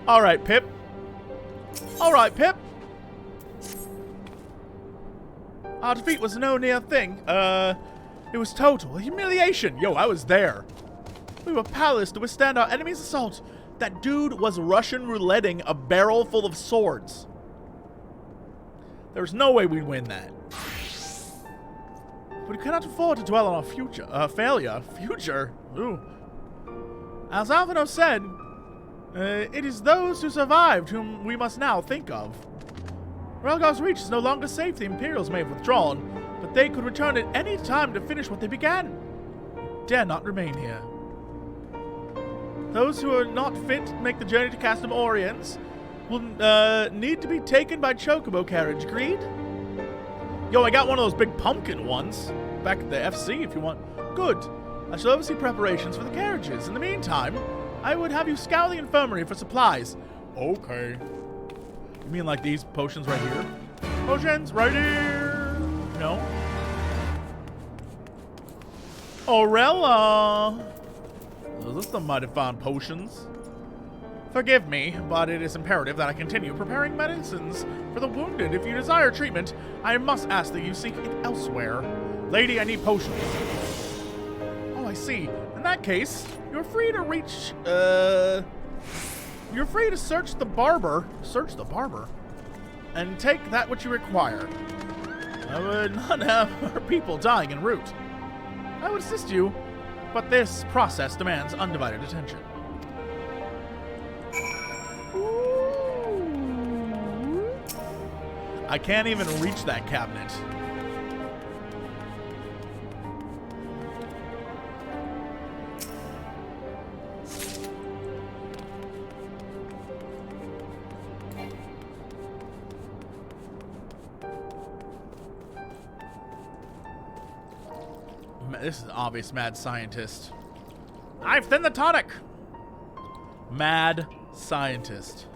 Alright, Pip. Alright, Pip. Our defeat was no near thing. It was total humiliation. Yo, I was there. We were powerless to withstand our enemy's assault. That dude was Russian rouletting a barrel full of swords. There's no way we'd win that. But we cannot afford to dwell on our future. Failure. Future? Ooh. As Alvino said, it is those who survived whom we must now think of. Relgar's Reach is no longer safe. The Imperials may have withdrawn, but they could return at any time to finish what they began. We dare not remain here. Those who are not fit to make the journey to Castum Oriens will need to be taken by Chocobo carriage. Agreed? Yo, I got one of those big pumpkin ones back at the FC if you want. Good. I shall oversee preparations for the carriages. In the meantime, I would have you scour the infirmary for supplies. Okay. You mean like these potions right here? Potions right here. No. Aurella. Those are some mighty fine potions. Forgive me, but it is imperative that I continue preparing medicines for the wounded. If you desire treatment, I must ask that you seek it elsewhere. Lady, I need potions. Oh, I see. In that case, you're free to reach, you're free to search the barber, and take that which you require. I would not have our people dying en route. I would assist you, but this process demands undivided attention. I can't even reach that cabinet. This is an obvious mad scientist. I've thinned the tonic. Mad scientist.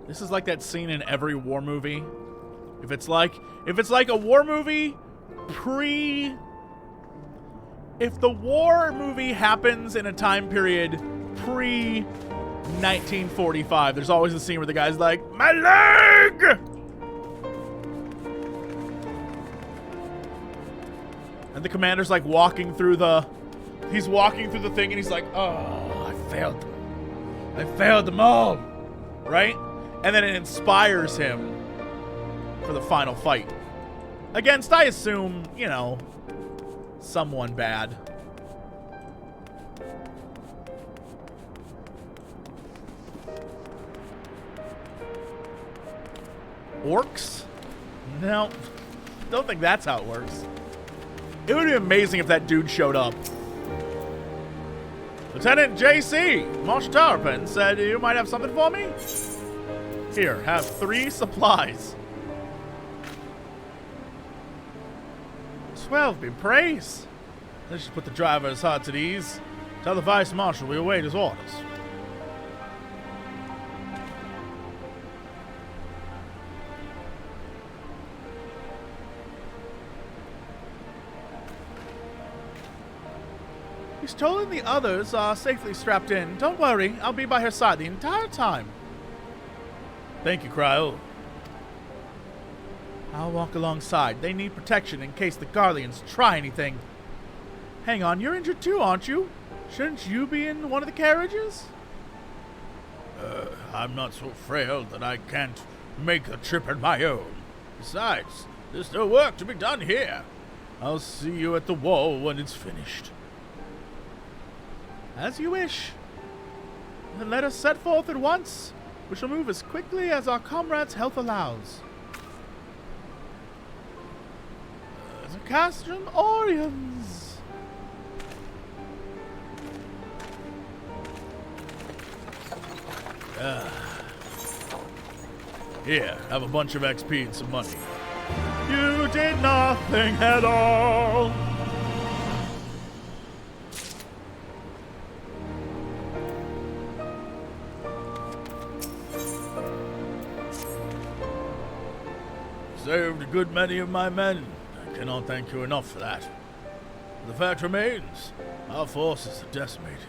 This is like that scene in every war movie. If it's like a war movie if the war movie happens in a time period pre 1945, there's always a scene where the guy's like, my leg! And the commander's like walking through the thing and he's like, oh, I failed them. I failed them all. Right? And then it inspires him for the final fight. Against, I assume, you know, someone bad. Orcs? No, don't think that's how it works. It would be amazing if that dude showed up. Lieutenant J.C. Moshtarpin said you might have something for me? Here, have 3 supplies. 12 be praised. Let's just put the driver's hearts at ease. Tell the Vice Marshal we await his orders. He's told the others are safely strapped in. Don't worry, I'll be by her side the entire time. Thank you, Cryo. I'll walk alongside. They need protection in case the Garleans try anything. Hang on, you're injured too, aren't you? Shouldn't you be in one of the carriages? I'm not so frail that I can't make the trip on my own. Besides, there's still work to be done here. I'll see you at the wall when it's finished. As you wish. Then let us set forth at once. We shall move as quickly as our comrades' health allows. The Castrum Oriens. Here, have a bunch of XP and some money. You did nothing at all. Saved a good many of my men. I cannot thank you enough for that. The fact remains, our forces are decimated.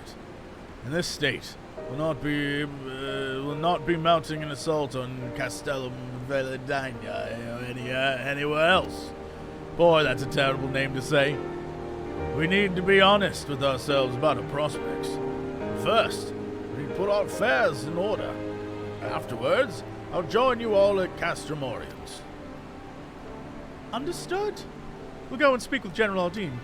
In this state, will not be mounting an assault on Castellum Validania or anywhere else. Boy, that's a terrible name to say. We need to be honest with ourselves about our prospects. First, we put our affairs in order. Afterwards, I'll join you all at Castrum Oriens. Understood. We'll go and speak with General Aldine.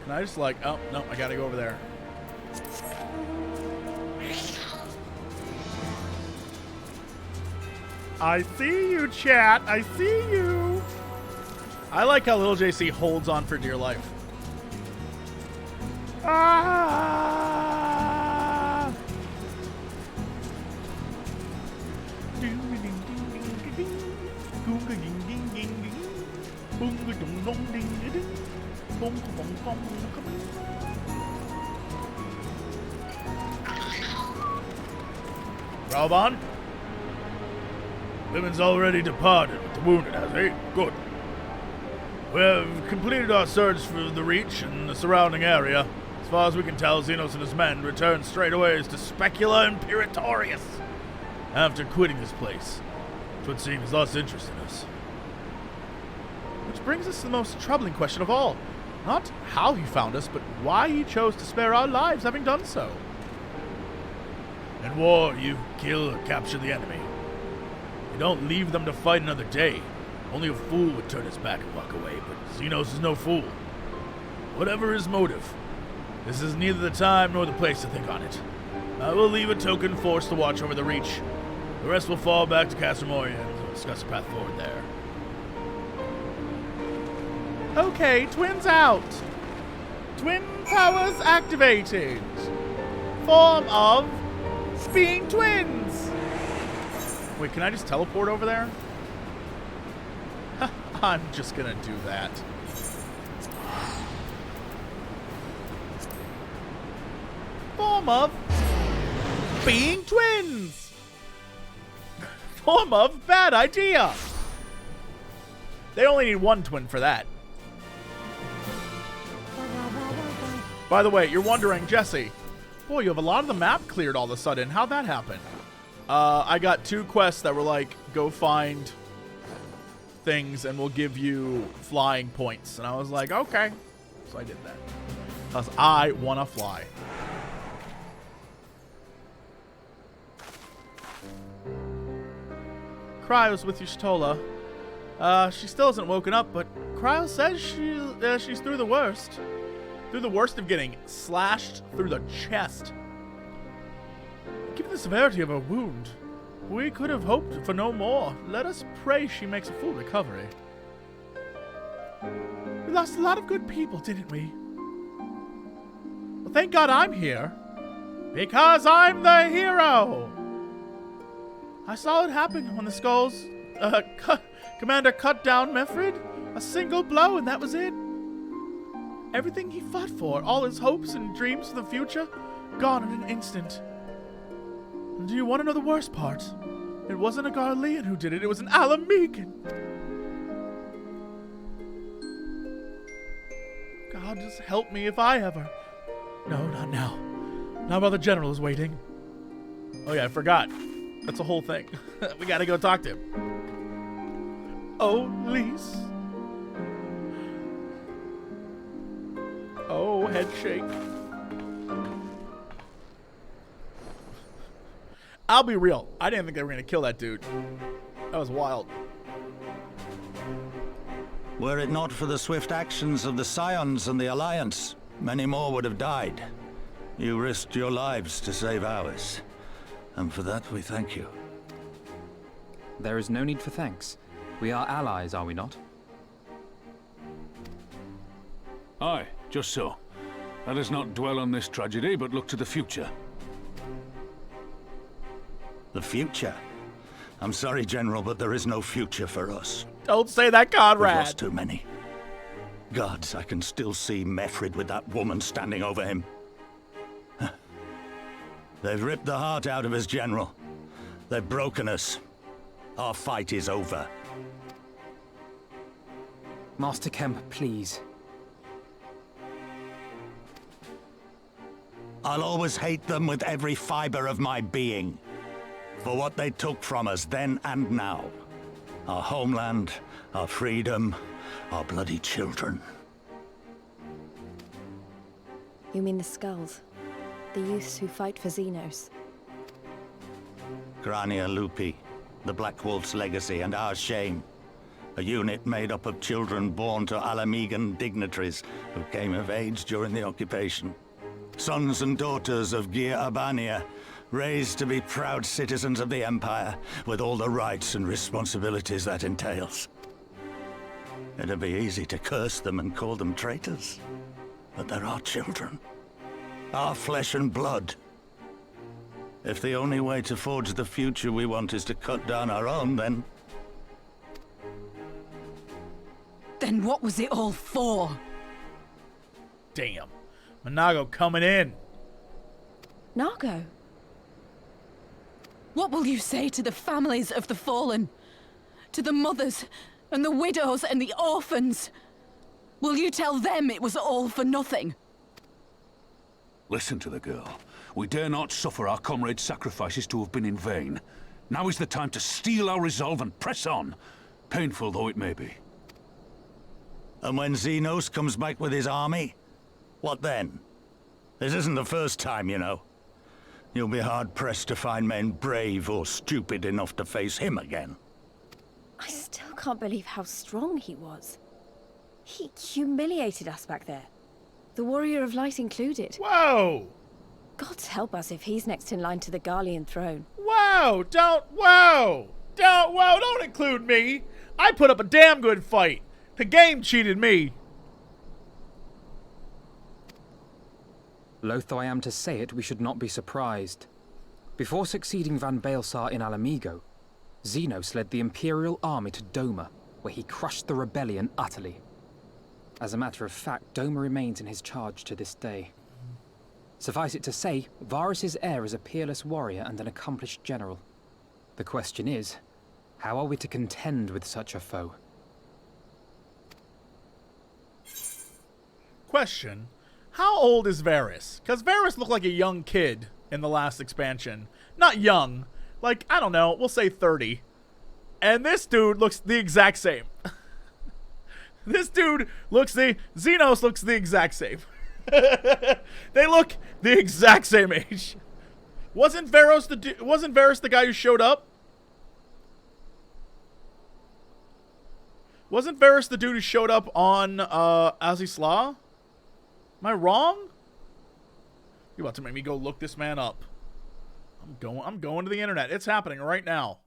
Can I just like, oh, no, I gotta go over there. I see you, chat. I see you. I like how little JC holds on for dear life. Ah! Rauban? Women's already departed with the wounded, has he? Good. We have completed our search for the Reach and the surrounding area. As far as we can tell, Zenos and his men returned straightaway to Specula Imperatorius after quitting this place, which would seem he's lost interest in us. Which brings us to the most troubling question of all. Not how he found us, but why he chose to spare our lives having done so. In war, you kill or capture the enemy. You don't leave them to fight another day. Only a fool would turn his back and walk away, but Zenos is no fool. Whatever his motive, this is neither the time nor the place to think on it. I will leave a token force to watch over the Reach. The rest will fall back to Castrum Oriens and we'll discuss a path forward there. Okay, twins out. Twin powers activated. Form of being twins. Wait, can I just teleport over there? I'm just gonna do that. Form of being twins. Form of bad idea. They only need one twin for that. By the way, you're wondering, Jesse, boy, you have a lot of the map cleared all of a sudden. How'd that happen? I got 2 quests that were like, go find things and we'll give you flying points. And I was like, okay. So I did that. Because I want to fly. Cryo's with you, Shtola. She still hasn't woken up, but Cryo says she's through the worst. Through the worst of getting slashed through the chest. Given the severity of her wound, we could have hoped for no more. Let us pray she makes a full recovery. We lost a lot of good people, didn't we? Well, thank God I'm here. Because I'm the hero! I saw it happen when the Skulls commander cut down Mefrid. A single blow and that was it. Everything he fought for, all his hopes and dreams for the future, gone in an instant. And do you want to know the worst part? It wasn't a Garlean who did it, it was an Ala Mhigo. God, just help me if I ever... No, not now. Now while the general is waiting. Oh yeah, I forgot. That's a whole thing. We gotta go talk to him. Oh, Lise. Oh, head shake. I'll be real. I didn't think they were going to kill that dude. That was wild. Were it not for the swift actions of the Scions and the Alliance, many more would have died. You risked your lives to save ours. And for that, we thank you. There is no need for thanks. We are allies, are we not? Aye, just so. Let us not dwell on this tragedy, but look to the future. The future? I'm sorry, General, but there is no future for us. Don't say that, Conrad. We've lost too many. Gods, I can still see Mefrid with that woman standing over him. They've ripped the heart out of us, General. They've broken us. Our fight is over. Master Kemp, please. I'll always hate them with every fiber of my being. For what they took from us then and now. Our homeland, our freedom, our bloody children. You mean the Skulls? The youths who fight for Zenos? Grania Lupi, the Black Wolf's legacy and our shame. A unit made up of children born to Ala Mhigan dignitaries who came of age during the occupation. Sons and daughters of Gir Abania, raised to be proud citizens of the Empire, with all the rights and responsibilities that entails. It'd be easy to curse them and call them traitors, but they're our children. Our flesh and blood. If the only way to forge the future we want is to cut down our own, then... Then what was it all for? Damn. Manago coming in. Nago? What will you say to the families of the fallen? To the mothers, and the widows, and the orphans? Will you tell them it was all for nothing? Listen to the girl. We dare not suffer our comrades' sacrifices to have been in vain. Now is the time to steel our resolve and press on, painful though it may be. And when Zenos comes back with his army, what then? This isn't the first time, you know. You'll be hard-pressed to find men brave or stupid enough to face him again. I still can't believe how strong he was. He humiliated us back there. The Warrior of Light included. Whoa! God help us if he's next in line to the Garlean throne. Whoa! Don't include me! I put up a damn good fight! The game cheated me! Loath though I am to say it, we should not be surprised. Before succeeding Van Baelsar in Ala Mhigo, Zenos led the Imperial army to Doma, where he crushed the rebellion utterly. As a matter of fact, Doma remains in his charge to this day. Suffice it to say, Varus's heir is a peerless warrior and an accomplished general. The question is, how are we to contend with such a foe? Question. How old is Varus? Because Varus looked like a young kid in the last expansion. Not young. Like, I don't know, we'll say 30. And this dude looks the exact same. Zenos looks the exact same. They look the exact same age. Wasn't Varus the guy who showed up? Wasn't Varus the dude who showed up on Azisla? Am I wrong? You're about to make me go look this man up. I'm going to the internet. It's happening right now.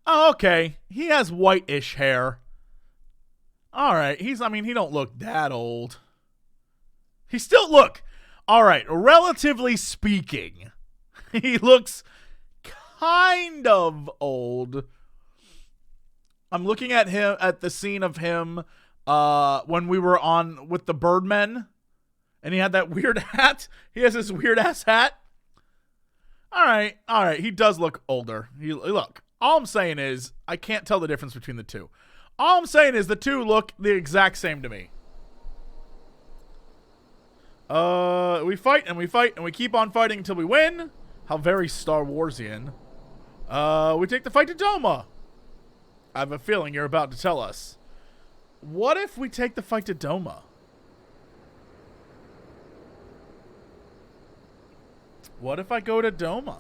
Oh, okay. He has whitish hair. All right. He don't look that old. He still look. All right. Relatively speaking, he looks kind of old. I'm looking at him at the scene of him when we were on with the Birdmen, and he had that weird hat. He has this weird ass hat. All right. He does look older. Look. All I'm saying is I can't tell the difference between the two. All I'm saying is the two look the exact same to me. We fight and we fight and we keep on fighting until we win. How very Star Warsian. We take the fight to Doma. I have a feeling you're about to tell us. What if we take the fight to Doma? What if I go to Doma?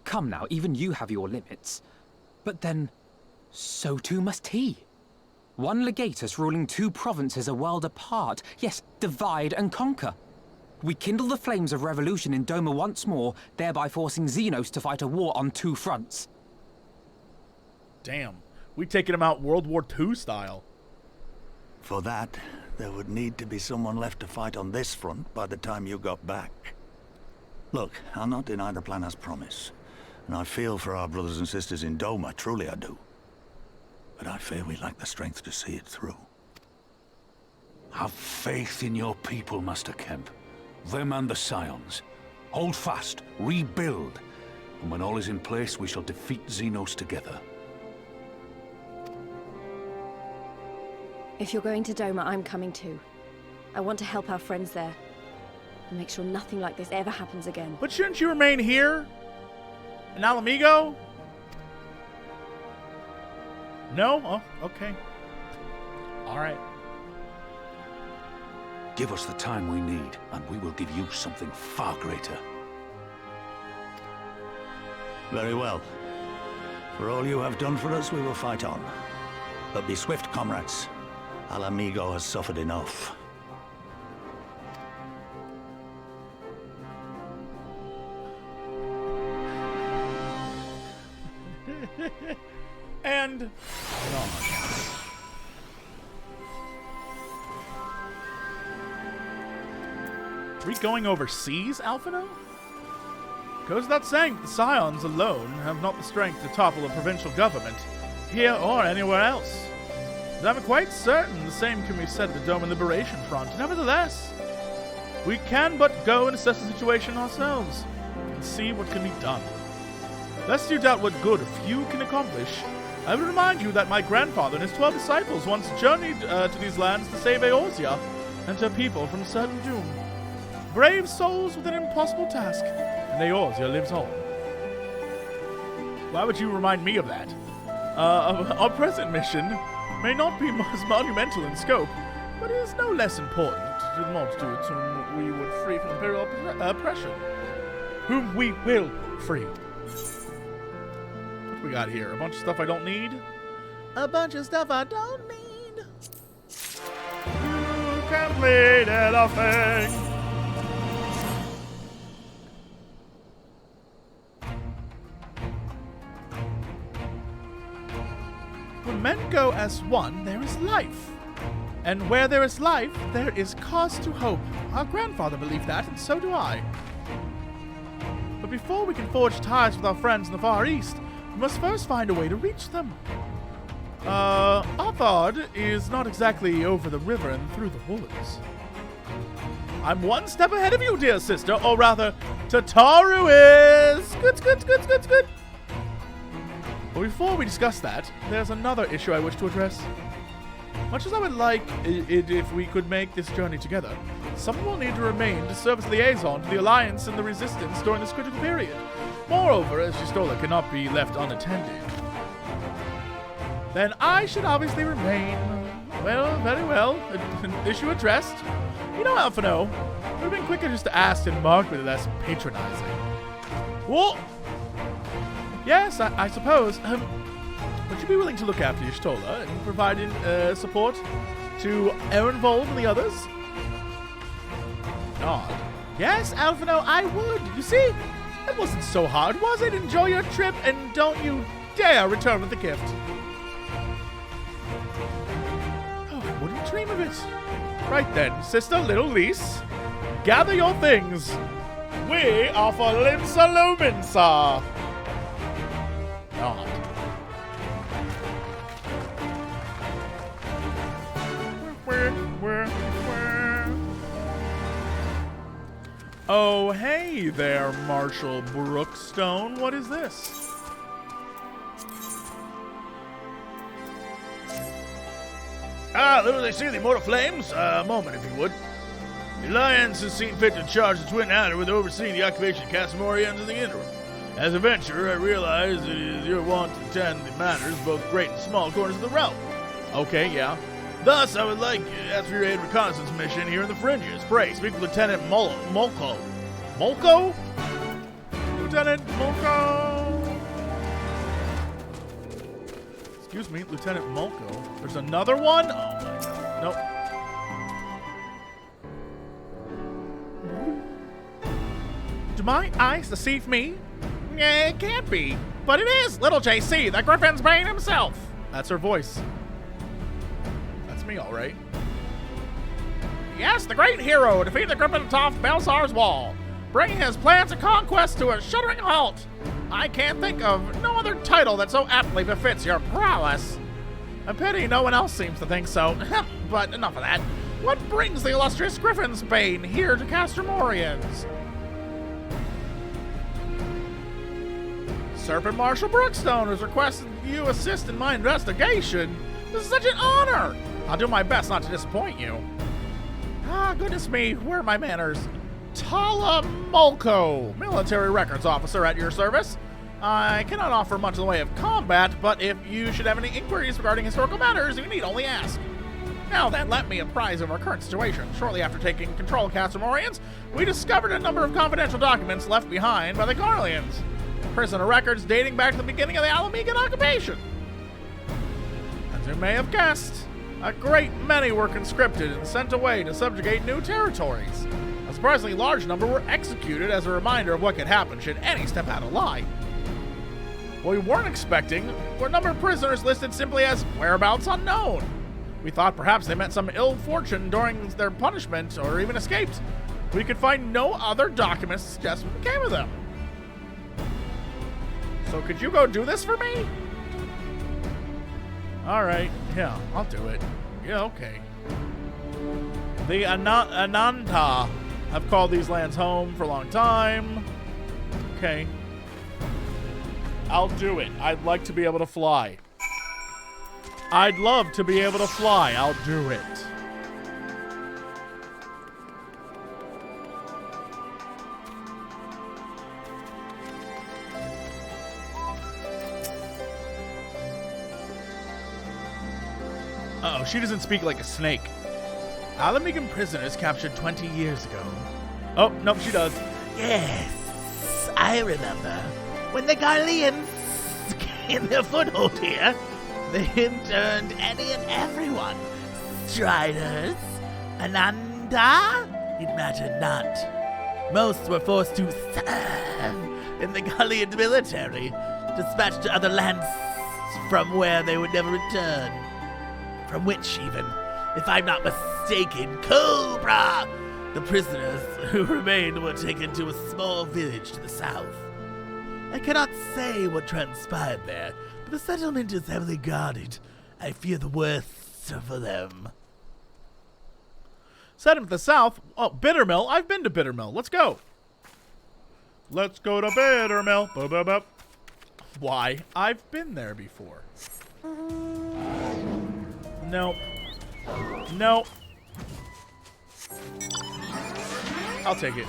Come now, even you have your limits. But then, so too must he. One legatus ruling two provinces a world apart. Yes, divide and conquer. We kindle the flames of revolution in Doma once more, thereby forcing Zenos to fight a war on two fronts. Damn, we taking him out World War II style. For that, there would need to be someone left to fight on this front by the time you got back. Look, I'll not deny the plan as promised. And I feel for our brothers and sisters in Doma, truly I do. But I fear we lack the strength to see it through. Have faith in your people, Master Kemp. Them and the Scions. Hold fast, rebuild. And when all is in place, we shall defeat Zenos together. If you're going to Doma, I'm coming too. I want to help our friends there. And make sure nothing like this ever happens again. But shouldn't you remain here? In Ala Mhigo? No? Oh, okay. Alright. Give us the time we need, and we will give you something far greater. Very well. For all you have done for us, we will fight on. But be swift, comrades. Ala Mhigo has suffered enough. And... Are we going overseas, Alphino? Goes without saying that the Scions alone have not the strength to topple a provincial government, here or anywhere else. But I'm quite certain the same can be said of the Doma Liberation Front. Nevertheless, we can but go and assess the situation ourselves, and see what can be done. Lest you doubt what good a few can accomplish, I would remind you that my grandfather and his 12 disciples once journeyed to these lands to save Eorzea and her people from certain doom. Brave souls with an impossible task, and Eorzea lives on. Why would you remind me of that? Our present mission may not be as monumental in scope, but it is no less important to the multitudes whom we would free from imperial oppression. Whom we will free. What we got here? A bunch of stuff I don't need? A bunch of stuff I don't need. You completed a thing. When men go as one, there is life. And where there is life, there is cause to hope. Our grandfather believed that, and so do I. But before we can forge ties with our friends in the Far East, we must first find a way to reach them. Arthard is not exactly over the river and through the woods. I'm one step ahead of you, dear sister, or rather, Tataru is! Good. But before we discuss that, there's another issue I wish to address. Much as I would like it if we could make this journey together, someone will need to remain to serve as liaison to the Alliance and the Resistance during this critical period. Moreover, as Y'shtola cannot be left unattended, then I should obviously remain. Well, very well. Issue addressed. You know, Alphino, it would have been quicker just to ask and mark with less patronizing. Whoa! Yes, I suppose. Would you be willing to look after Y'shtola and providing support to Ehrenvold and the others? Nod. Yes, Alphino, I would. You see, it wasn't so hard, was it? Enjoy your trip, and don't you dare return with the gift. Oh, I wouldn't dream of it. Right then, sister little Lise, gather your things. We are for Limsa Lominsa. Nod. Oh, hey there, Marshal Brookstone. What is this? Little they see the immortal flames. A moment, if you would. The Alliance has seen fit to charge the Twin Adder with overseeing the occupation of Castamorians in the interim. As a venturer, I realize it is your want to tend the matters, both great and small corners of the realm. Okay, yeah. Thus, I would like to ask for your aid reconnaissance mission here in the fringes. Pray, speak with Lieutenant Molko. Molko? Lieutenant Molko! Excuse me, Lieutenant Molko. There's another one? Oh my god. Nope. Do my eyes deceive me? It can't be. But it is little JC, the Griffin's Bane himself. That's her voice. Me, all right. Yes, the great hero defeated the Griffin atop Belsar's wall. bringing his plans of conquest to a shuddering halt. I can't think of no other title that so aptly befits your prowess. A pity no one else seems to think so. But enough of that. What brings the illustrious Griffin's Bane here to Castromorians? Serpent Marshal Brookstone has requested you assist in my investigation. This is such an honor. I'll do my best not to disappoint you. Ah, goodness me, where are my manners? Tala Mulco, military records officer at your service. I cannot offer much in the way of combat, but if you should have any inquiries regarding historical matters, you need only ask. Now then, let me apprise of our current situation. Shortly after taking control of Castromorians, we discovered a number of confidential documents left behind by the Garleans. Prisoner records dating back to the beginning of the Ala Mhigo occupation. As you may have guessed, a great many were conscripted and sent away to subjugate new territories. A surprisingly large number were executed as a reminder of what could happen should any step out of line. What we weren't expecting were a number of prisoners listed simply as whereabouts unknown. We thought perhaps they met some ill fortune during their punishment or even escaped. We could find no other documents to suggest what became of them. So could you go do this for me? Alright, yeah, I'll do it. Yeah, okay. The Ananta have called these lands home for a long time. Okay. I'll do it. I'd like to be able to fly. I'd love to be able to fly. I'll do it. Uh-oh, she doesn't speak like a snake. Ala Mhigan prisoners captured 20 years ago. Oh, nope, she does. Yes, I remember. When the Garleans gained their foothold here, they interned any and everyone. Striders, Ananda, it mattered not. Most were forced to serve in the Garlean military, dispatched to other lands from where they would never return. From which, even, if I'm not mistaken, Cobra! The prisoners who remained were taken to a small village to the south. I cannot say what transpired there, but the settlement is heavily guarded. I fear the worst for them. Settlement to the south? Oh, Bittermill. I've been to Bittermill. Let's go. Let's go to Bittermill. Ba-ba-ba. Why? I've been there before. Nope. Nope. I'll take it.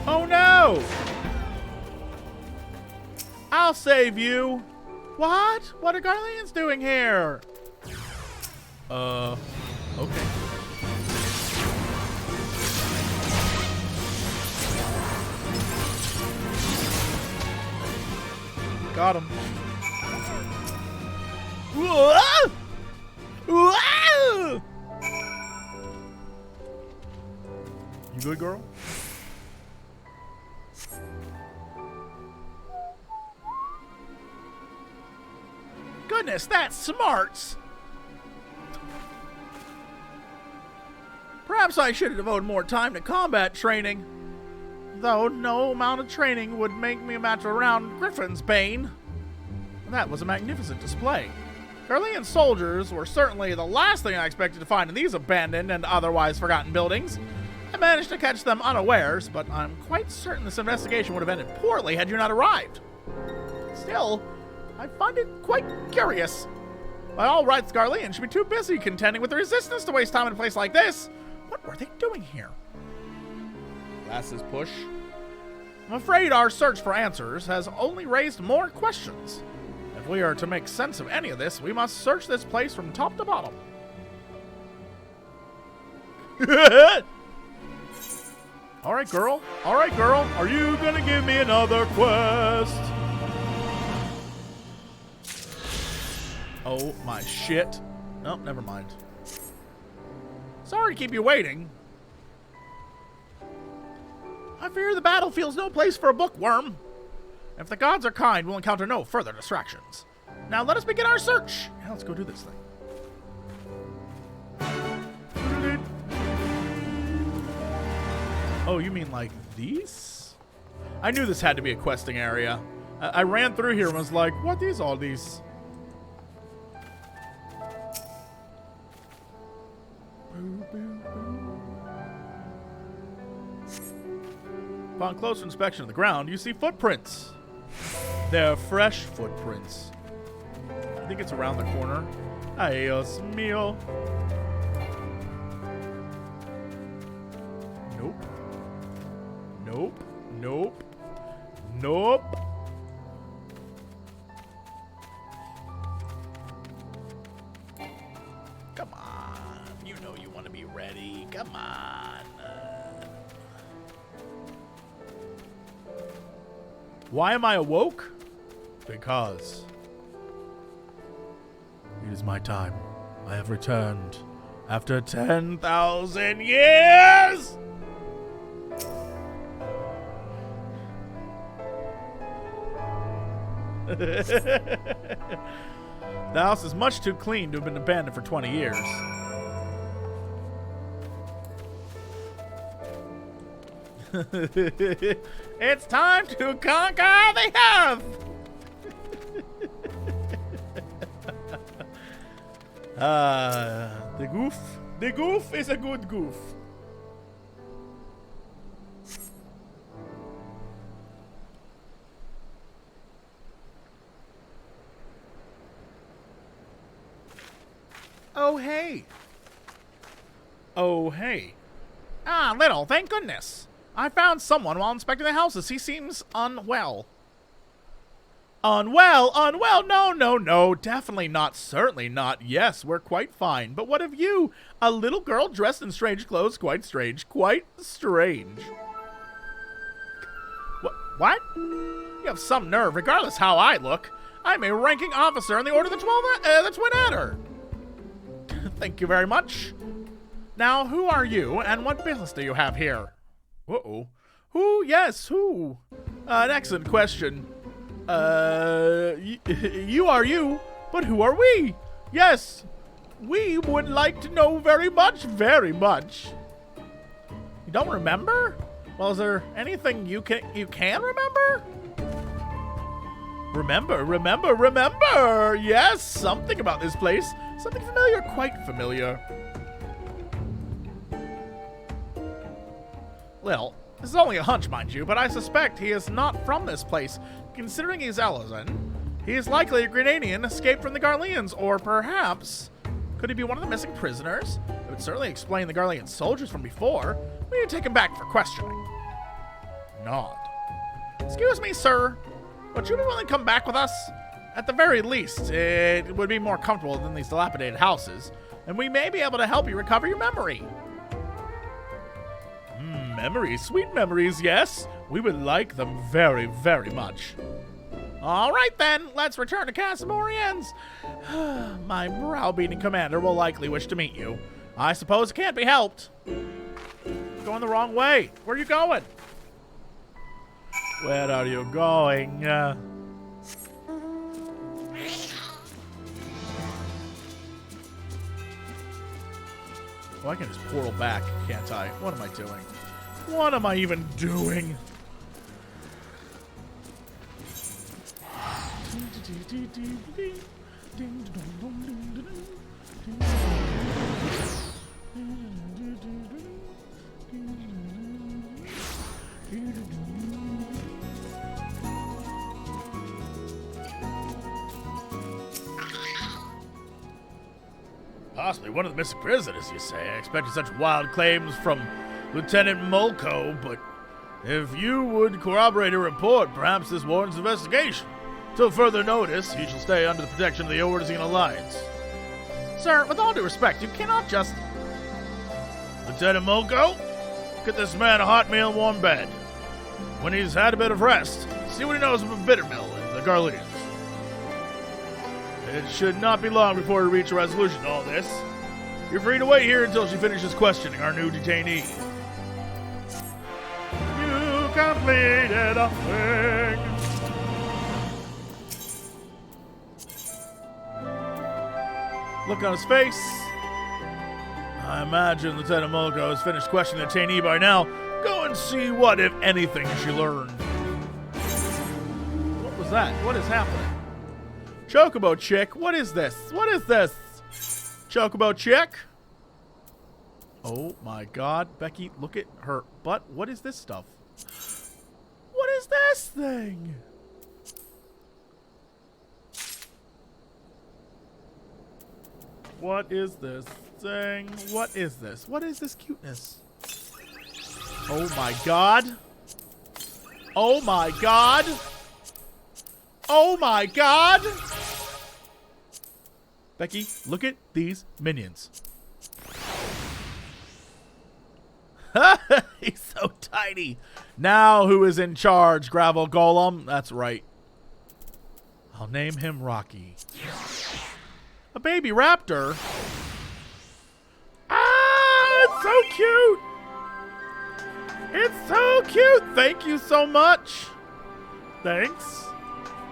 Oh no! I'll save you. What? What are Garleans doing here? Okay. Got him. Whoa! Whoa! You good, girl? Goodness, that's smarts! Perhaps I should have devoted more time to combat training. Though no amount of training would make me a match around Griffin's Bane. That was a magnificent display. Garlean soldiers were certainly the last thing I expected to find in these abandoned and otherwise forgotten buildings. I managed to catch them unawares, but I'm quite certain this investigation would have ended poorly had you not arrived. Still, I find it quite curious. By all rights, Garleans should be too busy contending with the resistance to waste time in a place like this. What were they doing here? Glasses push. I'm afraid our search for answers has only raised more questions. If we are to make sense of any of this, we must search this place from top to bottom. Alright, girl. Alright, girl. Are you gonna give me another quest? Oh, my shit. Nope, never mind. Sorry to keep you waiting. I fear the battlefield's no place for a bookworm. If the gods are kind, we'll encounter no further distractions. Now let us begin our search. Yeah, let's go do this thing. Oh, you mean like these? I knew this had to be a questing area. I ran through here and was like, what is all these? Upon closer inspection of the ground, you see footprints. They're fresh footprints. I think it's around the corner. Dios mío. Nope. Nope. Nope. Nope. Come on. You know you want to be ready. Come on. Why am I awoke? Because it is my time. I have returned after 10,000 years! The house is much too clean to have been abandoned for 20 years. It's time to conquer the earth! The goof. The goof is a good goof. Oh, hey. Oh, hey. Ah, Little, thank goodness. I found someone while inspecting the houses. He seems unwell. Unwell? Unwell? No, no, no. Definitely not. Certainly not. Yes, we're quite fine. But what of you? A little girl dressed in strange clothes? Quite strange. Quite strange. What? You have some nerve, regardless how I look. I'm a ranking officer in the Order of the Twin Adder. Thank you very much. Now, who are you, and what business do you have here? Uh-oh. Who? Yes, who? An excellent question. You are you, but who are we? Yes, we would like to know very much, very much. You don't remember? Well, is there anything you can remember? Remember. Yes, something about this place. Something familiar, quite familiar. Well, this is only a hunch, mind you, but I suspect he is not from this place. Considering he's Elazan, he is likely a Grenadian escaped from the Garleans, or perhaps, could he be one of the missing prisoners? It would certainly explain the Garlean soldiers from before. We need to take him back for questioning. Nod. Excuse me, sir. Would you be willing to come back with us? At the very least, it would be more comfortable than these dilapidated houses, and we may be able to help you recover your memory. Memories, sweet memories, yes. We would like them very, very much. All right, then. Let's return to Casamorians. My brow-beating commander will likely wish to meet you. I suppose it can't be helped. Going the wrong way. Where are you going? Where are you going? Oh, I can just portal back, can't I? What am I doing? What am I even doing? Possibly one of the missing prisoners, you say? I expected such wild claims from Lieutenant Mulco, but If you would corroborate a report, perhaps this warrants investigation. Till further notice, you shall stay under the protection of the Ordzine Alliance. Sir, with all due respect, you cannot just... Lieutenant Mulko, get this man a hot meal and warm bed. When he's had a bit of rest, see what he knows about Bittermill and the Garleans. It should not be long before we reach a resolution to all this. You're free to wait here until she finishes questioning our new detainee. You completed a thing. Look on his face. I imagine Lieutenant Mulko has finished questioning the detainee by now. Go and see what, if anything, she learned. What was that? What is happening? Chocobo chick, what is this? What is this? Chocobo chick? Oh my god, Becky, look at her butt. What is this stuff? What is this thing? What is this thing? What is this? What is this cuteness? Oh my god. Oh my god. Oh my god. Becky, look at these minions. He's so tiny. Now who is in charge, Gravel Golem? That's right. I'll name him Rocky. A baby raptor? Ah, it's so cute. It's so cute. Thank you so much. Thanks.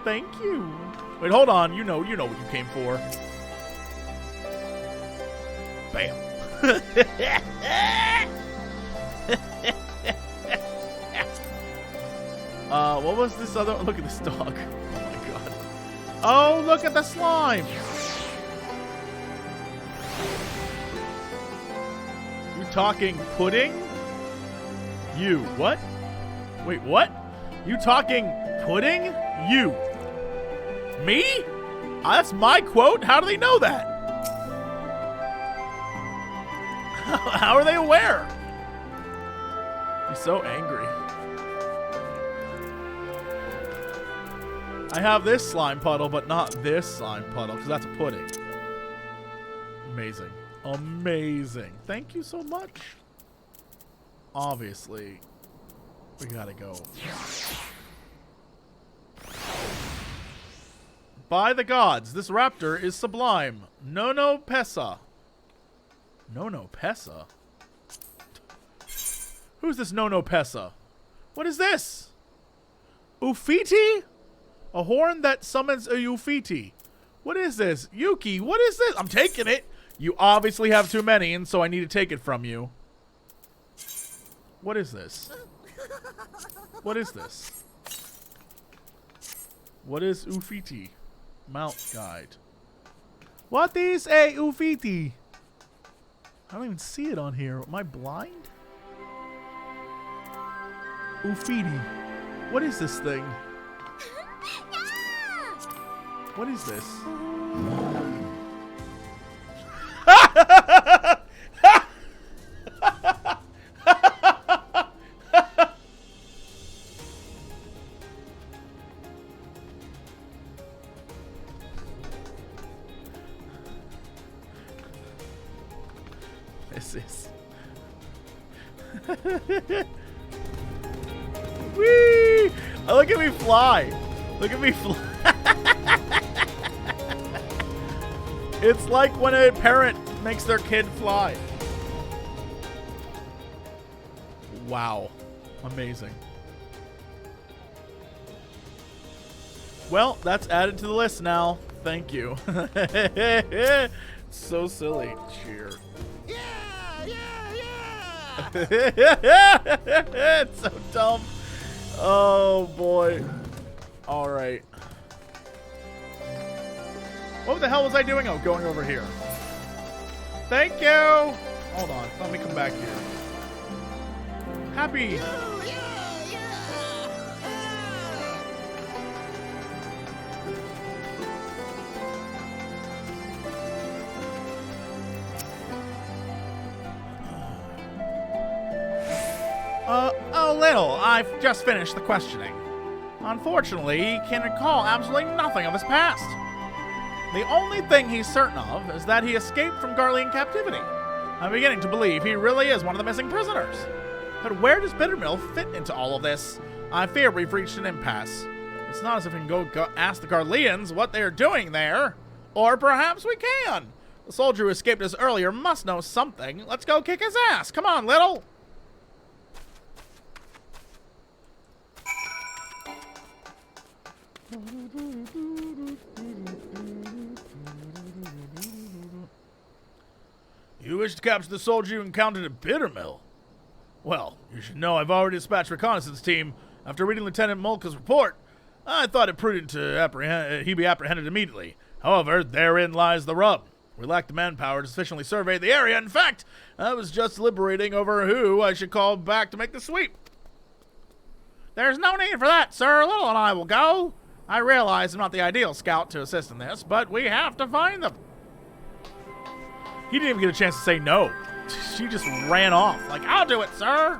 Thank you. Wait, hold on. You know what you came for. Bam. What was this other? Look at this dog. Oh my god. Oh, look at the slime. You talking pudding? You what? Wait, what? You talking pudding? You. Me? That's my quote? How do they know that? How are they aware? He's so angry. I have this slime puddle, but not this slime puddle, because that's a pudding. Amazing. Amazing. Thank you so much. Obviously, we gotta go. By the gods, this raptor is sublime. No Pesa. No Pesa? Who's this No Pesa? What is this? Ufiti? A horn that summons a Ufiti. What is this? Yuki, what is this? I'm taking it. You obviously have too many, and so I need to take it from you. What is this? What is this? What is Ufiti? Mount guide. What is a Ufiti? I don't even see it on here. Am I blind? Ufiti. What is this thing? What is this? This is... Whee! Oh, look at me fly! Look at me fly! It's like when a parent makes their kid fly. Wow. Amazing. Well, that's added to the list now. Thank you. So silly. Cheer. It's so dumb. Oh boy. Alright. What the hell was I doing? Oh, going over here. Thank you. Hold on. Let me come back here. Happy. Little, I've just finished the questioning. Unfortunately, he can recall absolutely nothing of his past. The only thing he's certain of is that he escaped from Garlean captivity. I'm beginning to believe he really is one of the missing prisoners. But where does Bittermill fit into all of this? I fear we've reached an impasse. It's not as if we can go ask the Garleans what they're doing there. Or perhaps we can. The soldier who escaped us earlier must know something. Let's go kick his ass. Come on, Little. You wish to capture the soldier you encountered at Bittermill? Well, you should know I've already dispatched a reconnaissance team. After reading Lieutenant Mulca's report, I thought it prudent to he be apprehended immediately. However, therein lies the rub. We lack the manpower to sufficiently survey the area. In fact, I was just deliberating over who I should call back to make the sweep. There's no need for that, sir. Little and I will go. I realize I'm not the ideal scout to assist in this, but we have to find them. He didn't even get a chance to say no. She just ran off. Like, I'll do it, sir.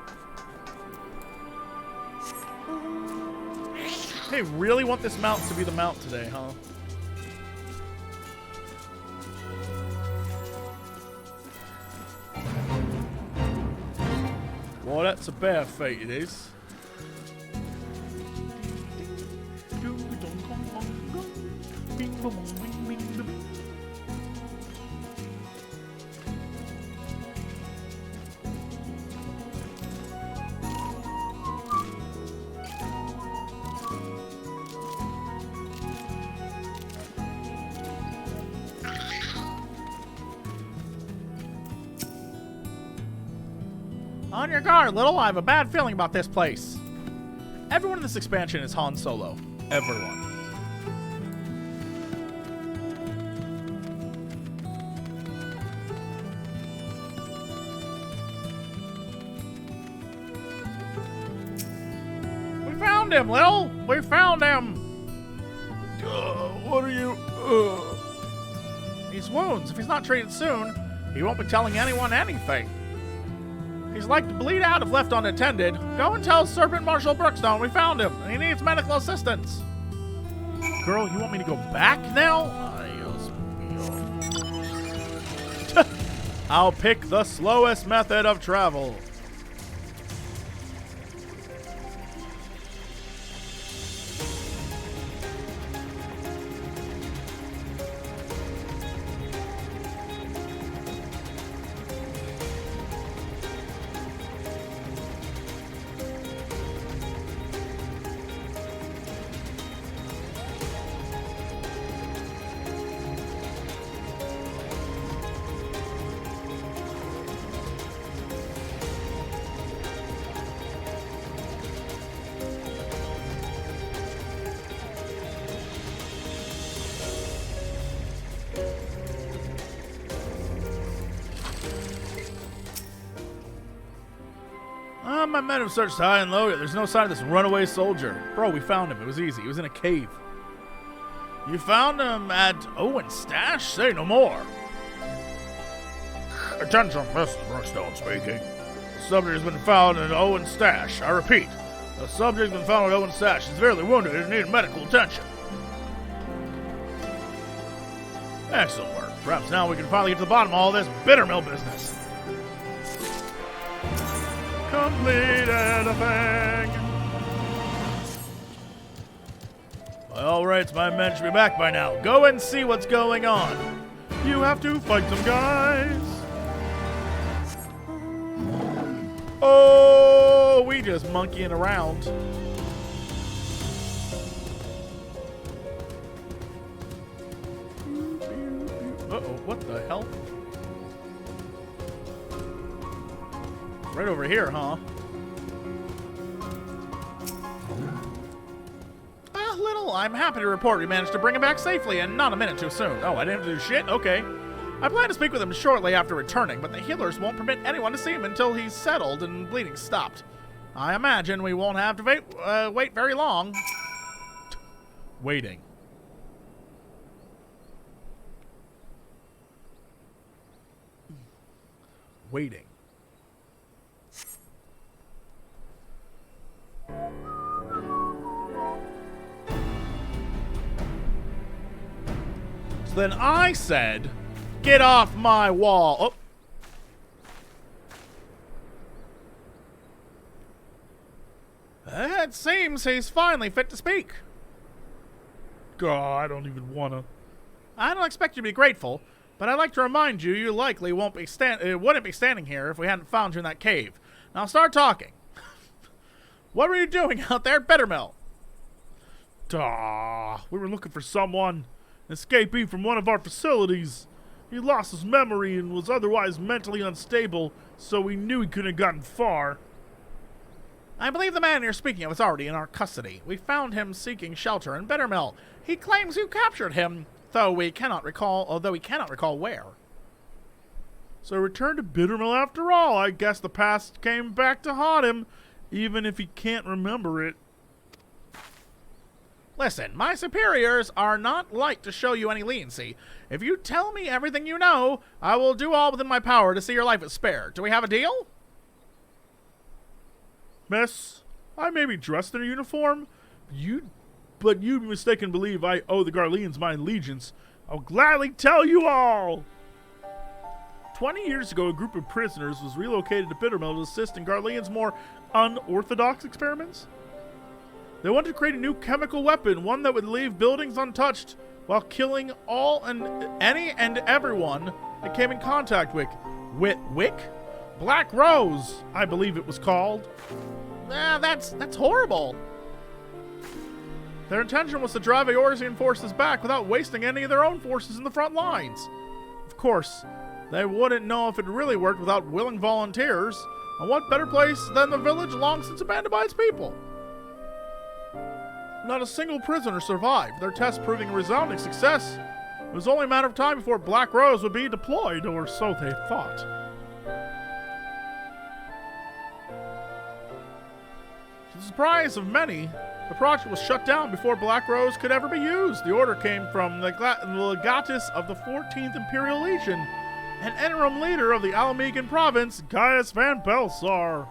They really want this mount to be the mount today, huh? Well, that's a bad fate, it is. On your guard, Little. I have a bad feeling about this place. Everyone in this expansion is Han Solo. Everyone. We found him, Little. We found him. What are you... These wounds. If he's not treated soon, he won't be telling anyone anything. He's like to bleed out if left unattended. Go and tell Serpent Marshal Brookstone we found him, and he needs medical assistance. Girl, you want me to go back now? I'll pick the slowest method of travel. My men have searched high and low, yet there's no sign of this runaway soldier. Bro, we found him. It was easy. He was in a cave. You found him at Owen's stash? Say no more. Attention, Mrs. Brookstone speaking. The subject has been found in Owen's stash. I repeat, the subject has been found at Owen's stash. He's severely wounded and needs medical attention. Excellent work. Perhaps now we can finally get to the bottom of all this Bittermill business. Completed a thing. By all rights, my men should be back by now. Go and see what's going on. You have to fight some guys. Oh, we just monkeying around. Uh-oh, what the hell? Right over here, huh? Little, I'm happy to report we managed to bring him back safely and not a minute too soon. Oh, I didn't have to do shit? Okay. I plan to speak with him shortly after returning, but the healers won't permit anyone to see him until he's settled and bleeding stopped. I imagine we won't have to wait very long. Waiting. Then I said, get off my wall. Oh. It seems he's finally fit to speak. God, I don't even wanna. I don't expect you to be grateful, but I'd like to remind you, you likely wouldn't be standing here if we hadn't found you in that cave. Now start talking. What were you doing out there at Bittermill? We were looking for someone, an escapee from one of our facilities. He lost his memory and was otherwise mentally unstable, so we knew he couldn't have gotten far. I believe the man you're speaking of is already in our custody. We found him seeking shelter in Bittermill. He claims you captured him, although he cannot recall where. So return to Bittermill after all. I guess the past came back to haunt him, even if he can't remember it. Listen, my superiors are not like to show you any leniency. If you tell me everything you know, I will do all within my power to see your life is spared. Do we have a deal? Miss, I may be dressed in a uniform, but you mistaken believe I owe the Garleans my allegiance. I'll gladly tell you all! 20 years ago, a group of prisoners was relocated to Bittermill to assist in Garleans' more unorthodox experiments. They wanted to create a new chemical weapon, one that would leave buildings untouched, while killing all and any and everyone that came in contact with. Wick? Black Rose, I believe it was called. That's horrible. Their intention was to drive Eorzean forces back without wasting any of their own forces in the front lines. Of course, they wouldn't know if it really worked without willing volunteers, and what better place than the village long since abandoned by its people? Not a single prisoner survived, their test proving a resounding success. It was only a matter of time before Black Rose would be deployed, or so they thought. To the surprise of many, the project was shut down before Black Rose could ever be used. The order came from the legatus of the 14th Imperial Legion, and interim leader of the Ala Mhigo province, Gaius Van Belsar.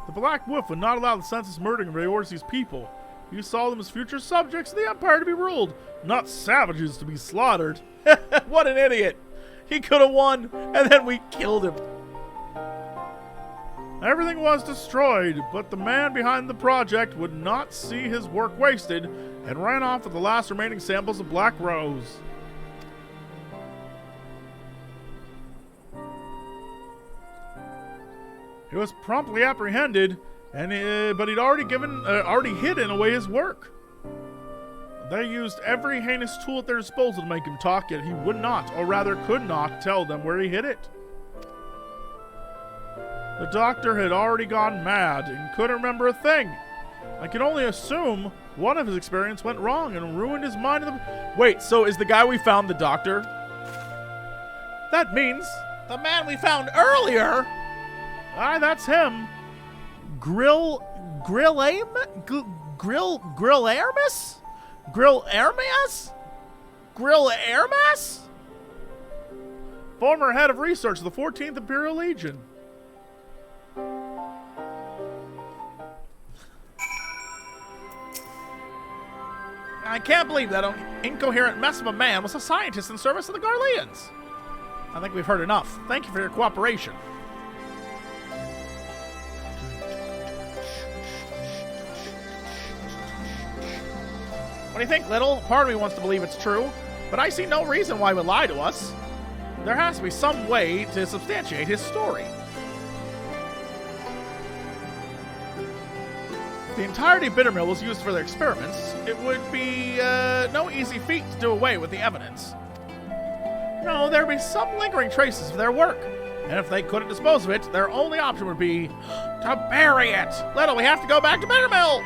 The Black Wolf would not allow the senseless murdering of Eorzean's people. He saw them as future subjects of the Empire to be ruled, not savages to be slaughtered. What an idiot! He could have won, and then we killed him. Everything was destroyed, but the man behind the project would not see his work wasted and ran off with the last remaining samples of Black Rose. He was promptly apprehended, but he'd already hidden away his work. They used every heinous tool at their disposal to make him talk, yet he would not, or rather could not, tell them where he hid it. The doctor had already gone mad and couldn't remember a thing. I can only assume one of his experiments went wrong and ruined his mind. Wait, so is the guy we found the doctor? That means the man we found earlier. Aye, that's him. Grillamus? Former head of research of the 14th Imperial Legion. I can't believe that an incoherent mess of a man was a scientist in service of the Garleans. I think we've heard enough. Thank you for your cooperation. What do you think, Little? Part of me wants to believe it's true, but I see no reason why he would lie to us. There has to be some way to substantiate his story. If the entirety of Bittermill was used for their experiments, it would be no easy feat to do away with the evidence. No, there would be some lingering traces of their work, and if they couldn't dispose of it, their only option would be to bury it. Little, we have to go back to Bittermill.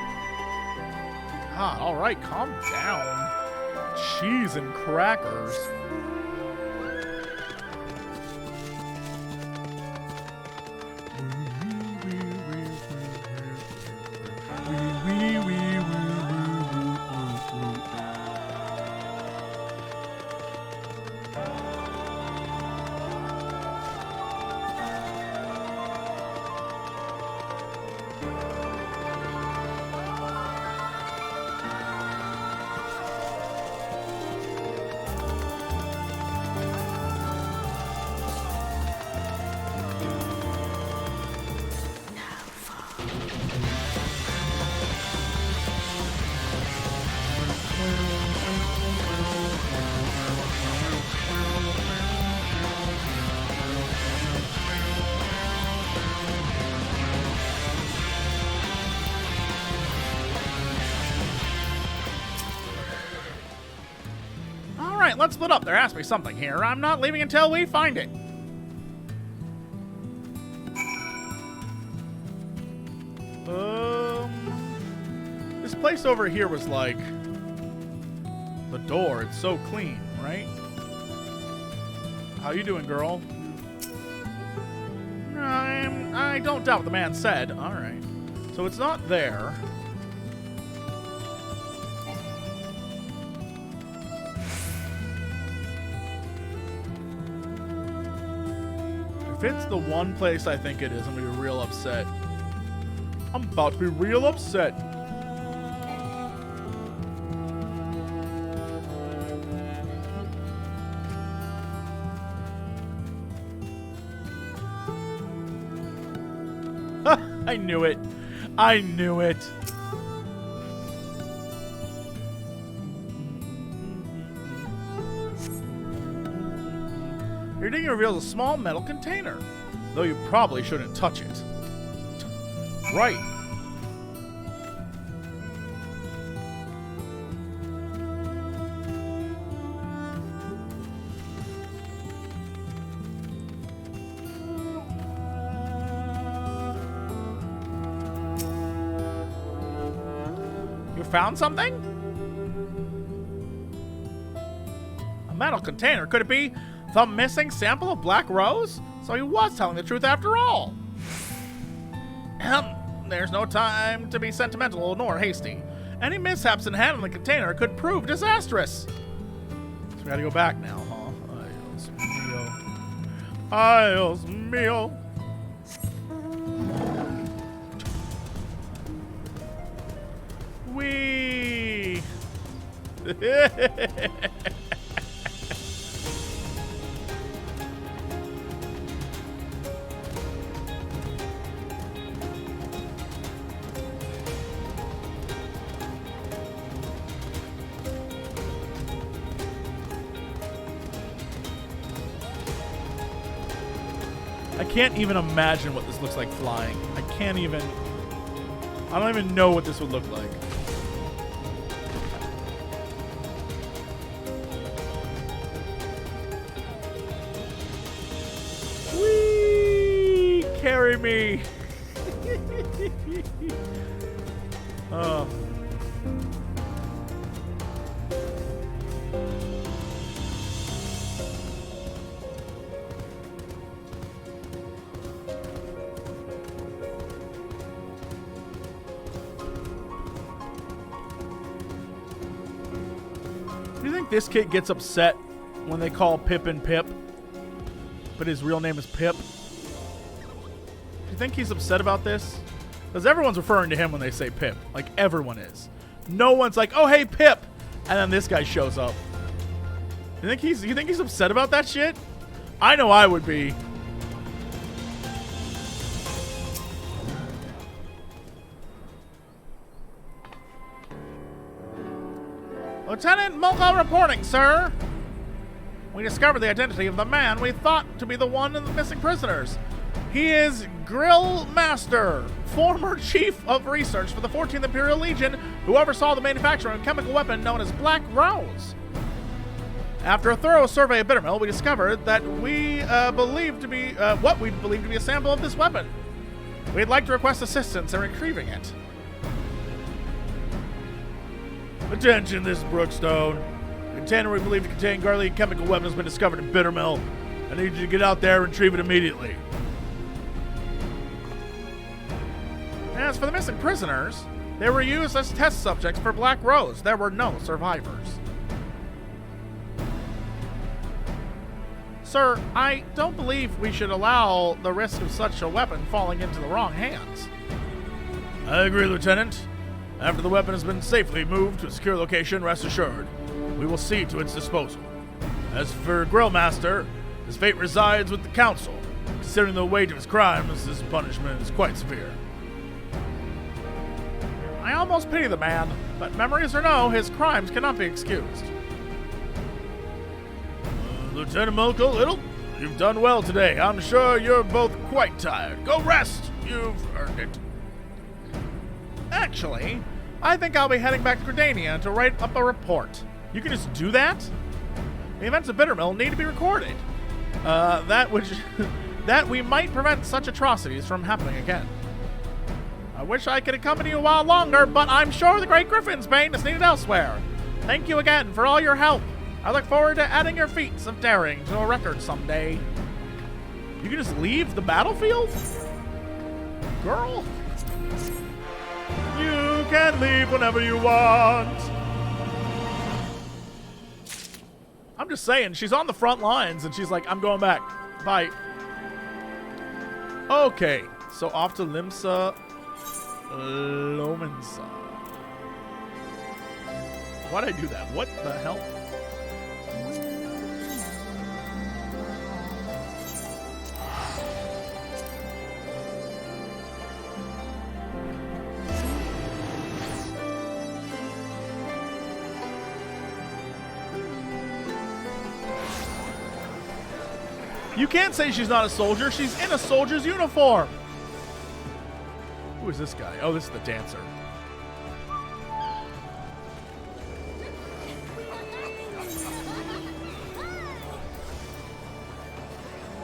God, all right, calm down. Cheese and crackers. Alright, let's split up. There has to be something here. I'm not leaving until we find it. This place over here was like the door. It's so clean, right? How you doing, girl? I don't doubt what the man said. Alright. So it's not there. If it's the one place I think it is, I'm gonna be real upset. I'm about to be real upset. I knew it. I knew it. Your digging reveals a small metal container, though you probably shouldn't touch it. Right. You found something? A metal container? Could it be the missing sample of Black Rose? So he was telling the truth after all. There's no time to be sentimental nor hasty. Any mishaps in handling the container could prove disastrous. So we gotta go back now, huh? Dios mío. Wee. I can't even imagine what this looks like flying. I don't even know what this would look like. Whee! Carry me! Oh. Do you think this kid gets upset when they call Pippin Pip, but his real name is Pip? Do you think he's upset about this? Because everyone's referring to him when they say Pip. Like, everyone is. No one's like, oh, hey, Pip! And then this guy shows up. You think he's upset about that shit? I know I would be. Lieutenant Mulga reporting, sir. We discovered the identity of the man we thought to be the one in the missing prisoners. He is Grill Master, former chief of research for the 14th Imperial Legion, who oversaw the manufacture of a chemical weapon known as Black Rose. After a thorough survey of Bittermill, we discovered that we believed to be what we believed to be a sample of this weapon. We'd like to request assistance in retrieving it. Attention, this is Brookstone. The container we believe to contain Garlean chemical weapon has been discovered in Bittermill. I need you to get out there and retrieve it immediately. As for the missing prisoners, they were used as test subjects for Black Rose. There were no survivors. Sir, I don't believe we should allow the risk of such a weapon falling into the wrong hands. I agree, Lieutenant. After the weapon has been safely moved to a secure location, rest assured, we will see to its disposal. As for Grillmaster, his fate resides with the Council. Considering the weight of his crimes, his punishment is quite severe. I almost pity the man. But memories or no, his crimes cannot be excused. Lieutenant Milko Little, you've done well today. I'm sure you're both quite tired. Go rest. You've earned it. Actually, I think I'll be heading back to Gridania to write up a report. You can just do that? The events of Bittermill need to be recorded. That we might prevent such atrocities from happening again. I wish I could accompany you a while longer, but I'm sure the Great Griffin's pain is needed elsewhere. Thank you again for all your help. I look forward to adding your feats of daring to a record someday. You can just leave the battlefield? Girl? You can leave whenever you want. I'm just saying, she's on the front lines, and she's like, I'm going back. Bye. Okay, so off to Limsa, Lominsa. Why'd I do that? What the hell? You can't say she's not a soldier. She's in a soldier's uniform. Who is this guy? Oh, this is the dancer.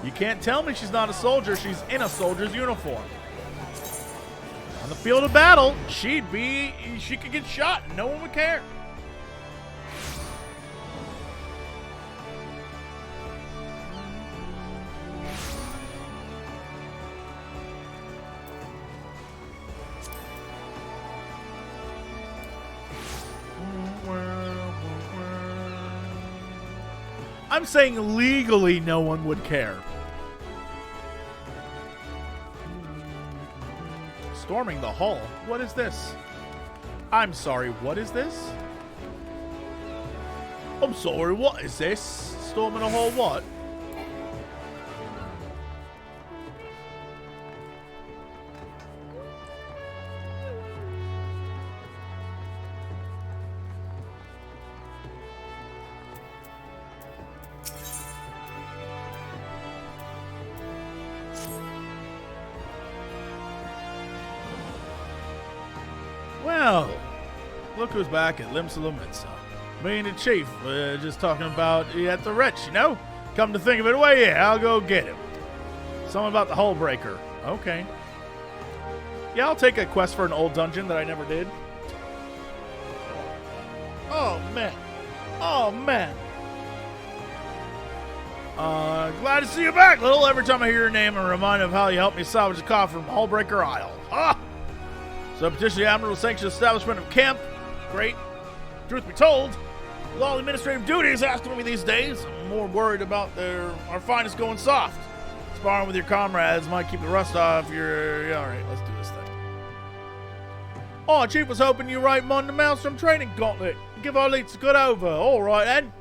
You can't tell me she's not a soldier. She's in a soldier's uniform. On the field of battle, she could get shot and no one would care. I'm saying legally no one would care. Storming the hull. What is this? I'm sorry, what is this? I'm sorry, what is this? Storming the hull what? Well, look who's back at Limsa Lominsa. Me and the chief just talking about at the wretch, you know? Come to think of it, well, yeah, I'll go get him. Something about the hull breaker. Okay. Yeah, I'll take a quest for an old dungeon that I never did. Oh, man. Oh, man. Glad to see you back, Little. Every time I hear your name, I'm reminded of how you helped me salvage the coffin from Hullbreaker Isle. Ah! So petition the Admiral to sanction the establishment of camp. Great. Truth be told, with all the administrative duties asked of me these days, I'm more worried about our finest going soft. Sparring with your comrades might keep the rust off your... Yeah, all right, let's do this thing. Oh, Chief was hoping you right on the Maelstrom training gauntlet. Give our leads a good over. All right, then.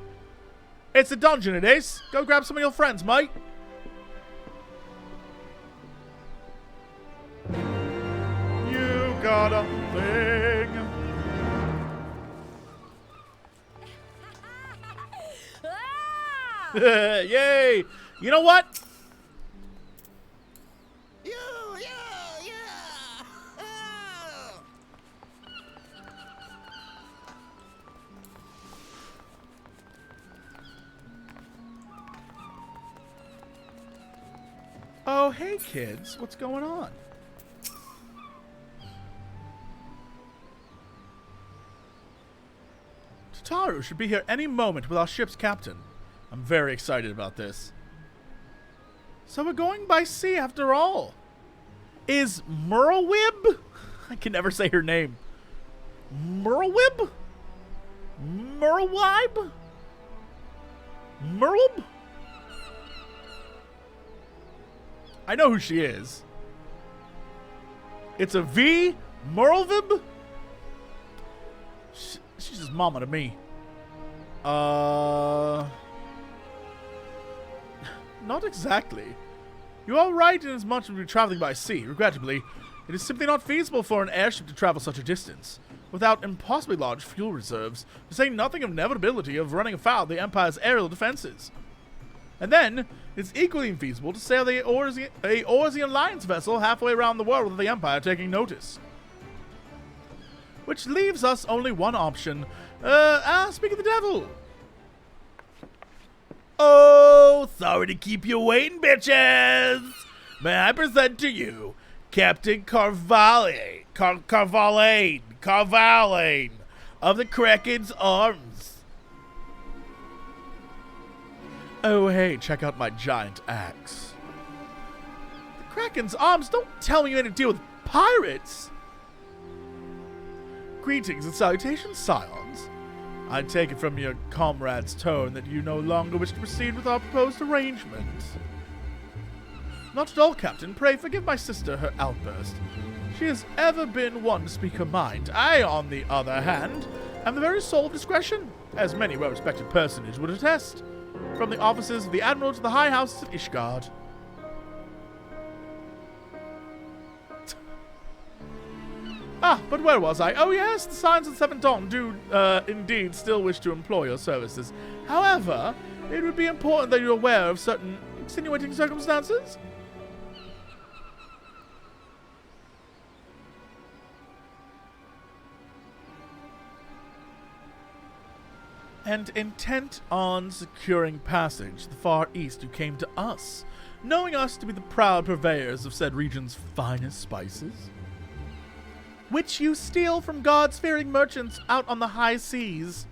It's a dungeon, it is. Go grab some of your friends, mate. You got a thing. Yay! You know what? Oh, hey kids, what's going on? Tataru should be here any moment with our ship's captain. I'm very excited about this. So we're going by sea after all. Is Merlwib? I can never say her name. Merlwib? Merlwib? Merlb? I know who she is. It's a V. Merlvib? She's just mama to me. Not exactly. You are right in as much as we're traveling by sea. Regrettably, it is simply not feasible for an airship to travel such a distance. without impossibly large fuel reserves, to say nothing of inevitability of running afoul of the Empire's aerial defenses. And then, it's equally infeasible to sail a Orsian Alliance vessel halfway around the world with the Empire taking notice. Which leaves us only one option. Speak of the devil. Oh, sorry to keep you waiting, bitches. May I present to you Captain Carvalhain of the Kraken's Arms. Oh, hey, check out my giant axe. The Kraken's Arms? Don't tell me you had to deal with pirates! Greetings and salutations, Scions. I take it from your comrade's tone that you no longer wish to proceed with our proposed arrangement. Not at all, Captain. Pray forgive my sister her outburst. She has ever been one to speak her mind. I, on the other hand, am the very soul of discretion, as many well-respected personages would attest, from the offices of the Admiral to the High Houses of Ishgard. But where was I? Oh yes, the Scions of Seventh Dawn do, indeed still wish to employ your services. However, it would be important that you're aware of certain extenuating circumstances. And intent on securing passage to the Far East, you came to us, knowing us to be the proud purveyors of said region's finest spices, which you steal from God-fearing merchants out on the high seas.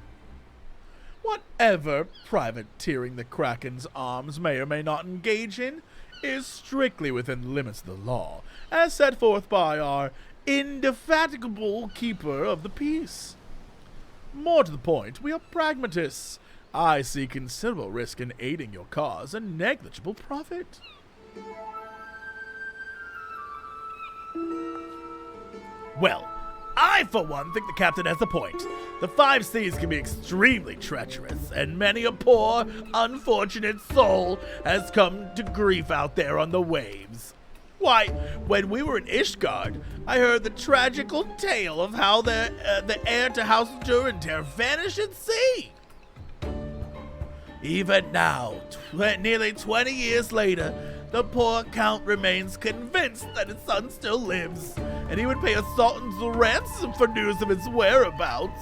Whatever privateering the Kraken's Arms may or may not engage in is strictly within the limits of the law, as set forth by our indefatigable keeper of the peace. More to the point, we are pragmatists. I see considerable risk in aiding your cause and negligible profit. Well, I, for one, think the captain has a point. The five seas can be extremely treacherous, and many a poor, unfortunate soul has come to grief out there on the waves. Why, when we were in Ishgard, I heard the tragical tale of how the heir to House Durinter vanished at sea. Even now, nearly 20 years later, the poor Count remains convinced that his son still lives, and he would pay a sultan's ransom for news of his whereabouts.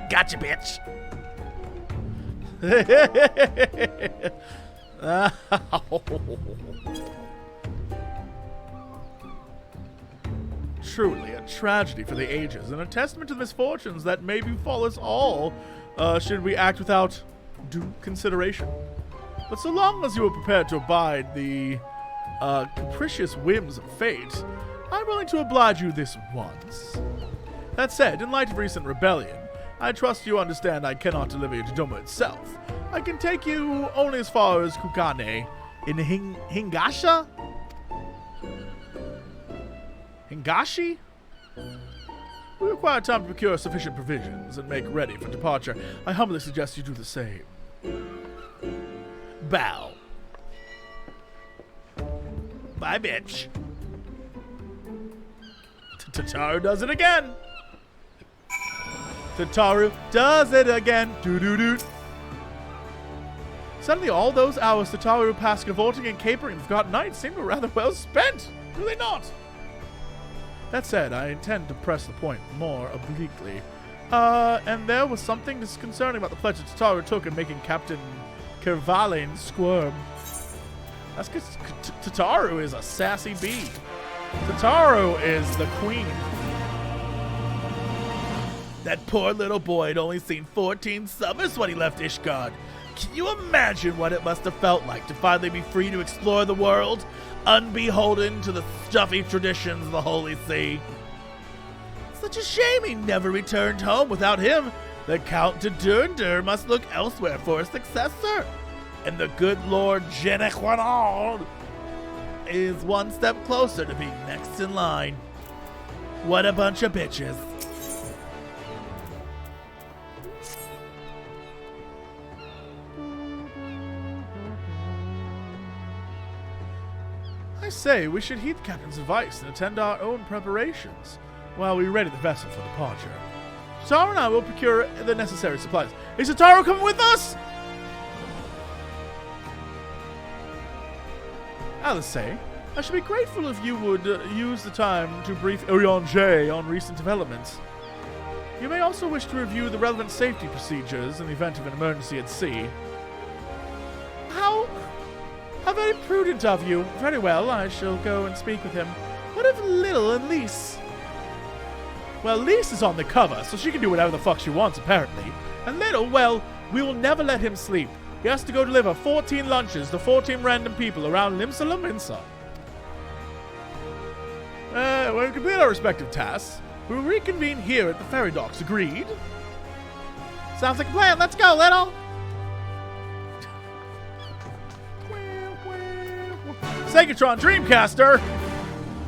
Gotcha, bitch. Truly a tragedy for the ages, and a testament to the misfortunes that may befall us all, should we act without due consideration. But so long as you are prepared to abide the capricious whims of fate, I'm willing to oblige you this once. That said, in light of recent rebellion, I trust you understand I cannot deliver you to Doma itself. I can take you only as far as Kugane in Hingashi? We require time to procure sufficient provisions and make ready for departure. I humbly suggest you do the same. Bow. Bye, bitch. Tataru does it again. Tataru does it again. Doo-doo-doo. Suddenly, all those hours Tataru passed cavorting and capering the Forgotten Knights seem rather well spent, do they not? That said, I intend to press the point more obliquely. And there was something disconcerting about the pledge that Tataru took in making Captain Carvalhain squirm. That's because Tataru is a sassy bee. Tataru is the queen. That poor little boy had only seen 14 summers when he left Ishgard. Can you imagine what it must have felt like to finally be free to explore the world, unbeholden to the stuffy traditions of the Holy See? Such a shame he never returned home. Without him, the Count de Durinter must look elsewhere for a successor. And the good Lord Genequanard is one step closer to being next in line. What a bunch of bitches. I say, we should heed the captain's advice and attend our own preparations. while we ready the vessel for departure. Taro and I will procure the necessary supplies. Is Taro coming with us? Alice, I should be grateful if you would use the time to brief Orion on recent developments. You may also wish to review the relevant safety procedures in the event of an emergency at sea. How very prudent of you. Very well, I shall go and speak with him. What of Lil and Lise? Well, Lise is on the cover, so she can do whatever the fuck she wants, apparently. And Little, well, we will never let him sleep. He has to go deliver 14 lunches to 14 random people around Limsa Lominsa. When we complete our respective tasks, we'll reconvene here at the ferry docks. Agreed? Sounds like a plan. Let's go, Little! Segatron Dreamcaster!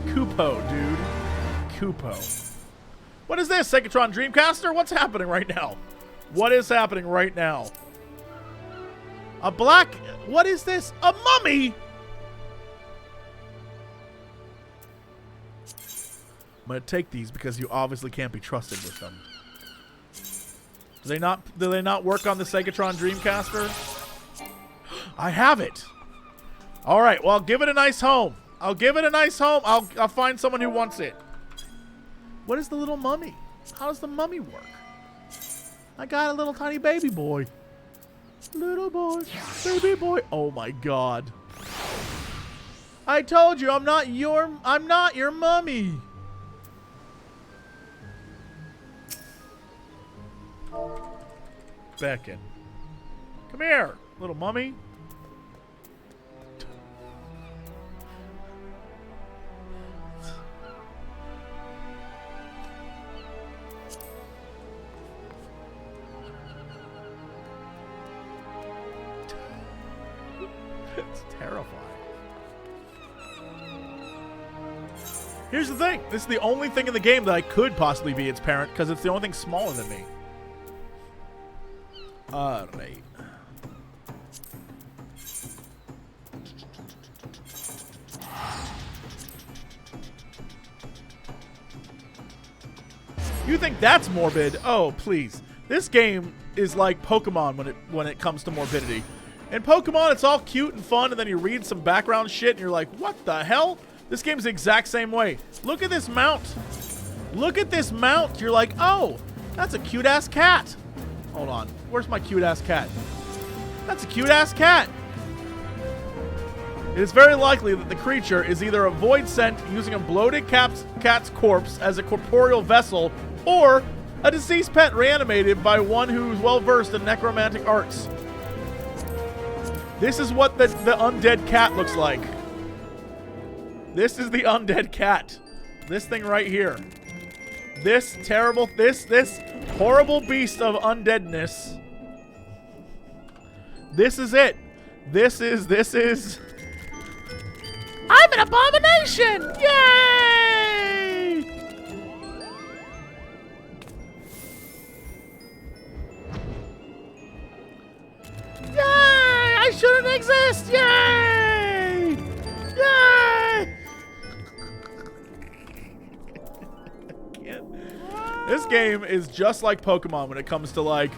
Kupo, dude. Kupo. What is this, Segatron Dreamcaster? What's happening right now? What is happening right now? A black... What is this? A mummy? I'm going to take these because you obviously can't be trusted with them. Do they not work on the Segatron Dreamcaster? I have it. All right, well, I'll give it a nice home. I'll give it a nice home. I'll find someone who wants it. What is the little mummy? How does the mummy work? I got a little tiny baby boy. Little boy, baby boy. Oh my god. I told you I'm not your mummy. Beckon. Come here, little mummy. It's terrifying. Here's the thing. This is the only thing in the game that I could possibly be its parent because it's the only thing smaller than me. Alright. You think that's morbid? Oh, please. This game is like Pokemon when it comes to morbidity. In Pokemon, it's all cute and fun, and then you read some background shit, and you're like, what the hell? This game's the exact same way. Look at this mount. Look at this mount. You're like, oh, that's a cute-ass cat. Hold on. Where's my cute-ass cat? That's a cute-ass cat. It is very likely that the creature is either a void sent using a bloated cat's corpse as a corporeal vessel, or a deceased pet reanimated by one who's well-versed in necromantic arts. This is what the undead cat looks like. This is the undead cat. This thing right here. This terrible, this horrible beast of undeadness. This is it. This is... I'm an abomination! Yay! Yay! I shouldn't exist! Yay! Yay! This game is just like Pokemon when it comes to, like,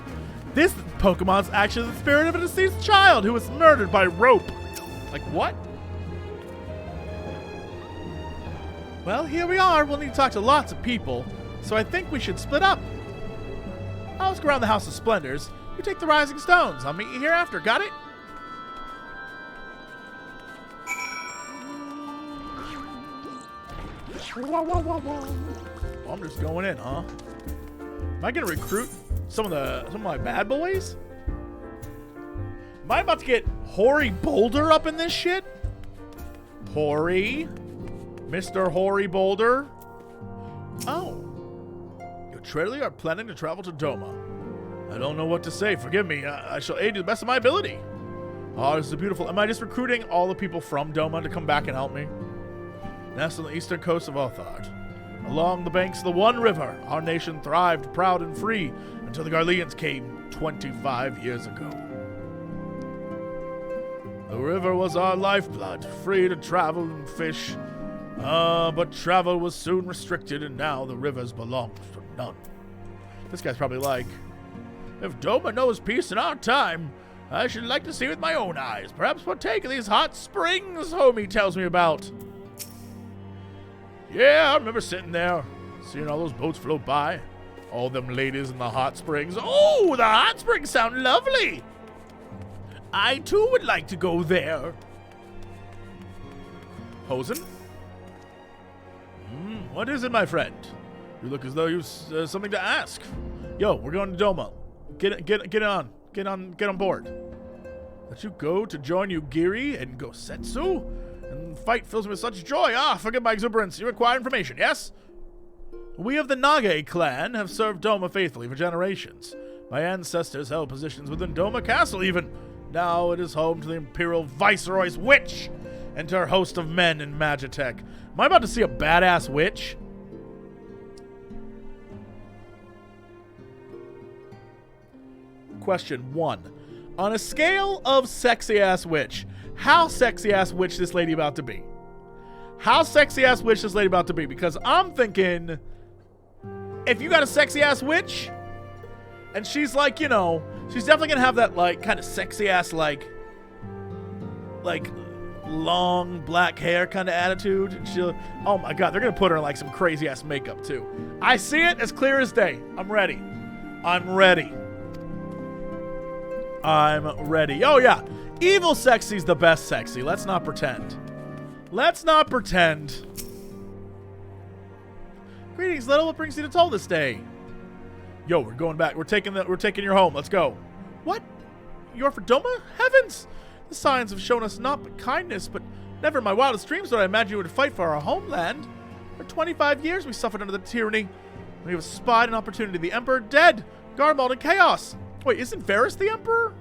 this Pokemon's actually the spirit of a deceased child who was murdered by rope. Like, what? Well, here we are. We'll need to talk to lots of people, so I think we should split up. I'll look around the House of Splendors. You take the Rising Stones. I'll meet you here after. Got it? I'm just going in, huh? Am I gonna recruit some of my bad boys? Am I about to get Hoary Boulder up in this shit? Hoary? Mr. Hoary Boulder? Oh. You truly are planning to travel to Doma. I don't know what to say. Forgive me. I shall aid you to the best of my ability. Oh, this is beautiful. Am I just recruiting all the people from Doma to come back and help me? Nest on the eastern coast of Othard. Along the banks of the One River, our nation thrived proud and free until the Garleans came 25 years ago. The river was our lifeblood, free to travel and fish. But travel was soon restricted, and now the rivers belong to none. This guy's probably like, if Doma knows peace in our time, I should like to see with my own eyes. Perhaps partake of these hot springs homie tells me about. Yeah, I remember sitting there, seeing all those boats float by. All them ladies in the hot springs. Oh, the hot springs sound lovely. I too would like to go there. Hosen? What is it, my friend? You look as though you've something to ask. Yo, we're going to Doma. Get on board. Let you go to join Ugiri and Gosetsu? And the fight fills me with such joy. Forgive my exuberance. You require information, yes? We of the Nage clan have served Doma faithfully for generations. My ancestors held positions within Doma Castle even. Now it is home to the Imperial Viceroy's witch and to her host of men in Magitech. Am I about to see a badass witch? Question 1. On a scale of sexy-ass witch, how sexy-ass witch this lady about to be? How sexy-ass witch this lady about to be? Because I'm thinking, if you got a sexy-ass witch, and she's like, you know, she's definitely gonna have that, like, kind of sexy-ass, like long black hair kind of attitude. And she'll, oh my god, they're gonna put her in, like, some crazy-ass makeup, too. I see it as clear as day. I'm ready. I'm ready. Oh, yeah. Evil sexy's the best sexy. Let's not pretend. Let's not pretend. Greetings, little. What brings you to Toll this day? Yo, we're going back. We're taking your home. Let's go. What? You're for Doma? Heavens! The signs have shown us not but kindness, but never in my wildest dreams did I imagine you would fight for our homeland. For 25 years we suffered under the tyranny. We have spied an opportunity. The Emperor dead. Garmauled in chaos. Wait, isn't Varys the Emperor?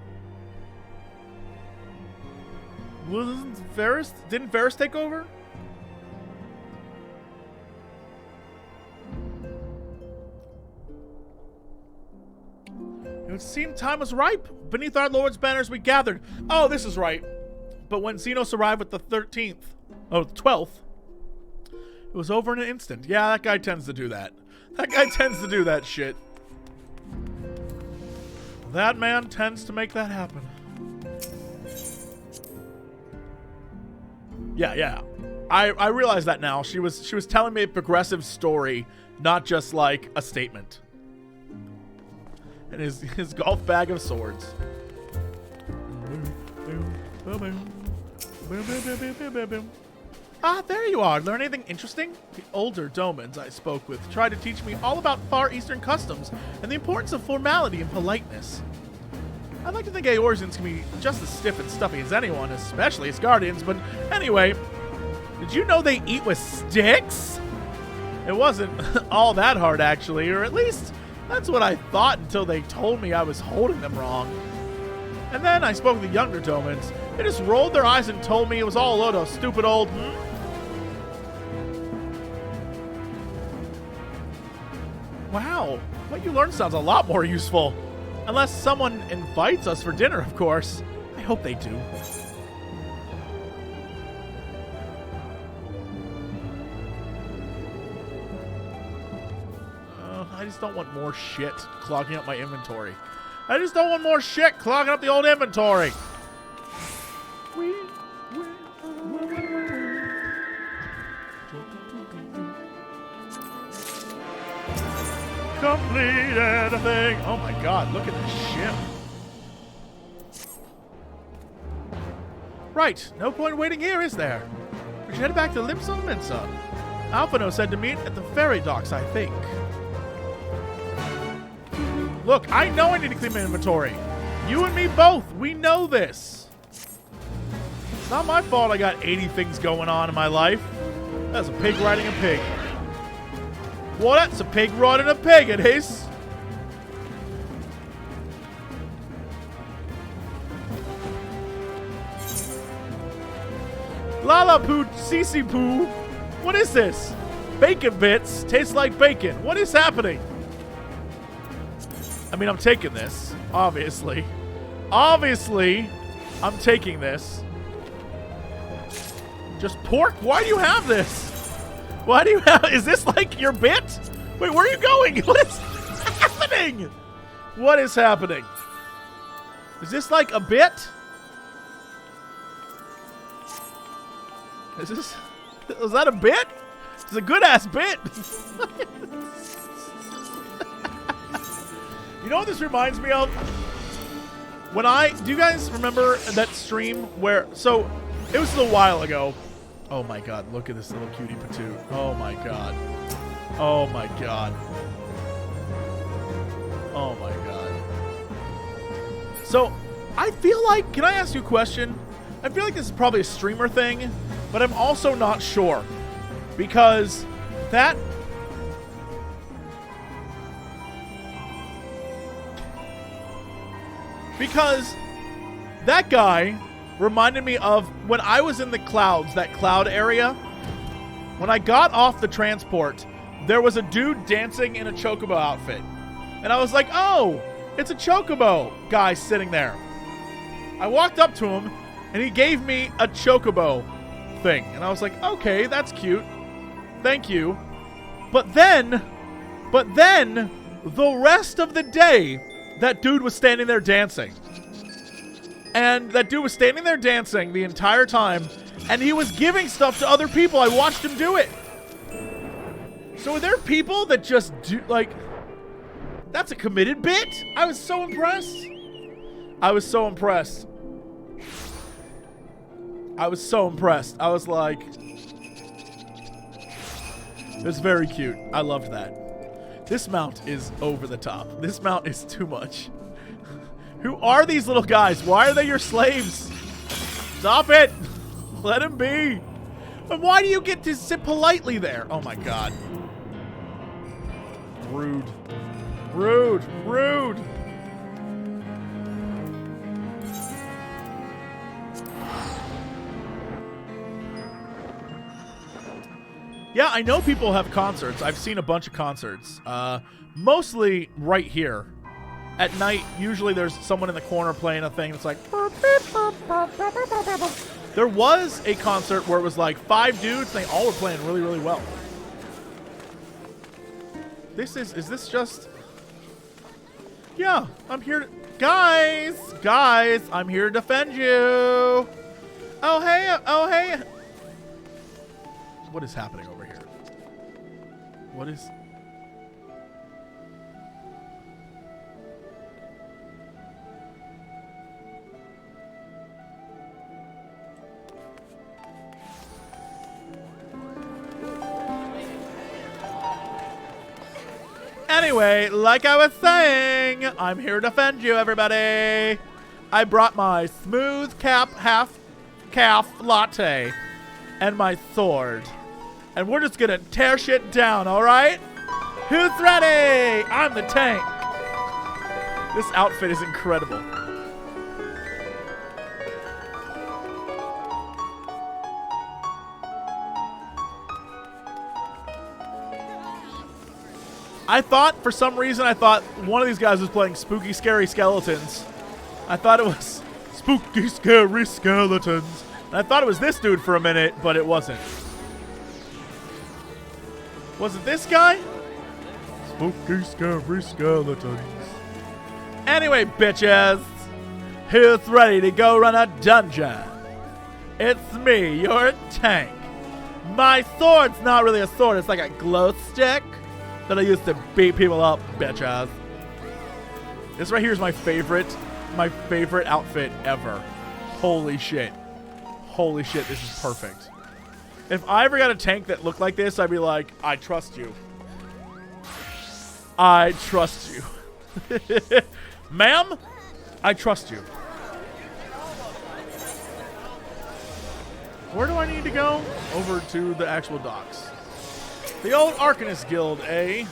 Didn't Varys take over? It seemed time was ripe. Beneath our Lord's banners we gathered. Oh, this is right. But when Zenos arrived with the 12th, it was over in an instant. Yeah, that guy tends to do that. That guy tends to do that shit. That man tends to make that happen. Yeah. I realize that now. She was telling me a progressive story, not just like a statement. And his golf bag of swords. Ah, there you are. Learn anything interesting? The older Domans I spoke with tried to teach me all about Far Eastern customs and the importance of formality and politeness. I'd like to think Eorzeans can be just as stiff and stuffy as anyone, especially as Guardians, but anyway, did you know they eat with sticks? It wasn't all that hard, actually, or at least that's what I thought until they told me I was holding them wrong. And then I spoke with the younger Domans. They just rolled their eyes and told me it was all a load of stupid old... Wow, what you learned sounds a lot more useful. Unless someone invites us for dinner, of course. I hope they do. I just don't want more shit clogging up my inventory. I just don't want more shit clogging up the old inventory. Completed a thing. Oh my god, look at this ship. Right, no point waiting here, is there? We should head back to Limsa or Minsa. Alphino said to meet at the ferry docks, I think. Look, I know I need to clean my inventory. You and me both, we know this. It's not my fault I got 80 things going on in my life. That's a pig riding a pig. Well, that's a pig riding a pig, it is. Lala poo, Cece poo. What is this? Bacon bits taste like bacon. What is happening? I mean, I'm taking this, obviously. Obviously, I'm taking this. Just pork? Why do you have this? Why do you have... Is this like your bit? Wait, where are you going? What is happening? What is happening? Is this like a bit? Is this... Is that a bit? It's a good-ass bit. You know what this reminds me of? When do you guys remember that stream where... So, it was a little while ago. Oh my god, look at this little cutie patoot. Oh my god. Oh my god. Oh my god. So, I feel like... Can I ask you a question? I feel like this is probably a streamer thing, but I'm also not sure. Because that... Because that guy reminded me of when I was in the clouds, that cloud area. When I got off the transport, there was a dude dancing in a chocobo outfit. And I was like, oh, it's a chocobo guy sitting there. I walked up to him, and he gave me a chocobo thing. And I was like, okay, that's cute. Thank you. But then, the rest of the day, that dude was standing there dancing. And that dude was standing there dancing the entire time, and he was giving stuff to other people. I watched him do it. So are there people that just do, like, that's a committed bit? I was so impressed. I was so impressed. I was so impressed. I was like, it was very cute. I loved that. This mount is over the top. This mount is too much. Who are these little guys? Why are they your slaves? Stop it. Let him be. And why do you get to sit politely there? Oh my god. Rude. Rude. Rude. Yeah, I know people have concerts. I've seen a bunch of concerts. Mostly right here. At night, usually there's someone in the corner playing a thing that's like... There was a concert where it was like 5 dudes, and they all were playing really, really well. Is this just... Yeah, I'm here to... Guys, I'm here to defend you. Oh, hey. What is happening over here? What is... Anyway, like I was saying, I'm here to defend you, everybody. I brought my smooth cap half calf latte and my sword. And we're just gonna tear shit down, alright? Who's ready? I'm the tank. This outfit is incredible. I thought, for some reason, one of these guys was playing Spooky Scary Skeletons. I thought it was Spooky Scary Skeletons. And I thought it was this dude for a minute, but it wasn't. Was it this guy? Spooky Scary Skeletons. Anyway, bitches. Who's ready to go run a dungeon? It's me, your tank. My sword's not really a sword, it's like a glow stick that I used to beat people up, bitches. This right here is my favorite outfit ever. Holy shit. Holy shit, this is perfect. If I ever got a tank that looked like this, I'd be like, I trust you. I trust you. Ma'am, I trust you. Where do I need to go? Over to the actual docks. The old Arcanist Guild, eh?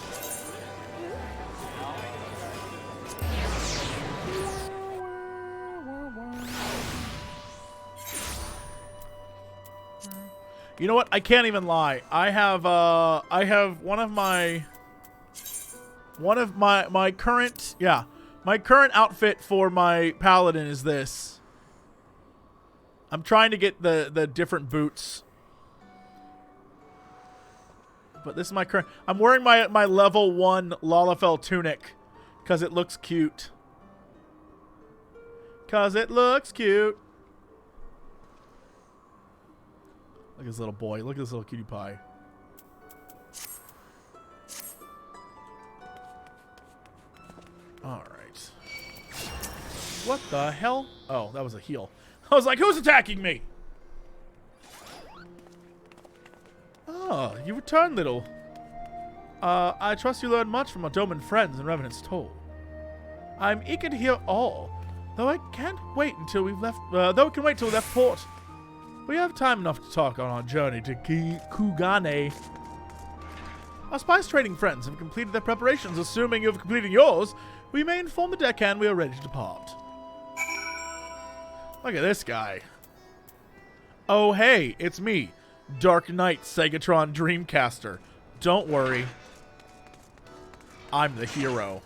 You know what? I can't even lie. I have one of my current, yeah, my current outfit for my paladin is this. I'm trying to get the different boots. but this is my current... I'm wearing my level 1 Lalafell tunic because it looks cute. Because it looks cute. Look at this little boy. Look at this little cutie pie. Alright. What the hell? Oh, that was a heal. I was like, who's attacking me? Oh, you returned, little. I trust you learned much from our Doman friends in Revenant's Toll. I'm eager to hear all, though I can't wait until we've left. Though we can wait till we left port. We have time enough to talk on our journey to Kugane. Our spice trading friends have completed their preparations. Assuming you have completed yours, we may inform the deckhand we are ready to depart. Look at this guy. Oh, hey, it's me, Dark Knight Segatron Dreamcaster. Don't worry. I'm the hero.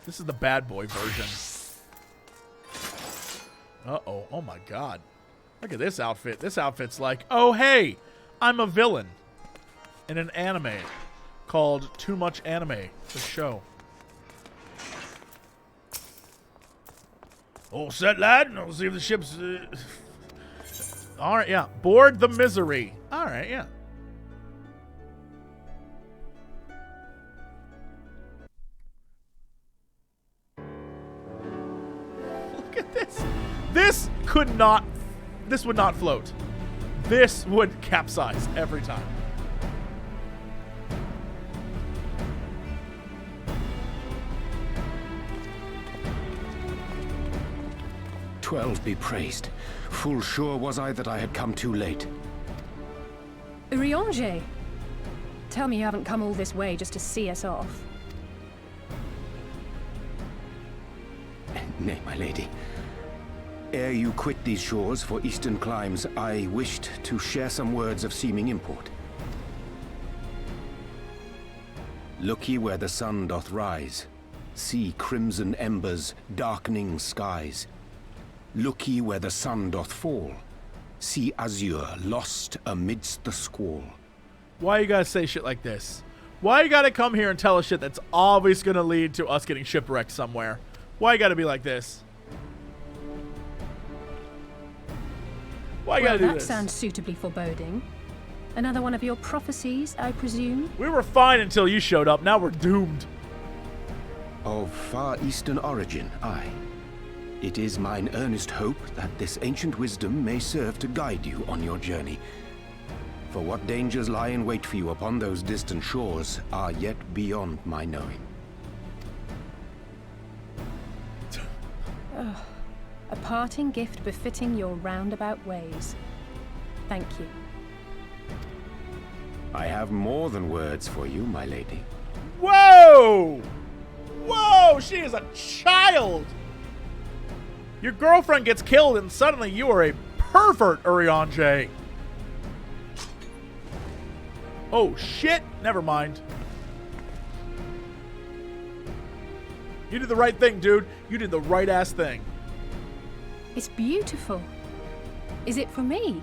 This is the bad boy version. Uh-oh. Oh, my God. Look at this outfit. This outfit's like, oh, hey, I'm a villain in an anime called Too Much Anime, the show. All set, lad. I'll see if the ship's... All right, yeah. Board the misery. All right, yeah. Look at this. This could not... This would not float. This would capsize every time. "12 be praised. Full sure was I that I had come too late." Reunited? Tell me you haven't come all this way just to see us off. Nay, my lady. Ere you quit these shores for eastern climes, I wished to share some words of seeming import. Look ye where the sun doth rise. See crimson embers, darkening skies. Look ye where the sun doth fall. See azure lost amidst the squall. Why you gotta say shit like this? Why you gotta come here and tell us shit that's always gonna lead to us getting shipwrecked somewhere? Why you gotta be like this? Why you gotta do that this? sounds suitably foreboding. Another one of your prophecies, I presume? We were fine until you showed up. Now we're doomed. Of far eastern origin, aye. It is mine earnest hope that this ancient wisdom may serve to guide you on your journey. For what dangers lie in wait for you upon those distant shores are yet beyond my knowing. A parting gift befitting your roundabout ways. Thank you. I have more than words for you, my lady. Whoa! Whoa! She is a child! Your girlfriend gets killed and suddenly you are a pervert, Urianger. Oh, shit. Never mind. You did the right thing, dude. You did the right-ass thing. It's beautiful. Is it for me?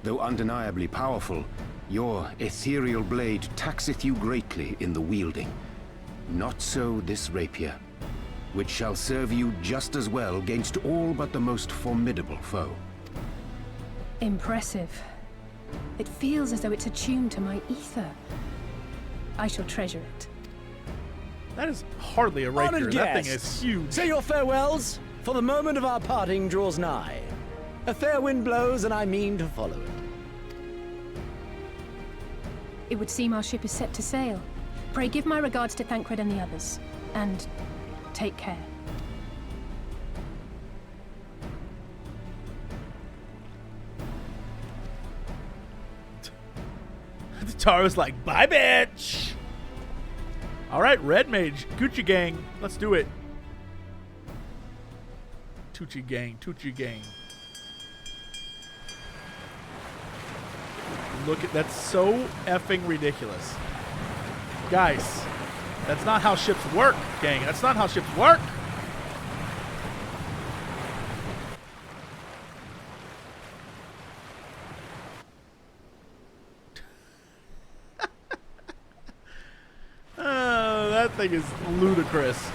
Though undeniably powerful, your ethereal blade taxeth you greatly in the wielding. Not so this rapier, which shall serve you just as well against all but the most formidable foe. Impressive. It feels as though it's attuned to my ether. I shall treasure it. That is hardly a rapier. Honored That thing guests, is huge. say your farewells, for the moment of our parting draws nigh. A fair wind blows, and I mean to follow it. It would seem our ship is set to sail. Pray give my regards to Thancred and the others. And take care. The Taro's like, bye, bitch! Alright, Red Mage, Gucci Gang. Let's do it. Tucci Gang, Tucci Gang. Look at, that's so effing ridiculous. Guys, that's not how ships work, gang. That's not how ships work. thing is ludicrous.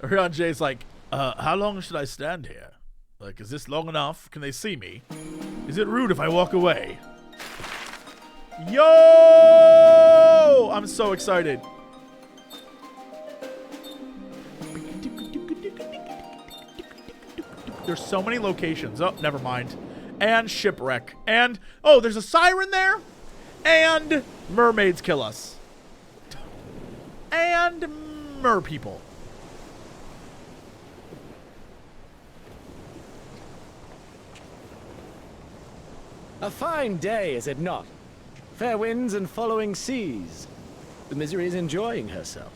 Rion J's like, how long should I stand here? Like, is this long enough? Can they see me? Is it rude if I walk away? Yo! I'm so excited. There's so many locations. Oh, never mind. And shipwreck. And, oh, there's a siren there. And mermaids kill us. And mer people. A fine day, is it not? Fair winds and following seas. The Misery is enjoying herself.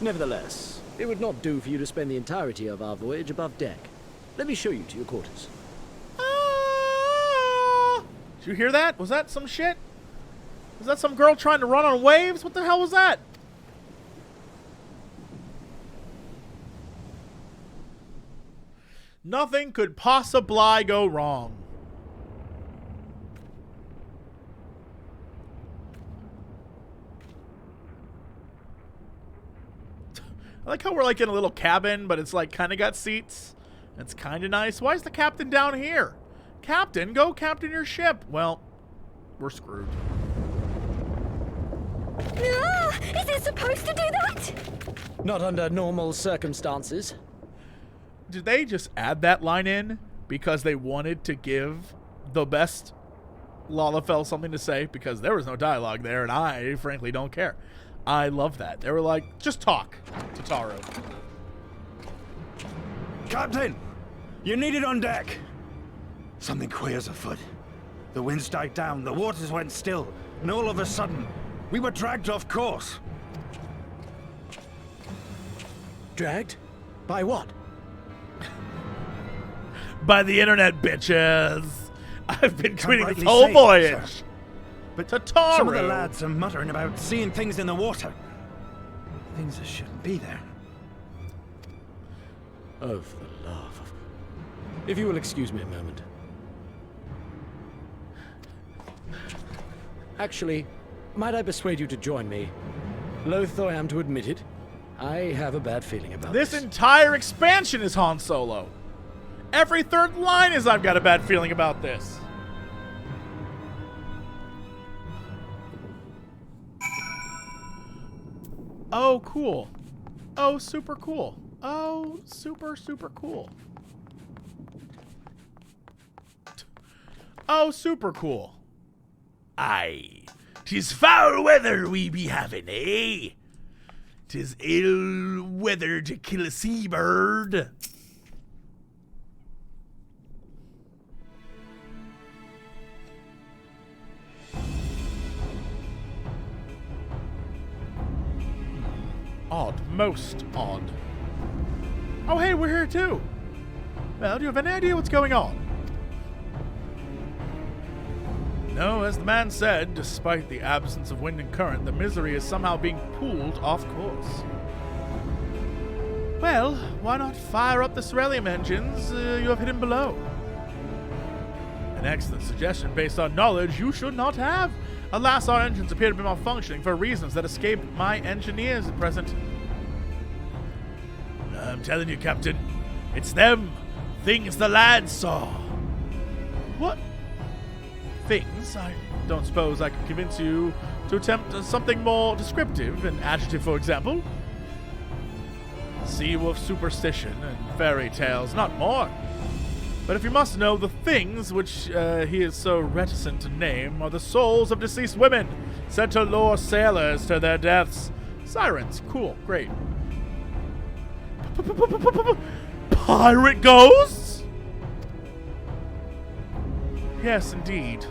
Nevertheless, it would not do for you to spend the entirety of our voyage above deck. Let me show you to your quarters. Did you hear that? Was that some shit? Was that some girl trying to run on waves? What the hell was that? Nothing could possibly go wrong. I like how we're like in a little cabin, but it's like kind of got seats. It's kind of nice. Why is the captain down here? Captain, go captain your ship. Well, we're screwed. Is it supposed to do that? Not under normal circumstances. Did they just add that line in because they wanted to give the best Lalafell something to say? Because there was no dialogue there, and I frankly don't care. I love that. They were like, just talk to Taro. Captain! You're needed on deck! Something queer's afoot. The winds died down, the waters went still, and all of a sudden, we were dragged off course. Dragged? By what? By the internet, bitches. I've been Can't tweeting this rightly whole say, voyage. sir. But Tataru. some of the lads are muttering about seeing things in the water. Things that shouldn't be there. Oh, for the love of... If you will excuse me a moment. Actually, might I persuade you to join me? Loath though I am to admit it, I have a bad feeling about this. This entire expansion is Han Solo. Every third line is I've got a bad feeling about this. Oh, cool. Oh, super cool. Oh, super, super cool. Oh, super cool. Aye. 'Tis foul weather we be having, eh? 'Tis ill weather to kill a seabird. Odd. Most odd. Oh, hey, we're here too. Well, do you have any idea what's going on? No, as the man said, despite the absence of wind and current, the Misery is somehow being pulled off course. Well, why not fire up the Cerelium engines you have hidden below? An excellent suggestion based on knowledge you should not have. Alas, our engines appear to be malfunctioning for reasons that escape my engineers at present. I'm telling you, Captain, it's them things the lads saw. What? Things? I don't suppose I could convince you to attempt something more descriptive, an adjective, for example. Sea-wolf superstition and fairy tales, not more. But if you must know, the things which he is so reticent to name are the souls of deceased women, sent to lure sailors to their deaths. Sirens, cool, great. Pirate ghosts? Yes, indeed.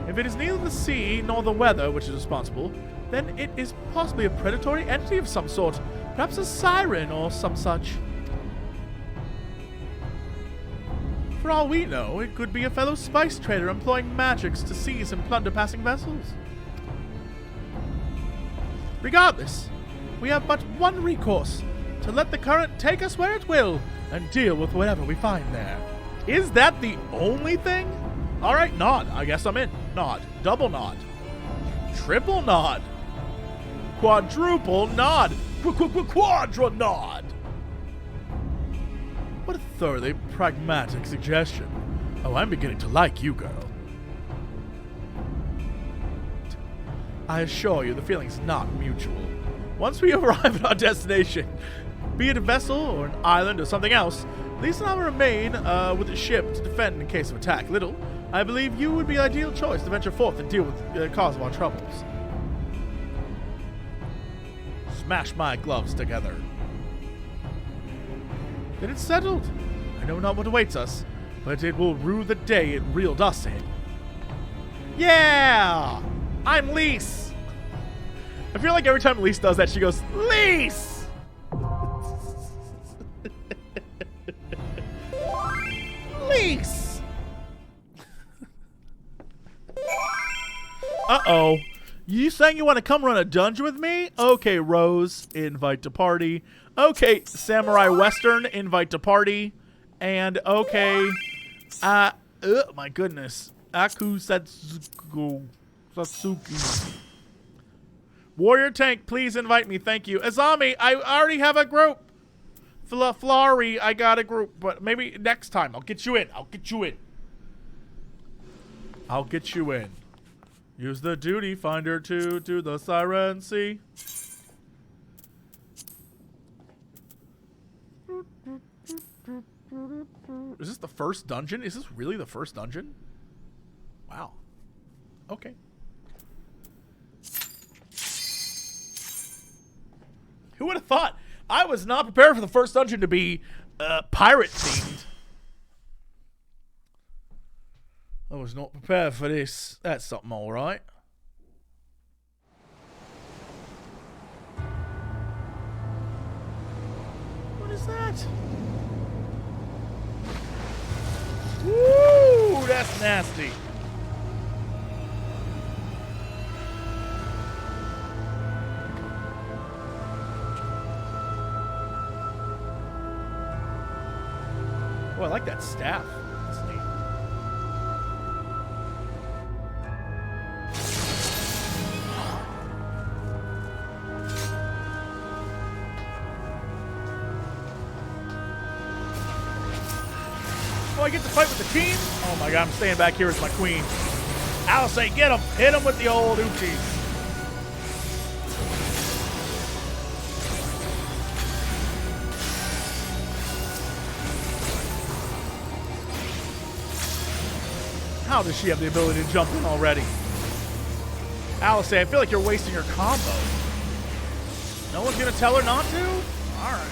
If it is neither the sea nor the weather which is responsible, then it is possibly a predatory entity of some sort, perhaps a siren or some such. For all we know, it could be a fellow spice trader employing magics to seize and plunder passing vessels. Regardless, we have but one recourse, to let the current take us where it will, and deal with whatever we find there. Is that the only thing? All right, nod. I guess I'm in. Nod. Double nod. Triple nod. Quadruple nod. Quadra nod. What a thoroughly pragmatic suggestion. Oh, I'm beginning to like you, girl. I assure you the feeling's not mutual. Once we arrive at our destination, be it a vessel or an island or something else, Lisa and I will remain with the ship to defend in case of attack. Little, I believe you would be the ideal choice to venture forth and deal with the cause of our troubles. Smash my gloves together. Then it's settled. I know not what awaits us, but it will rue the day it reeled us in. Yeah! I'm Lise! I feel like every time Lise does that, she goes, Lise! Lise! Uh-oh. You saying you want to come run a dungeon with me? Okay, Rose, invite to party. Okay, Samurai Western, invite to party. And okay, my goodness. Aku Satsuki. Warrior Tank, please invite me, thank you. Azami, I already have a group. Flari, I got a group, but maybe next time. I'll get you in. I'll get you in. I'll get you in. Use the duty finder to do the siren see. Is this the first dungeon? Is this really the first dungeon? Wow. Okay. Who would have thought? I was not prepared for the first dungeon to be pirate themed. I was not prepared for this. That's something all right. What is that? Woo! That's nasty. Oh, I like that staff. That's neat. Oh, I get to fight with the team? Oh my god, I'm staying back here as my queen. I'll say, get him! Hit him with the old oopsies. How does she have the ability to jump in already? Alice, I feel like you're wasting your combo. No one's gonna tell her not to? Alright.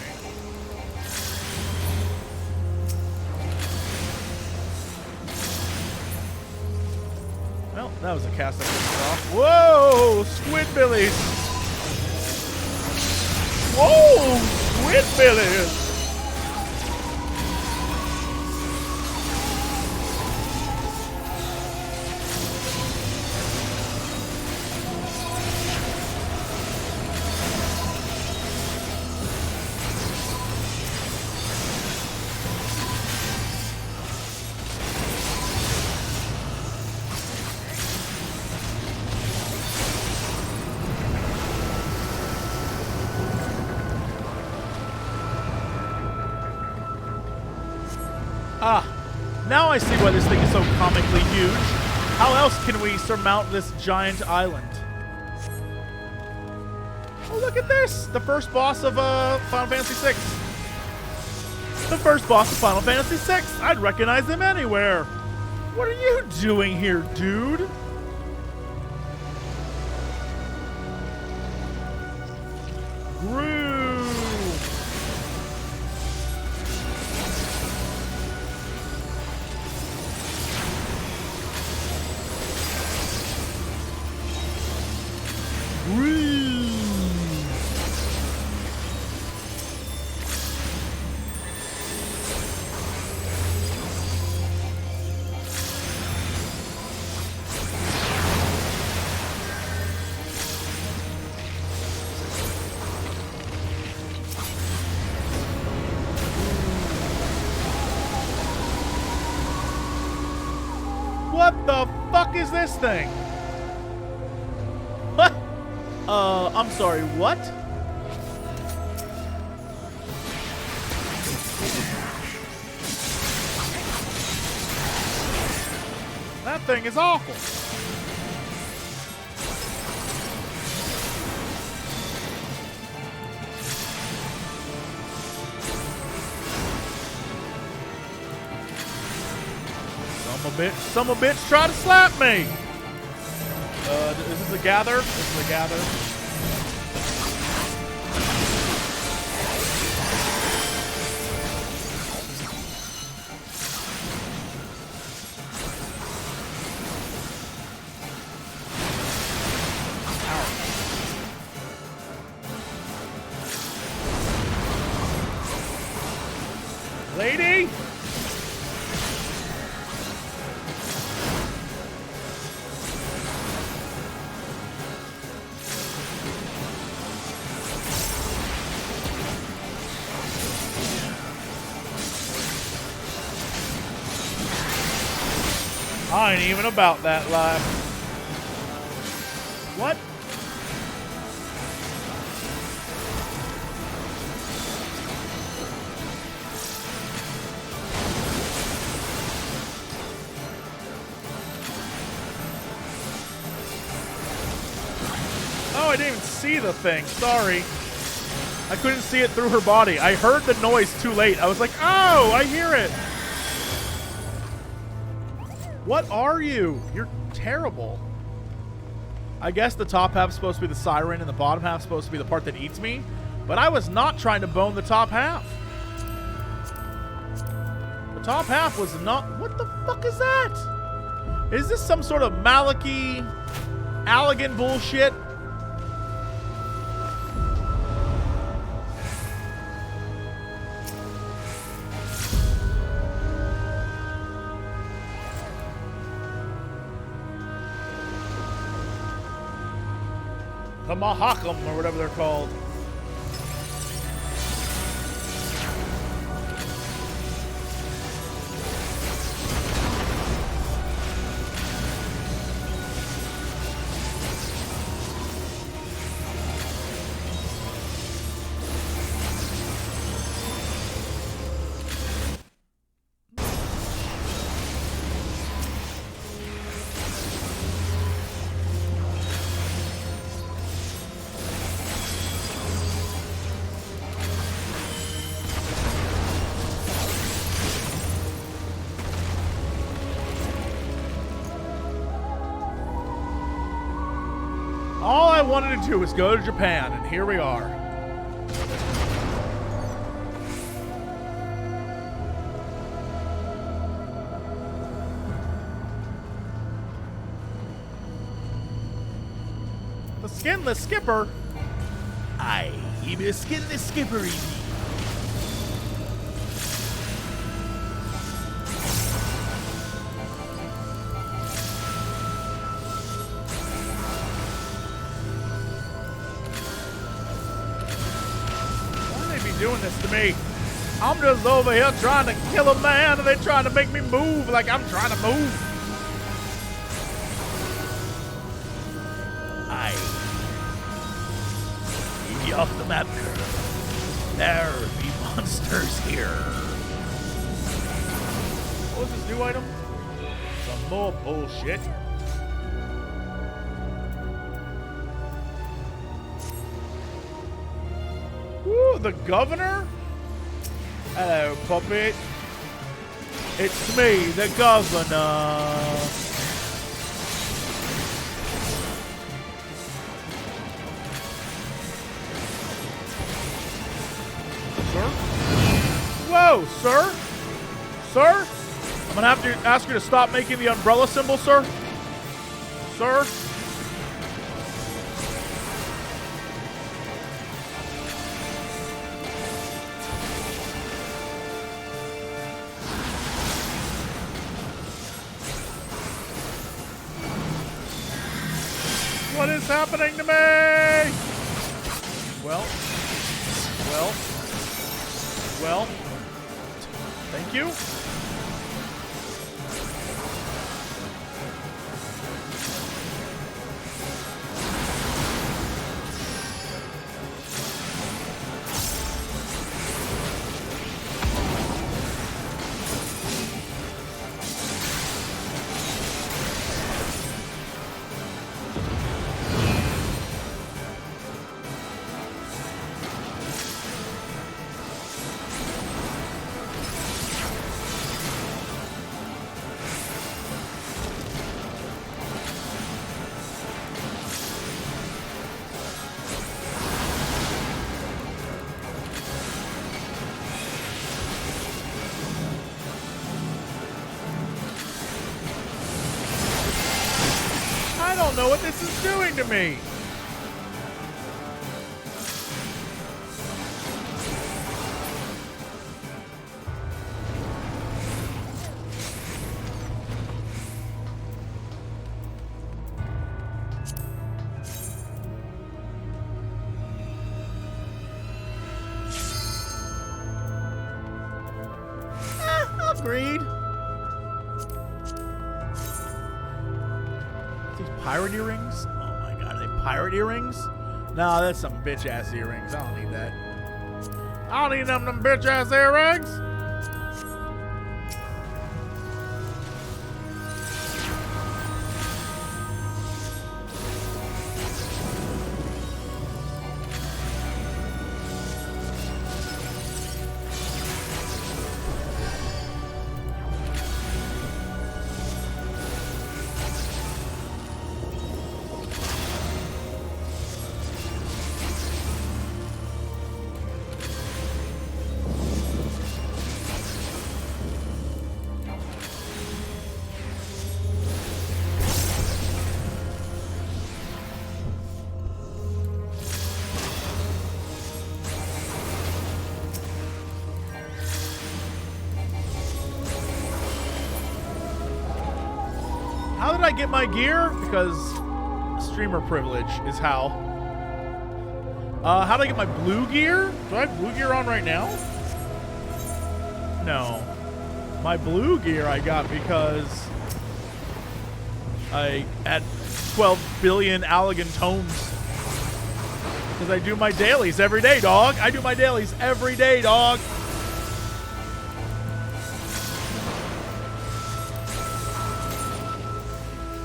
Well, that was a cast I couldn't off. Whoa! Squidbillies! Whoa! Squidbillies! Now I see why this thing is so comically huge. How else can we surmount this giant island? Oh, look at this! The first boss of Final Fantasy VI. The first boss of Final Fantasy VI. I'd recognize him anywhere. What are you doing here, dude? What the fuck is this thing? What? I'm sorry, what? That thing is awful. Some a bitch try to slap me. Is this a gather? This is a gather. Lady? I ain't even about that life. What? Oh, I didn't even see the thing. Sorry. I couldn't see it through her body. I heard the noise too late. I was like, oh, I hear it. What are you? You're terrible. I guess the top half's supposed to be the siren and the bottom half's supposed to be the part that eats me. But I was not trying to bone the top half. The top half was not... What the fuck is that? Is this some sort of Maliki Allegan bullshit? The Mahakam, or whatever they're called. All I wanted to do was go to Japan, and here we are. The skinless skipper? Aye, he be a skinless skipper, he be. Doing this to me. I'm just over here trying to kill a man and they're trying to make me move like I'm trying to move. Aye. You be off the map, girl. There be monsters here. What was this new item? Some more bullshit. Ooh, the governor? Hello, puppet. It's me, the governor. Sir? Whoa, sir? Sir? I'm gonna have to ask you to stop making the umbrella symbol, sir. Sir? What is happening to me? Well. Thank you. don't know what this is doing to me. Agreed. These pirate earrings? Oh my god, are they pirate earrings? No, that's some bitch ass earrings. I don't need that. I don't need them bitch ass earrings. How did I get my gear? Because streamer privilege is how. How did I get my blue gear? Do I have blue gear on right now? No. My blue gear I got because I had 12 billion Allegan tomes. Because I do my dailies every day, dog. I do my dailies every day, dog.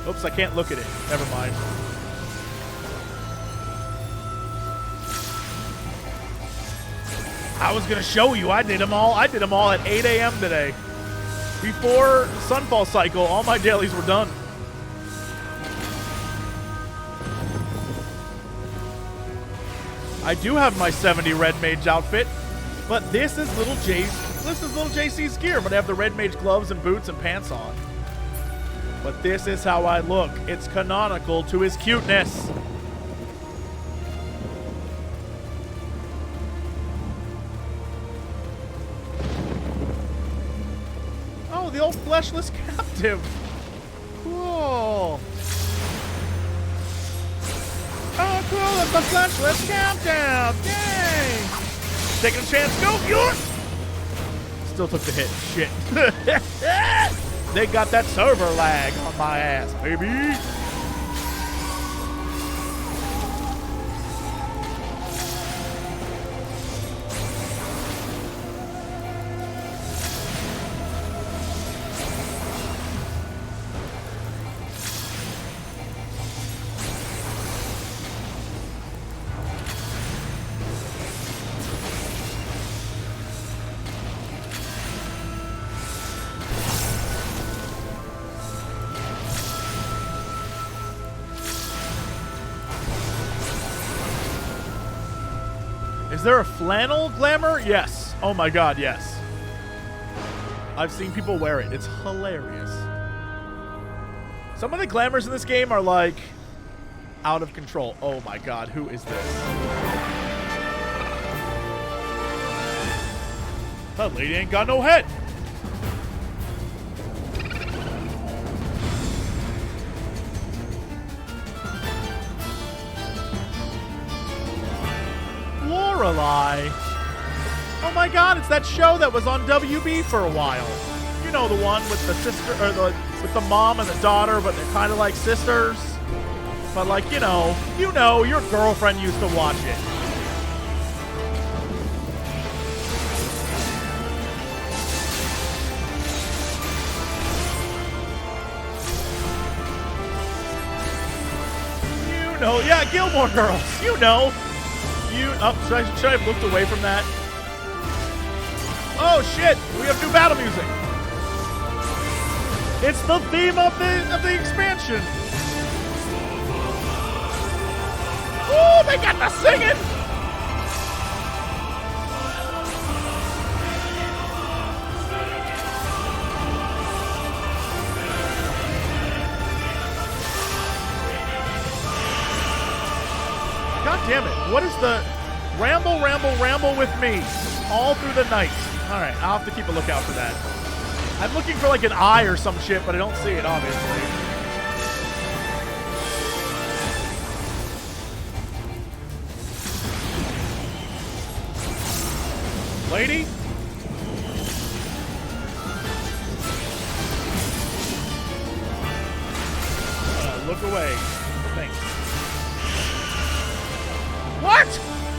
Oops, I can't look at it. Never mind. I was gonna show you. I did them all. I did them all at 8 a.m. today. Before Sunfall Cycle, all my dailies were done. I do have my 70 Red Mage outfit, but this is little JC's gear, but I have the Red Mage gloves and boots and pants on. But this is how I look. It's canonical to his cuteness. Oh, the old fleshless captive. Cool. Oh, cool. It's the fleshless captive. Yay. Taking a chance. Go, York. Still took the hit. Shit. They got that server lag on my ass, baby. Is there a flannel glamour? Yes. Oh my god, yes. I've seen people wear it. It's hilarious. Some of the glamours in this game are like out of control. Oh my god, who is this? That lady ain't got no head. Lorelei. Oh my god, it's that show that was on WB for a while. You know, the one with the sister, or with the mom and the daughter, but they're kind of like sisters. But like, you know, your girlfriend used to watch it. You know, yeah, Gilmore Girls. You know. Should I have looked away from that? Oh shit! We have new battle music. It's the theme of the expansion. Ooh, they got the singing. damn it. What is the... Ramble, ramble, ramble with me. All through the night. Alright, I'll have to keep a lookout for that. I'm looking for like an eye or some shit, but I don't see it, obviously. Lady? Look away. Thanks. What?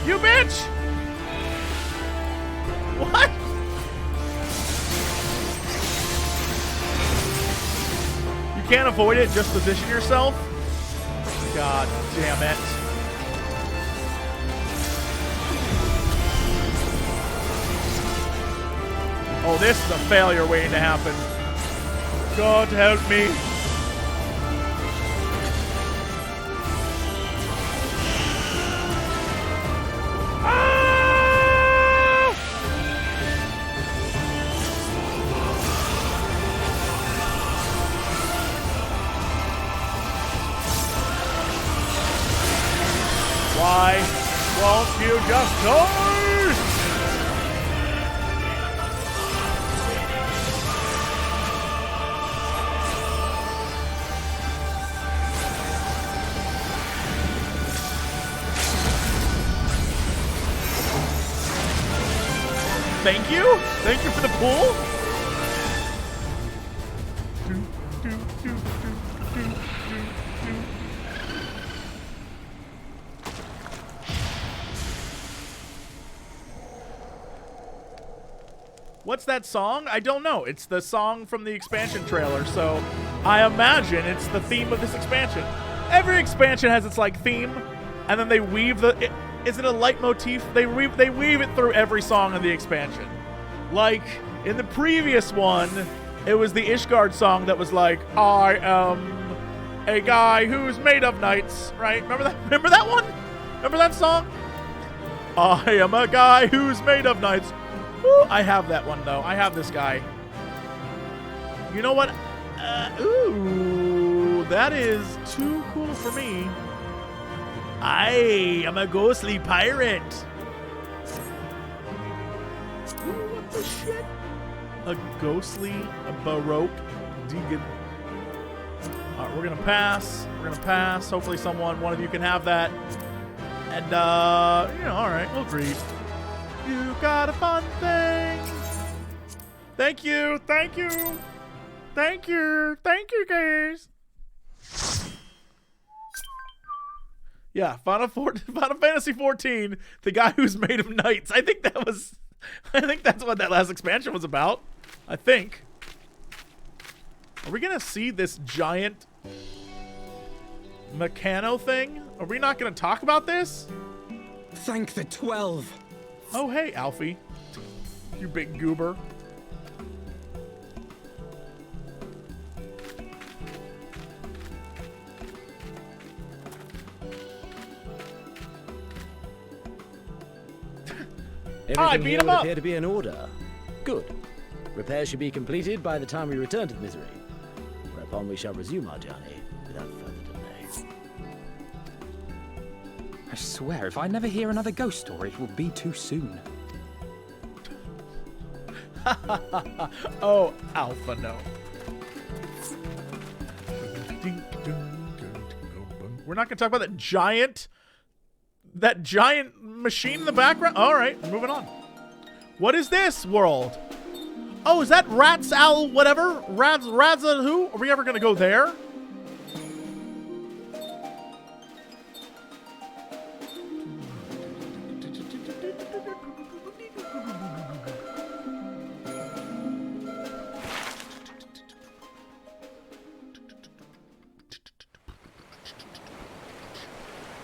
You bitch! What? You can't avoid it, just position yourself? God damn it. Oh, this is a failure waiting to happen. God help me. Why won't you just die? Thank you? Thank you for the pull? What's that song? I don't know. It's the song from the expansion trailer, so I imagine it's the theme of this expansion. Every expansion has its like theme, and then they weave the... Is it a leitmotif? They weave it through every song in the expansion. Like, in the previous one, it was the Ishgard song that was like, I am a guy who's made of knights, right? Remember that? Remember that one? Remember that song? I am a guy who's made of knights. Ooh, I have that one, though. I have this guy. You know what? Ooh, that is too cool for me. I am a ghostly pirate. Ooh, what the shit? A ghostly, a baroque deegan. Alright, we're gonna pass. We're gonna pass. Hopefully one of you can have that. And, you know, alright, we'll agree. You got a fun thing. Thank you. Thank you. Thank you. Thank you, guys. Yeah, Final Fantasy 14, the guy who's made of knights. I think that's what that last expansion was about. I think. Are we gonna see this giant mechano thing? Are we not gonna talk about this? Thank the 12. Oh, hey, Alfie. You big goober. Everything beat here him would up. appear to be in order. Good. Repairs should be completed by the time we return to the Misery, whereupon we shall resume our journey without further delay. I swear, if I never hear another ghost story, it will be too soon. Oh, Alpha, no. We're not going to talk about that giant machine in the background. All right, moving on. What is this world? Oh, is that Rats Al whatever? Radza who? Are we ever going to go there?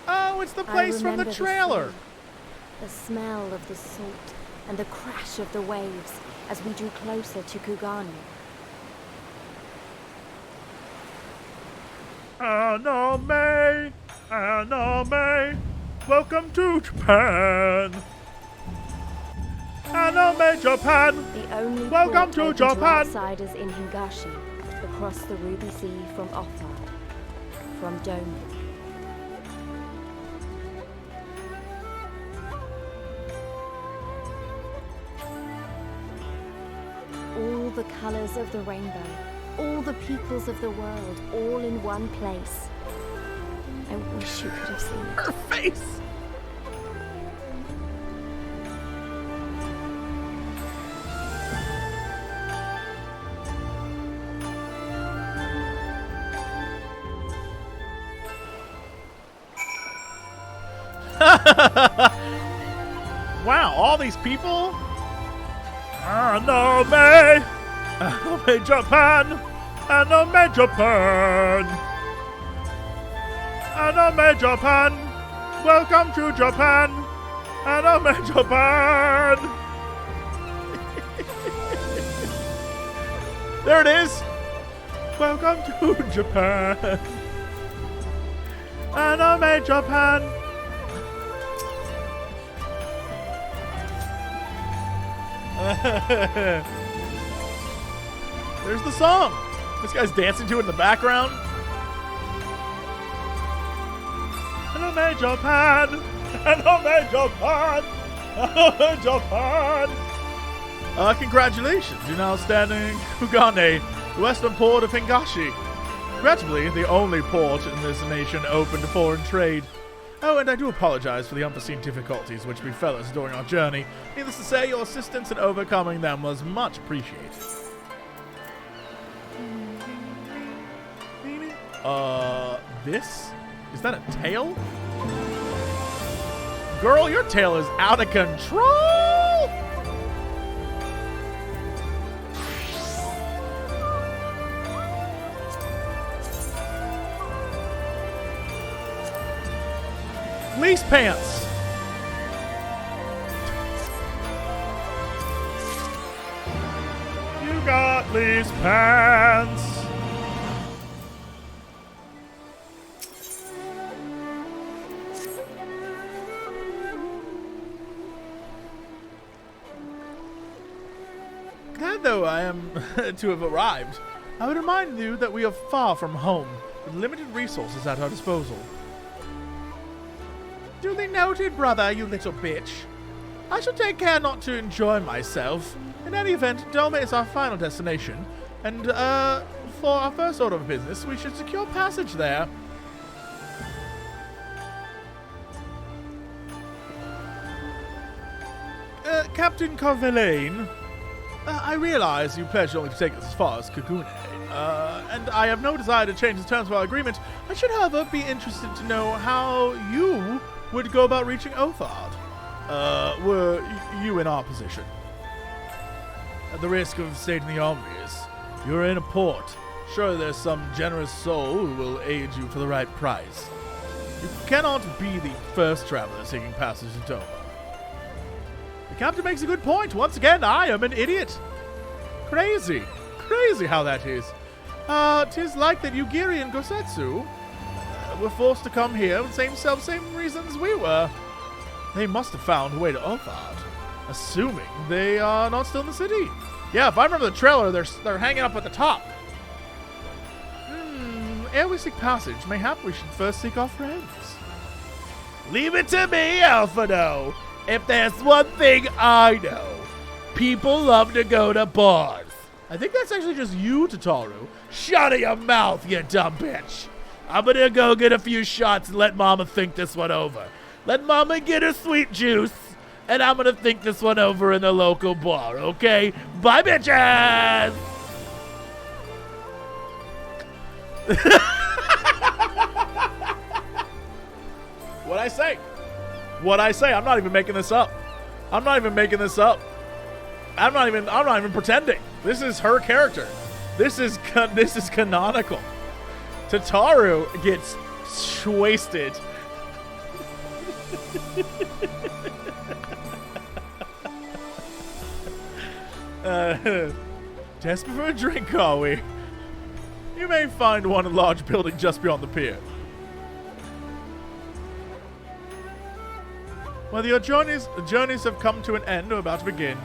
Oh, it's the place from the trailer. The smell of the salt and the crash of the waves as we drew closer to Kugane. Anime, anime, welcome to Japan. Anime Japan, The only welcome port to open Japan. outsiders in Higashi, across the Ruby Sea from Offard, from Doma. the colors of the rainbow, all the peoples of the world, all in one place. I wish you could have seen it. Her face! Wow, all these people? Anime Japan! Anime Japan! Anime Japan! Welcome to Japan! Anime Japan! There it is! Welcome to Japan! Anime Japan! There's the song. This guy's dancing to it in the background. Anime Japan, Anime Japan, Anime Japan. Congratulations, you're now standing Kugane, the western port of Hingashi. Regrettably, the only port in this nation open to foreign trade. Oh, and I do apologize for the unforeseen difficulties which befell us during our journey. Needless to say, your assistance in overcoming them was much appreciated. This? Is that a tail? Girl, your tail is out of control! Fleece pants. You got fleece pants. Glad though I am to have arrived, I would remind you that we are far from home, with limited resources at our disposal. Duly noted, brother, you little bitch. I shall take care not to enjoy myself. In any event, Doma is our final destination, and, for our first order of business, we should secure passage there. Captain Carvelane, I realize you pledged only to take us as far as Kugane, and I have no desire to change the terms of our agreement. I should, however, be interested to know how you would go about reaching Othard, were you in our position. At the risk of stating the obvious, you're in a port. Surely there's some generous soul who will aid you for the right price. You cannot be the first traveler seeking passage to Doma. The captain makes a good point. Once again, I am an idiot. Crazy. Crazy how that is. 'Tis like that Yugiri and Gosetsu were forced to come here with the same reasons we were. They must have found a way to Othard, assuming they are not still in the city. Yeah, if I remember the trailer, they're hanging up at the top. Ere we seek passage, mayhap we should first seek our friends. Leave it to me, Alphado. If there's one thing I know, people love to go to bars. I think that's actually just you, Tataru. Shut your mouth, you dumb bitch. I'm gonna go get a few shots and let Mama think this one over. Let Mama get her sweet juice, and I'm gonna think this one over in the local bar, okay? Bye, bitches! What'd I say? What'd I say? I'm not even making this up. I'm not even making this up. I'm not even pretending. This is her character. This is canonical. Tataru gets wasted. Desperate for a drink, are we? You may find one in a large building just beyond the pier. Whether your journeys have come to an end or about to begin,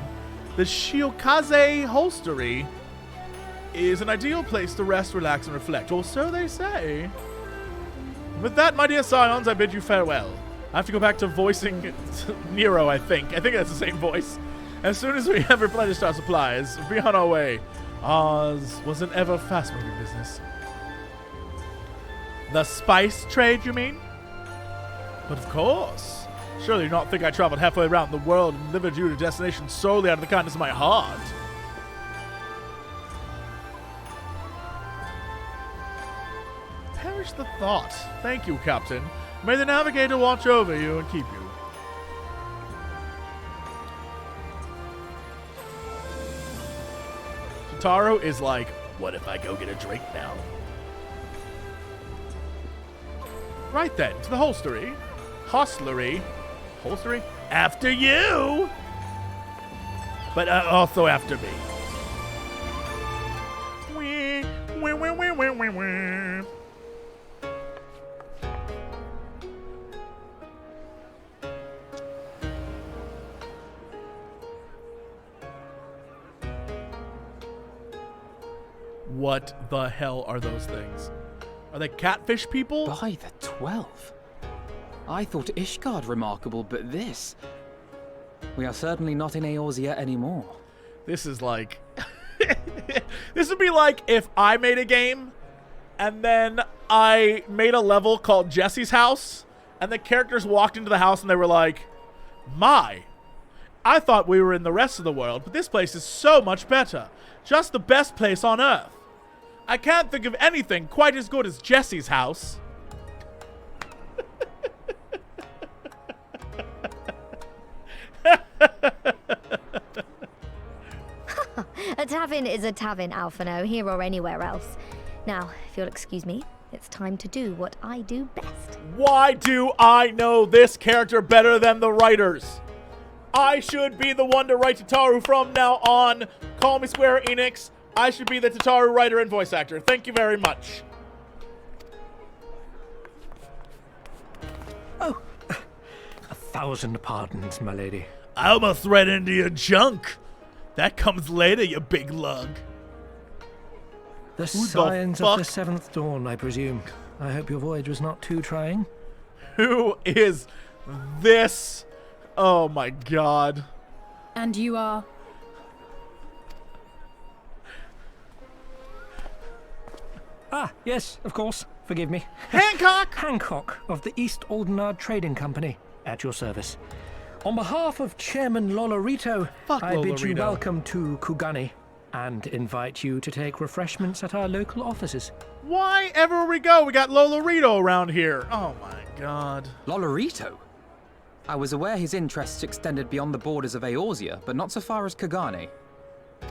the Shiokaze Holstery is an ideal place to rest, relax, and reflect, or so they say. With that, my dear scions, I bid you farewell. I have to go back to voicing Nero, I think. I think that's the same voice. As soon as we have replenished our supplies, we'll be on our way. Ours was an ever fast-moving business. The spice trade, you mean? But of course. Surely you not think I traveled halfway around the world and delivered you to destination solely out of the kindness of my heart. Perish the thought. Thank you, Captain. May the Navigator watch over you and keep you. Shintaro is like, what if I go get a drink now? Right then, to the holstery. Hostlery. Holstery? After you! But also after me. Wee, wee, wee, wee, wee, wee, wee. What the hell are those things? Are they catfish people? By the 12. I thought Ishgard remarkable, but this... We are certainly not in Eorzea anymore. This is like... This would be like if I made a game, and then I made a level called Jesse's House, and the characters walked into the house and they were like, my, I thought we were in the rest of the world, but this place is so much better. Just the best place on Earth. I can't think of anything quite as good as Jesse's house. A tavern is a tavern, Alphino, here or anywhere else. Now, if you'll excuse me, it's time to do what I do best. Why do I know this character better than the writers? I should be the one to write Tataru from now on. Call me Square Enix. I should be the Tataru writer and voice actor. Thank you very much. Oh, 1,000 pardons, my lady. I almost read into your junk. That comes later, you big lug. The signs of the 7th dawn, I presume. I hope your voyage was not too trying. Who is this? Oh my god. And you are? Ah, yes, of course. Forgive me. Hancock! Hancock of the East Aldenard Trading Company. At your service. On behalf of Chairman Lolorito, I bid you welcome to Kugane and invite you to take refreshments at our local offices. Why ever we go, we got Lolorito around here. Oh my god. Lolorito? I was aware his interests extended beyond the borders of Eorzea, but not so far as Kugane.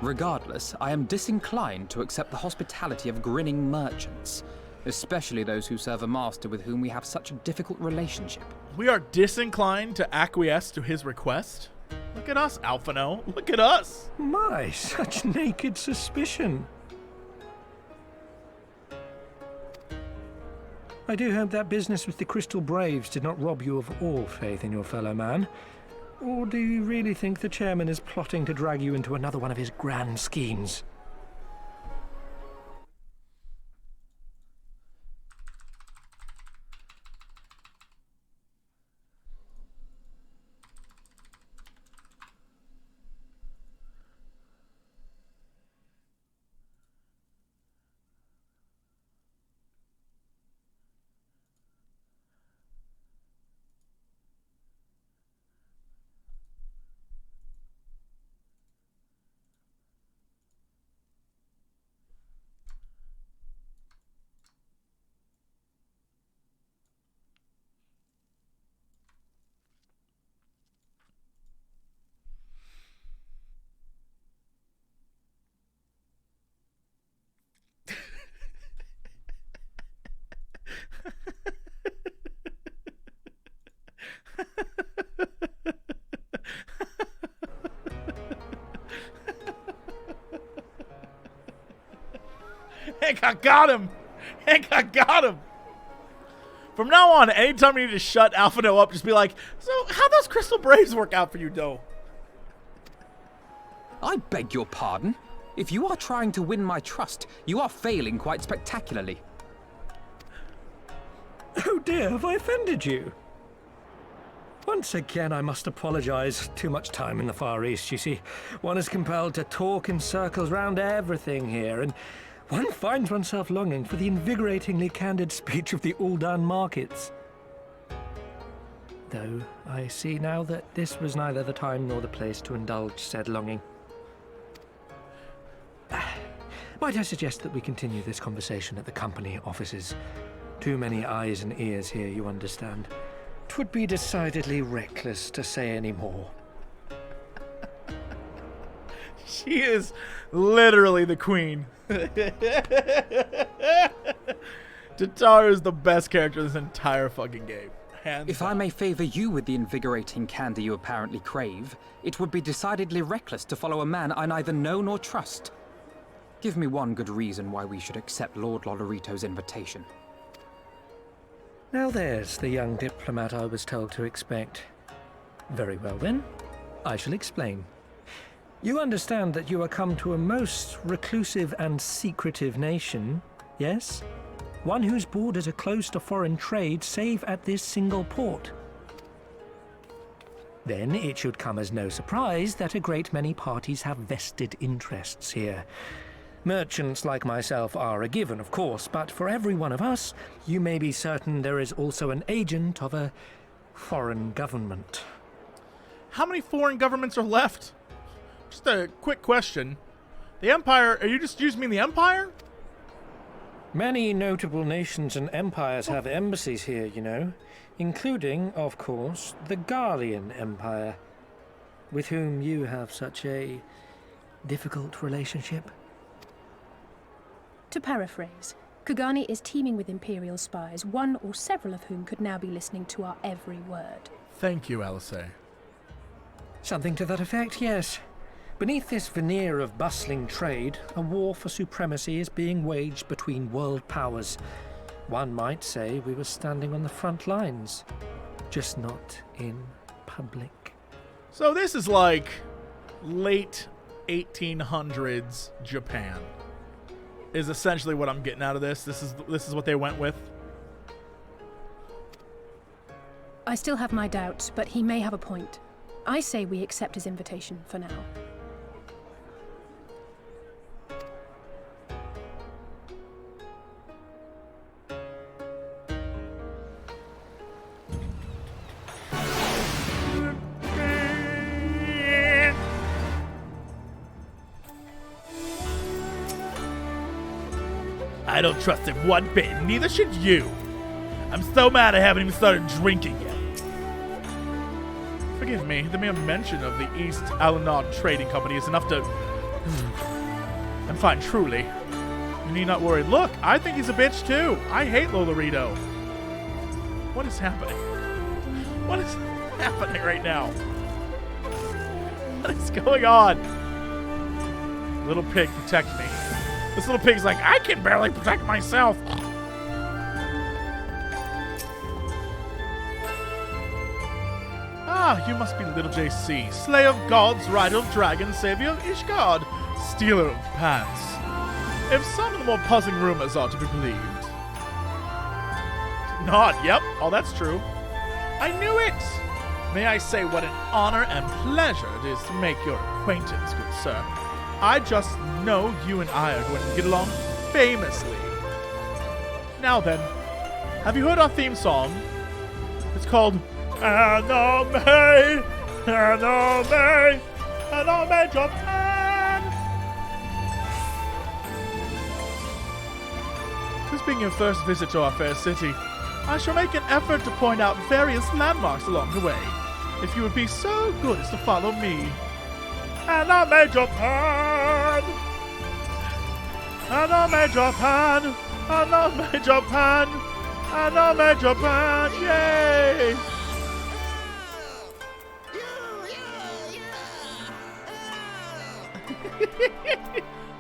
Regardless, I am disinclined to accept the hospitality of grinning merchants, especially those who serve a master with whom we have such a difficult relationship. We are disinclined to acquiesce to his request? Look at us, Alphino. Look at us. My, such naked suspicion. I do hope that business with the Crystal Braves did not rob you of all faith in your fellow man. Or do you really think the chairman is plotting to drag you into another one of his grand schemes? Hancock got him! Hancock got him! From now on, anytime you need to shut Alphino up, just be like, so how those Crystal Braves work out for you, Doe? I beg your pardon? If you are trying to win my trust, you are failing quite spectacularly. Oh dear, have I offended you? Once again, I must apologize. Too much time in the Far East, you see. One is compelled to talk in circles round everything here, and one finds oneself longing for the invigoratingly candid speech of the Uldan markets. Though I see now that this was neither the time nor the place to indulge said longing. Might I suggest that we continue this conversation at the company offices? Too many eyes and ears here, you understand. 'Twould be decidedly reckless to say any more. She is literally the queen. Tataru is the best character in this entire fucking game. If I may favor you with the invigorating candy you apparently crave, it would be decidedly reckless to follow a man I neither know nor trust. Give me one good reason why we should accept Lord Lolorito's invitation. Now there's the young diplomat I was told to expect. Very well then, I shall explain. You understand that you are come to a most reclusive and secretive nation, yes? One whose borders are closed to foreign trade save at this single port. Then it should come as no surprise that a great many parties have vested interests here. Merchants like myself are a given, of course, but for every one of us, you may be certain there is also an agent of a foreign government. How many foreign governments are left? Just a quick question. The Empire, are you just using the Empire? Many notable nations and empires have embassies here, you know, including, of course, the Garlean Empire, with whom you have such a difficult relationship. To paraphrase, Kugane is teeming with Imperial spies, one or several of whom could now be listening to our every word. Thank you, Alice. Something to that effect, yes. Beneath this veneer of bustling trade, a war for supremacy is being waged between world powers. One might say we were standing on the front lines, just not in public. So this is like late 1800s Japan. Is essentially what I'm getting out of this. This is what they went with. I still have my doubts, but he may have a point. I say we accept his invitation for now. I don't trust him one bit, and neither should you. I'm so mad I haven't even started drinking yet. Forgive me, the mere mention of the East Alanod Trading Company is enough to... I'm fine, truly. You need not worry. Look, I think he's a bitch too. I hate Lolorito. What is happening? What is happening right now? What is going on? Little pig, protect me. This little pig's like, I can barely protect myself. Ah, you must be little JC, slayer of gods, rider of dragons, savior of Ishgard, stealer of pants. If some of the more puzzling rumors are to be believed. Nod, yep, oh that's true. I knew it! May I say what an honor and pleasure it is to make your acquaintance, good sir. I just know you and I are going to get along famously. Now then, have you heard our theme song? It's called Anome, Anome, Anome Japan. This being your first visit to our fair city, I shall make an effort to point out various landmarks along the way. If you would be so good as to follow me. Anime Japan! Anime Japan! Anime Japan! Anime Japan! Yay!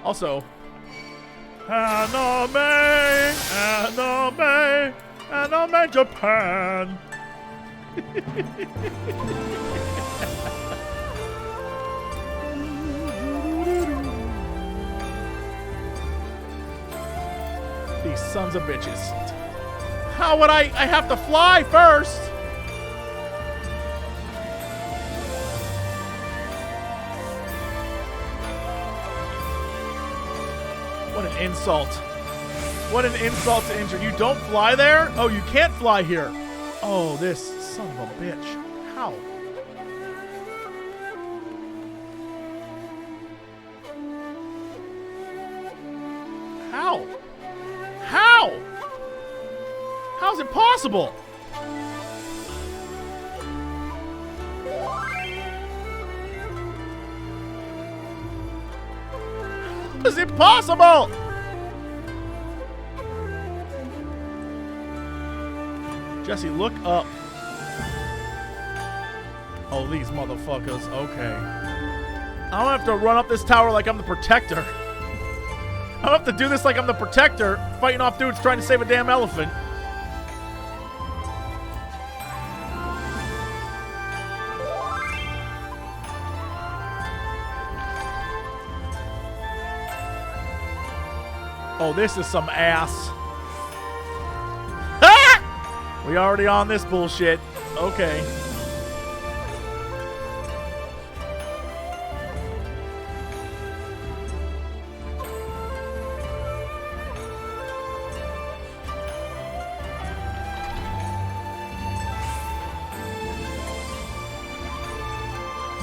Also, Anime! Anime! Anime Japan! These sons of bitches. How would I have to fly first? insult. What an insult to injury. You don't fly there? Oh, you can't fly here. Oh, this son of a bitch. How? How? How? How's it possible? How is it possible? Jesse, look up. Oh, these motherfuckers. Okay. I don't have to run up this tower like I'm the protector. I don't have to do this like I'm the protector, fighting off dudes trying to save a damn elephant. Oh, this is some ass. Ah! We already on this bullshit. Okay.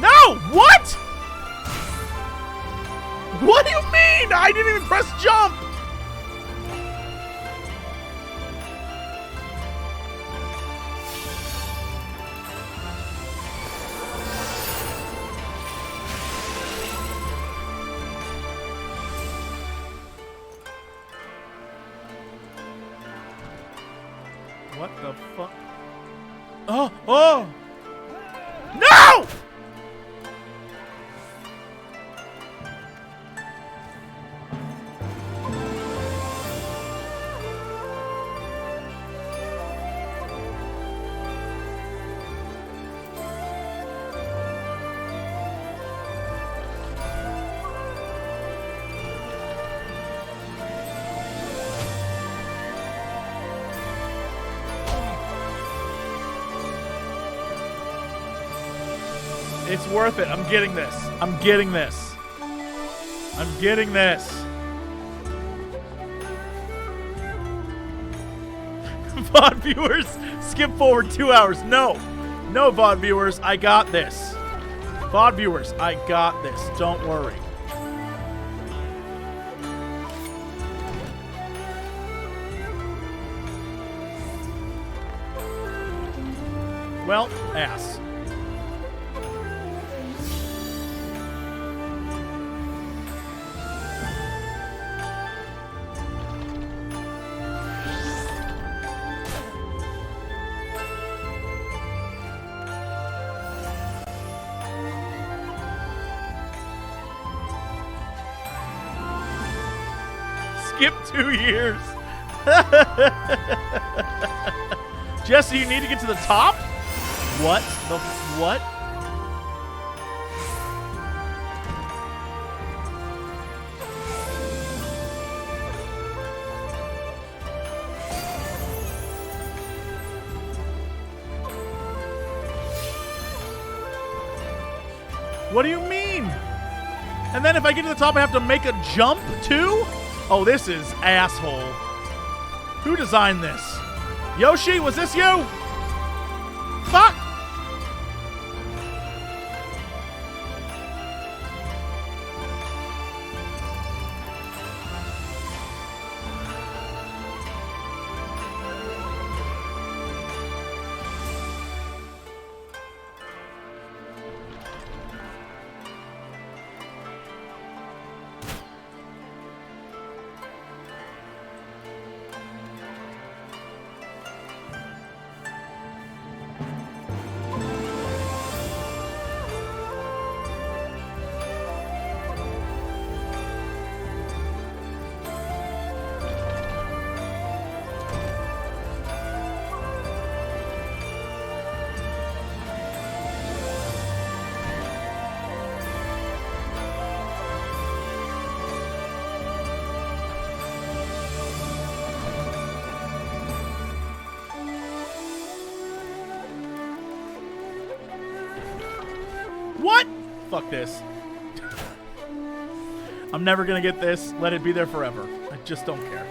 No! What? What do you mean? I didn't even press jump. What the fuck? Oh! Oh! No! It's worth it. I'm getting this. I'm getting this. I'm getting this. VOD viewers, skip forward 2 hours. No. No, VOD viewers, I got this. VOD viewers, I got this. Don't worry. Well, ass. Skip 2 years. Jesse, you need to get to the top? What the what? What do you mean? And then if I get to the top, I have to make a jump too? Oh, this is asshole. Who designed this? Yoshi, was this you? Fuck! What? Fuck this. I'm never gonna get this. Let it be there forever. I just don't care.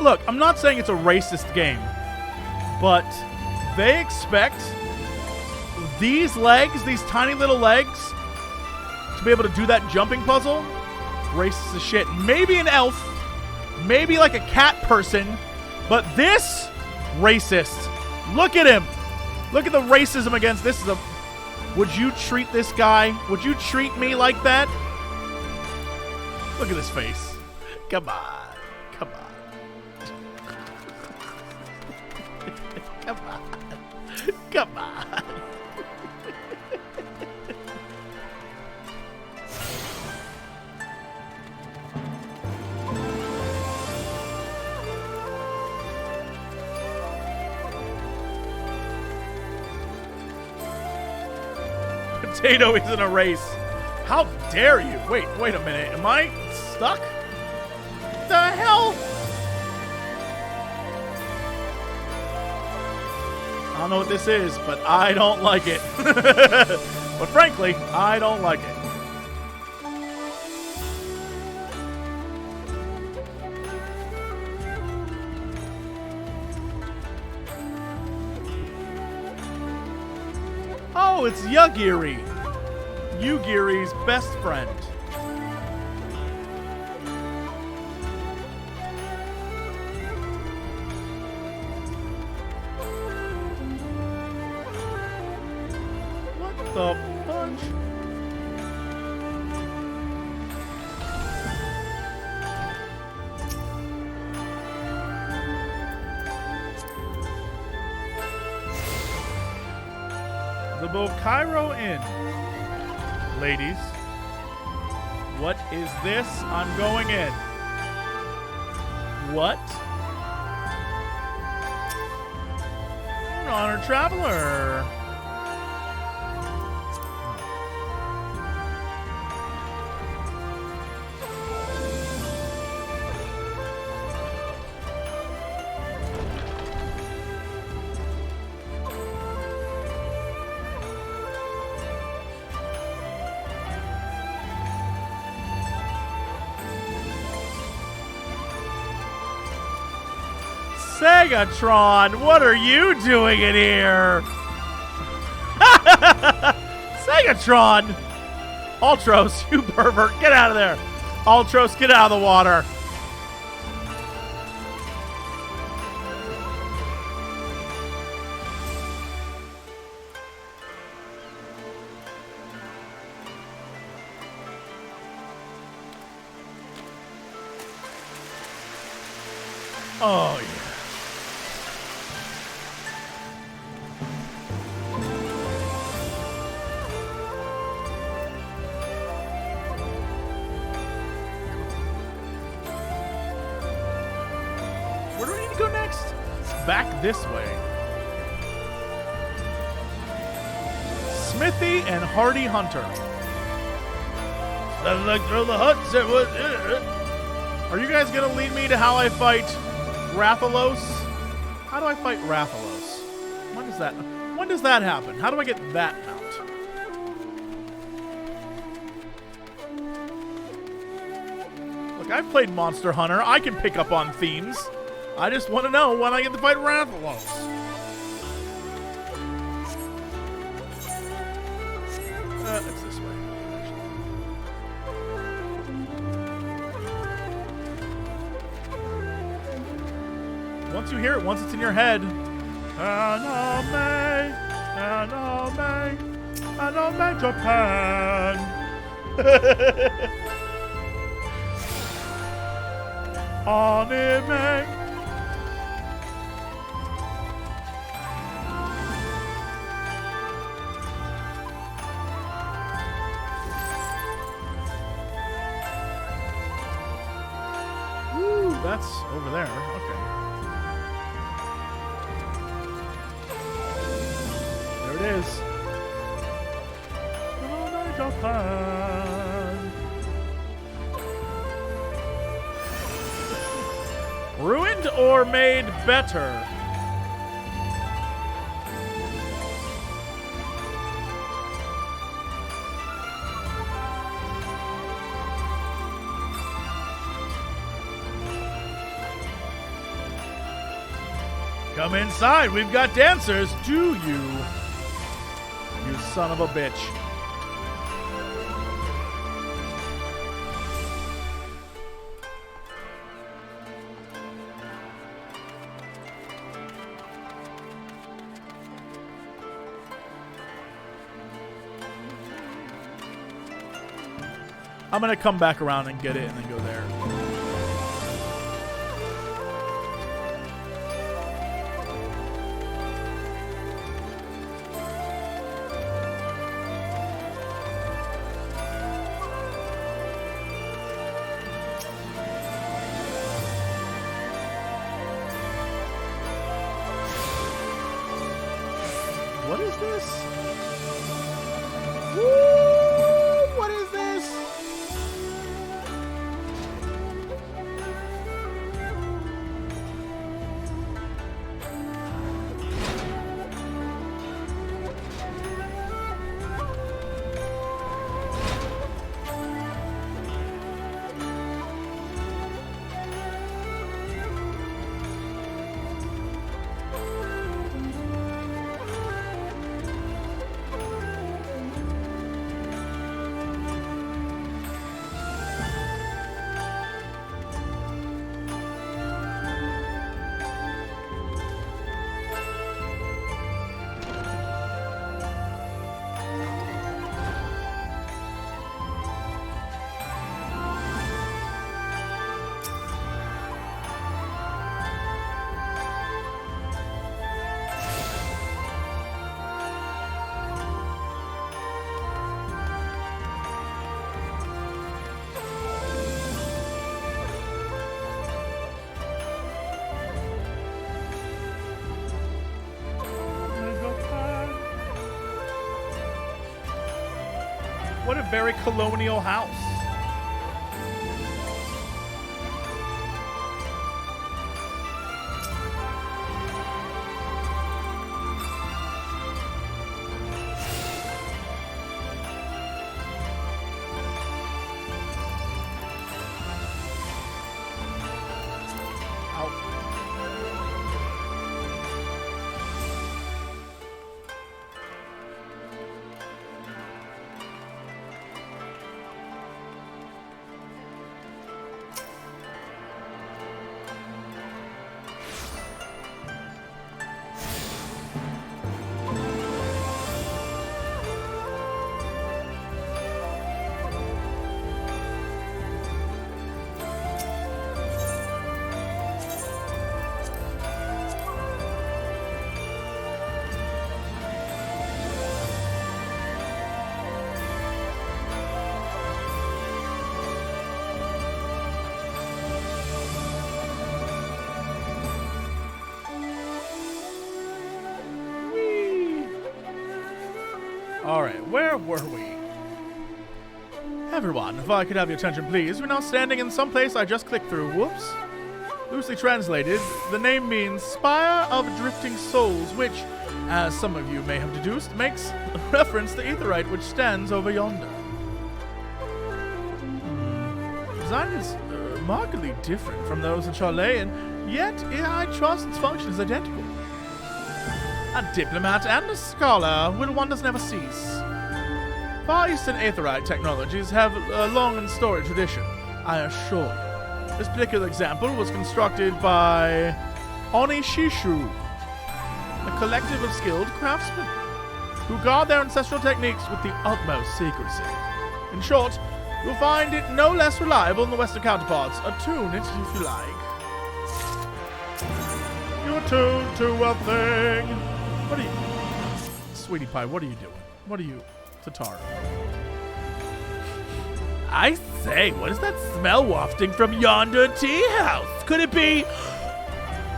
Look, I'm not saying it's a racist game, but they expect these legs, these tiny little legs, to be able to do that jumping puzzle. Racist as shit. Maybe an elf, maybe like a cat person, but this, racist. Look at him. Look at the racism against this. Would you treat this guy? Would you treat me like that? Look at his face. Come on. Come on. Come on. Come on. Potato isn't a race. How dare you? Wait a minute. Am I stuck? What the hell? I don't know what this is, but I don't like it. But frankly, I don't like it. Oh, it's Yugiri. Yugiri's best friend. The punch. The Bokairo Inn. Ladies, what is this? I'm going in. What? An honored traveler. Segatron, what are you doing in here? Segatron! Ultros, you pervert, get out of there. Ultros, get out of the water. Oh, yeah. Where do we need to go next? Back this way. Smithy and Hardy Hunter. Doesn't like throw the huts. Are you guys gonna lead me to how I fight Rathalos? How do I fight Rathalos? When does that happen? How do I get that mount? Look, I've played Monster Hunter. I can pick up on themes. I just want to know when I get to fight Rathalos. It's this way. Once you hear it, once it's in your head. Anime, Japan. Anime. Woo, that's over there. Okay. There it is. Anime Japan. Ruined or made better? Come inside, we've got dancers, do you? You son of a bitch. I'm gonna come back around and get it and then go there. What is this? Woo! What is this? What a very colonial house. Alright, where were we? Everyone, if I could have your attention please, we're now standing in some place I just clicked through. Whoops. Loosely translated, the name means Spire of Drifting Souls, which, as some of you may have deduced, makes reference to Aetherite which stands over yonder. Design is markedly different from those in Charlet, and yet I trust its function is identical. A diplomat and a scholar, with wonders never cease. Far Eastern Aetherite technologies have a long and storied tradition, I assure you. This particular example was constructed by Onishishu, a collective of skilled craftsmen who guard their ancestral techniques with the utmost secrecy. In short, you'll find it no less reliable than the Western counterparts. Attune it if you like. You attune to a thing. What are you... Sweetie Pie, what are you doing? What are you... Tatar. I say, what is that smell wafting from yonder tea house? Could it be...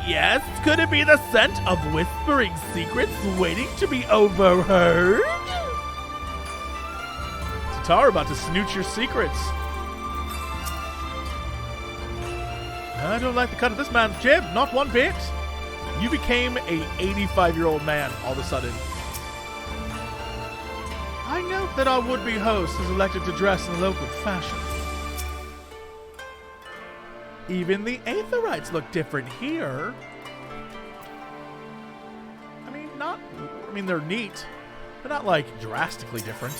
Yes, could it be the scent of whispering secrets waiting to be overheard? Tatar about to snoot your secrets. I don't like the cut of this man's jib, not one bit. You became a 85-year-old man all of a sudden. I note that our would-be host is elected to dress in local fashion. Even the Aetherites look different here. I mean, they're neat. They're not, like, drastically different.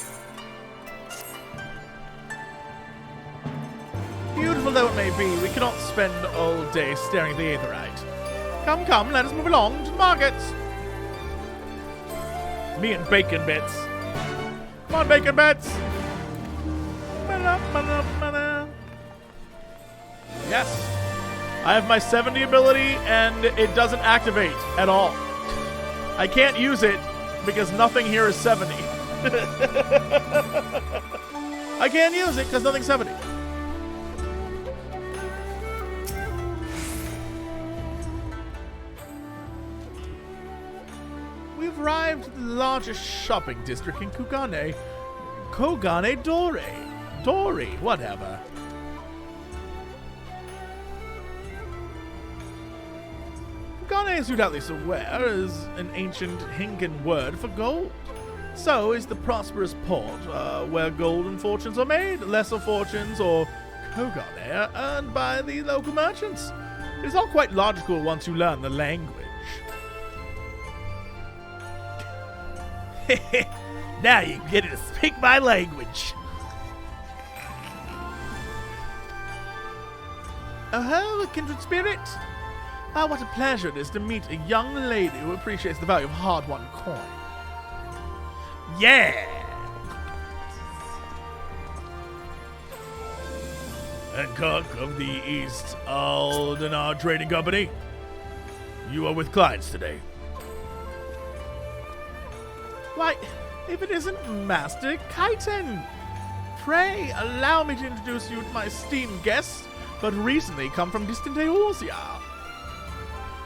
Beautiful though it may be, we cannot spend all day staring at the Aetherite. Come, come, let us move along to the markets. Me and Bacon Bits. Come on, Bacon Bits. Yes. I have my 70 ability and it doesn't activate at all. I can't use it because nothing here is 70. I can't use it because nothing's 70. We've arrived at the largest shopping district in Kugane. Kugane Dori, whatever. Kugane, as you're doubtless aware, is an ancient Hinkan word for gold. So is the prosperous port, where golden fortunes are made, lesser fortunes, or Kugane, are earned by the local merchants. It is all quite logical once you learn the language. Now you get to speak my language. Oh, kindred spirit. Ah, what a pleasure it is to meet a young lady who appreciates the value of hard-won coin. Yeah! Hancock of the East Aldenar Trading Company. You are with clients today. Why, if it isn't Master Kaiten! Pray allow me to introduce you to my esteemed guests, but recently come from distant Eorzea.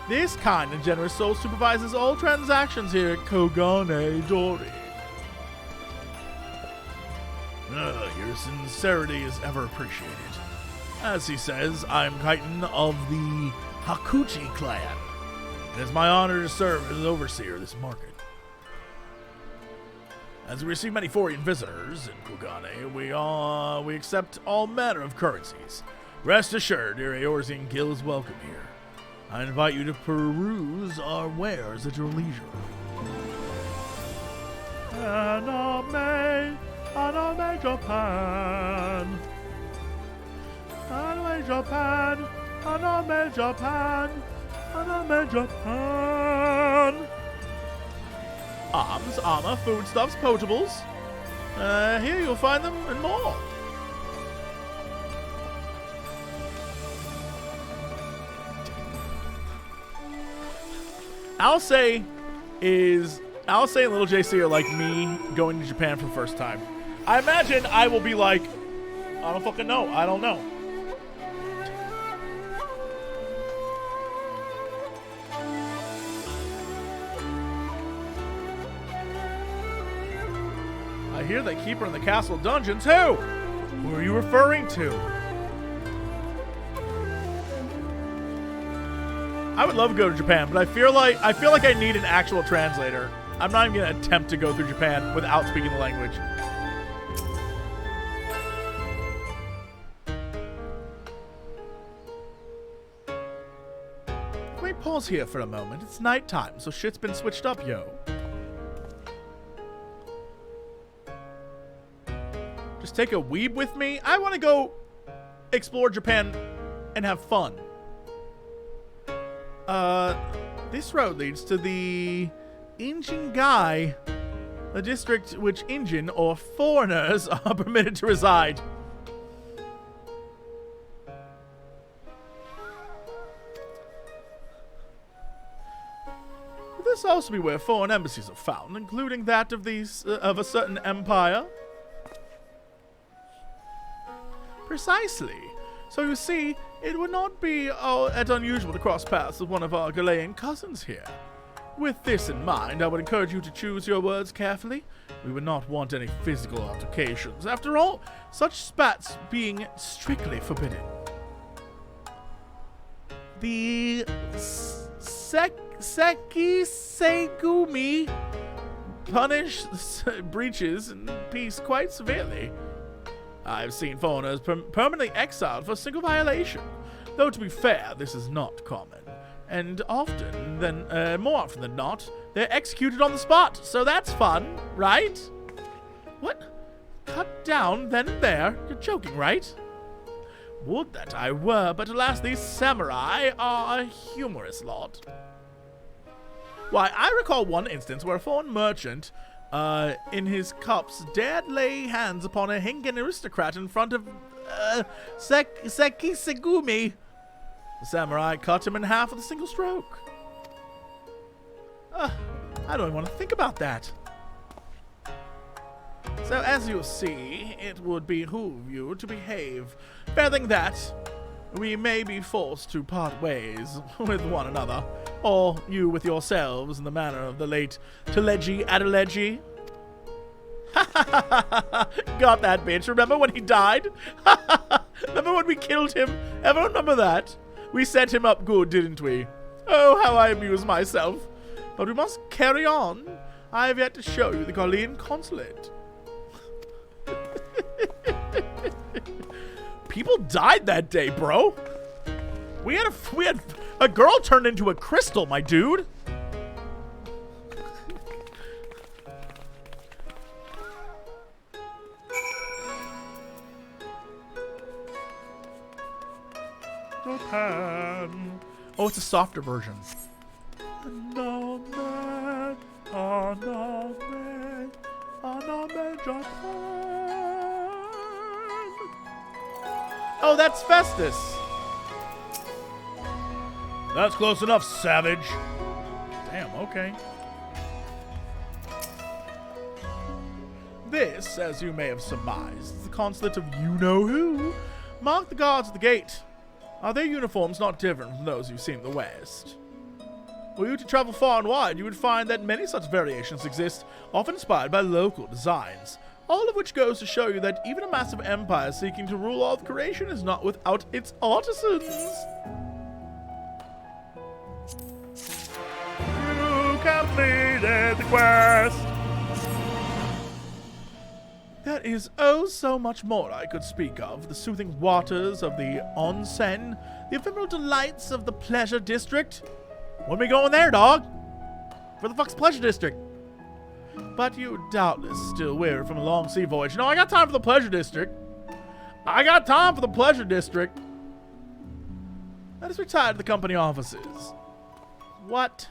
This kind and generous soul supervises all transactions here at Kugane Dori. Your sincerity is ever appreciated. As he says, I am Kaiten of the Hakuchi clan. It is my honor to serve as overseer of this market. As we receive many foreign visitors in Kugane, we accept all manner of currencies. Rest assured, your Eorzean guild is welcome here. I invite you to peruse our wares at your leisure. Anime Japan. Anime Japan. Anime Japan. Anime Japan. Arms, armor, foodstuffs, potables. Here you'll find them and more. I'll say and Little JC are like me going to Japan for the first time. I imagine I will be like, I don't fucking know. I don't know. I hear they keep her in the castle dungeons. Who? Who are you referring to? I would love to go to Japan, but I feel like I need an actual translator. I'm not even gonna attempt to go through Japan without speaking the language. Can we pause here for a moment? It's nighttime, so shit's been switched up, yo. Just take a weeb with me? I want to go explore Japan and have fun. This road leads to the Injingai, a district which Injin or foreigners are permitted to reside. This also be where foreign embassies are found, including that of of a certain empire. Precisely. So you see, it would not be at unusual to cross paths with one of our Galilean cousins here. With this in mind, I would encourage you to choose your words carefully. We would not want any physical altercations. After all, such spats being strictly forbidden. The Sekisegumi punish breaches in peace quite severely. I've seen foreigners permanently exiled for a single violation. Though to be fair, this is not common. And more often than not, they're executed on the spot. So that's fun, right? What? Cut down then and there? You're joking, right? Would that I were, but alas, these samurai are a humorous lot. Why, I recall one instance where a foreign merchant in his cups dared lay hands upon a Hingan aristocrat in front of Sekisegumi. The samurai cut him in half with a single stroke. I don't even want to think about that. So as you see, it would behoove you to behave. Failing that, we may be forced to part ways with one another, or you with yourselves in the manner of the late Teleji Adeleji. Got that bitch. Remember when he died? Remember when we killed him? Everyone remember that? We set him up good, didn't we? Oh, how I amuse myself. But we must carry on. I have yet to show you the Galilean consulate. People died that day, bro. We had a girl turned into a crystal, my dude. Japan. Oh, it's a softer version. Aname, Japan. Oh, that's Festus. That's close enough, savage. Damn, okay. This, as you may have surmised, is the consulate of you-know-who. Mark the guards at the gate. Are their uniforms not different from those you see in the West? Were you to travel far and wide, you would find that many such variations exist, often inspired by local designs. All of which goes to show you that even a massive empire seeking to rule all of creation is not without its artisans. You completed the quest. There is oh so much more I could speak of. The soothing waters of the onsen, the ephemeral delights of the pleasure district. When we going there, dog? For the fuck's pleasure district? But you doubtless still weary from a long sea voyage. No, I got time for the pleasure district. I got time for the pleasure district. Let us retire to the company offices. What?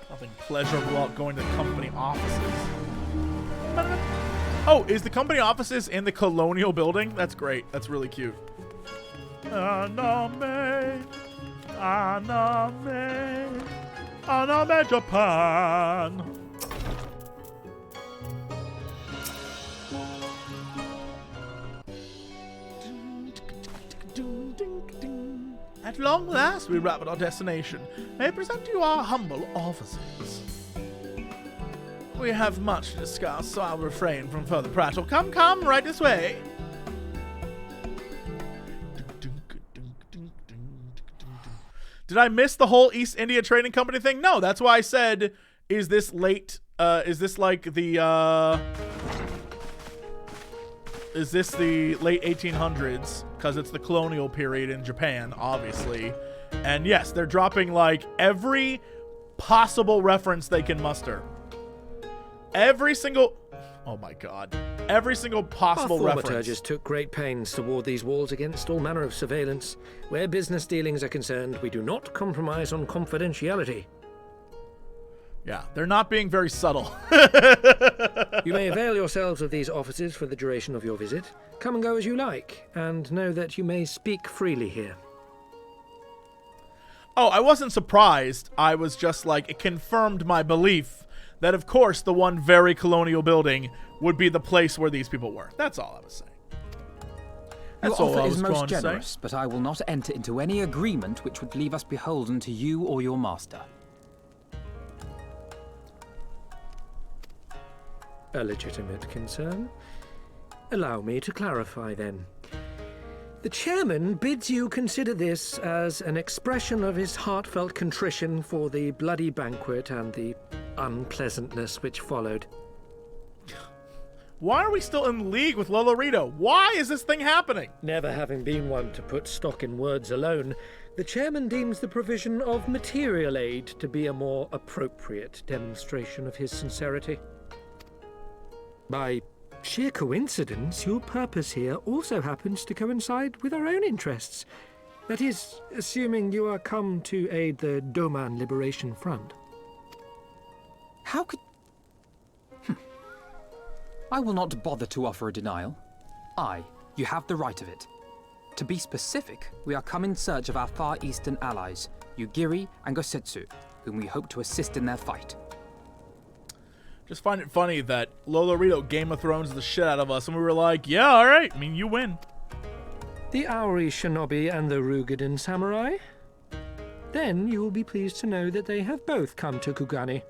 Nothing pleasurable about going to the company offices. Oh, is the company offices in the colonial building? That's great. That's really cute. Aname, Japan. At long last, we arrive at our destination. May I present to you our humble offices. We have much to discuss, so I'll refrain from further prattle. Come, right this way. Did I miss the whole East India Trading Company thing? No, that's why I said, is this late, is this like the, is this the late 1800s? Because it's the colonial period in Japan, obviously. And yes, they're dropping like every possible reference they can muster. Every single... Oh my god. Every single possible Our reference. thaumaturges took great pains to ward these walls against all manner of surveillance. Where business dealings are concerned, we do not compromise on confidentiality. Yeah, they're not being very subtle. You may avail yourselves of these offices for the duration of your visit. Come and go as you like, and know that you may speak freely here. Oh, I wasn't surprised. I was just like, it confirmed my belief that, of course, the one very colonial building would be the place where these people were. That's all I was saying. That's Your all I offer was is most going to say. generous, but I will not enter into any agreement which would leave us beholden to you or your master. A legitimate concern. Allow me to clarify then. The chairman bids you consider this as an expression of his heartfelt contrition for the bloody banquet and the unpleasantness which followed. Why are we still in league with Lolorito? Why is this thing happening? Never having been one to put stock in words alone, the chairman deems the provision of material aid to be a more appropriate demonstration of his sincerity. By sheer coincidence, your purpose here also happens to coincide with our own interests. That is, assuming you are come to aid the Doman Liberation Front. How could... I will not bother to offer a denial. You have the right of it. To be specific, we are come in search of our Far Eastern allies, Ugiri and Gosetsu, whom we hope to assist in their fight. Just find it funny that Lolorito Game of Thrones the shit out of us, and we were like, yeah, all right. I mean, you win. The Auri Shinobi and the Rugadan Samurai? Then you will be pleased to know that they have both come to Kugane.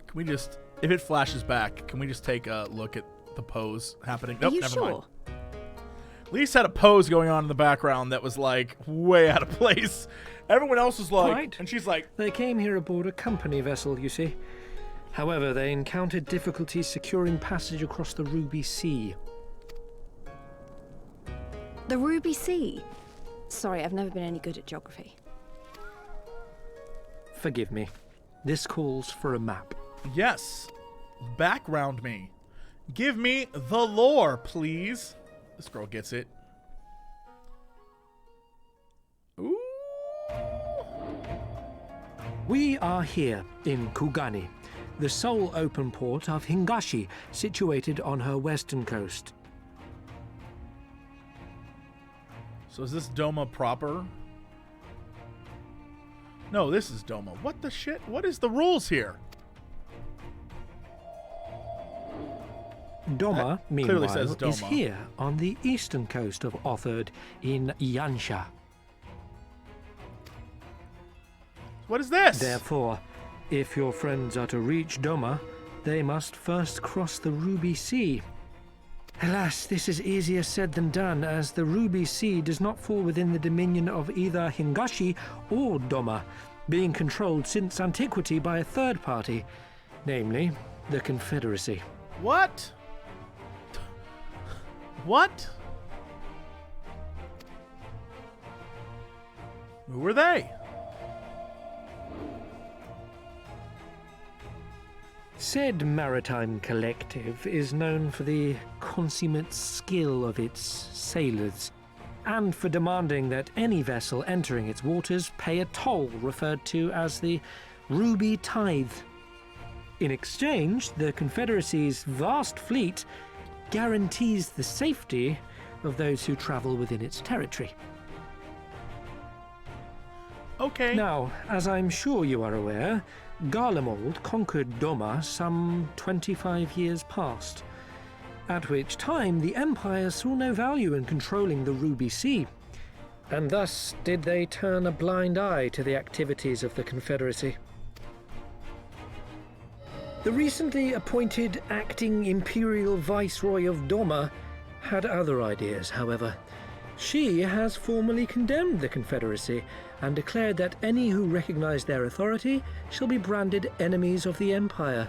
Can we just, if it flashes back, can we just take a look at the pose happening? Nope, never mind. Lise had a pose going on in the background that was like way out of place. Everyone else was like, Quite. And she's like, They came here aboard a company vessel, you see. However, they encountered difficulties securing passage across the Ruby Sea. The Ruby Sea? Sorry, I've never been any good at geography. Forgive me. This calls for a map. yes, background me. Give me the lore, please. This girl gets it. Ooh. We are here in Kugane, the sole open port of Hingashi, situated on her western coast. So is this Doma proper? No, this is Doma. What the shit? What is the rules here? Doma, That clearly meanwhile, says is Doma. here on the eastern coast of Otherd in Yansha. What is this? Therefore, if your friends are to reach Doma, they must first cross the Ruby Sea. Alas, this is easier said than done, as the Ruby Sea does not fall within the dominion of either Hingashi or Doma, being controlled since antiquity by a third party, namely the Confederacy. What? What? Who were they? Said maritime collective is known for the consummate skill of its sailors, and for demanding that any vessel entering its waters pay a toll referred to as the Ruby Tithe. In exchange, the Confederacy's vast fleet guarantees the safety of those who travel within its territory. Okay. Now, as I'm sure you are aware, Garlemald conquered Doma some 25 years past, at which time the Empire saw no value in controlling the Ruby Sea, and thus did they turn a blind eye to the activities of the Confederacy. The recently appointed acting Imperial Viceroy of Doma had other ideas, however. She has formally condemned the Confederacy and declared that any who recognize their authority shall be branded enemies of the Empire.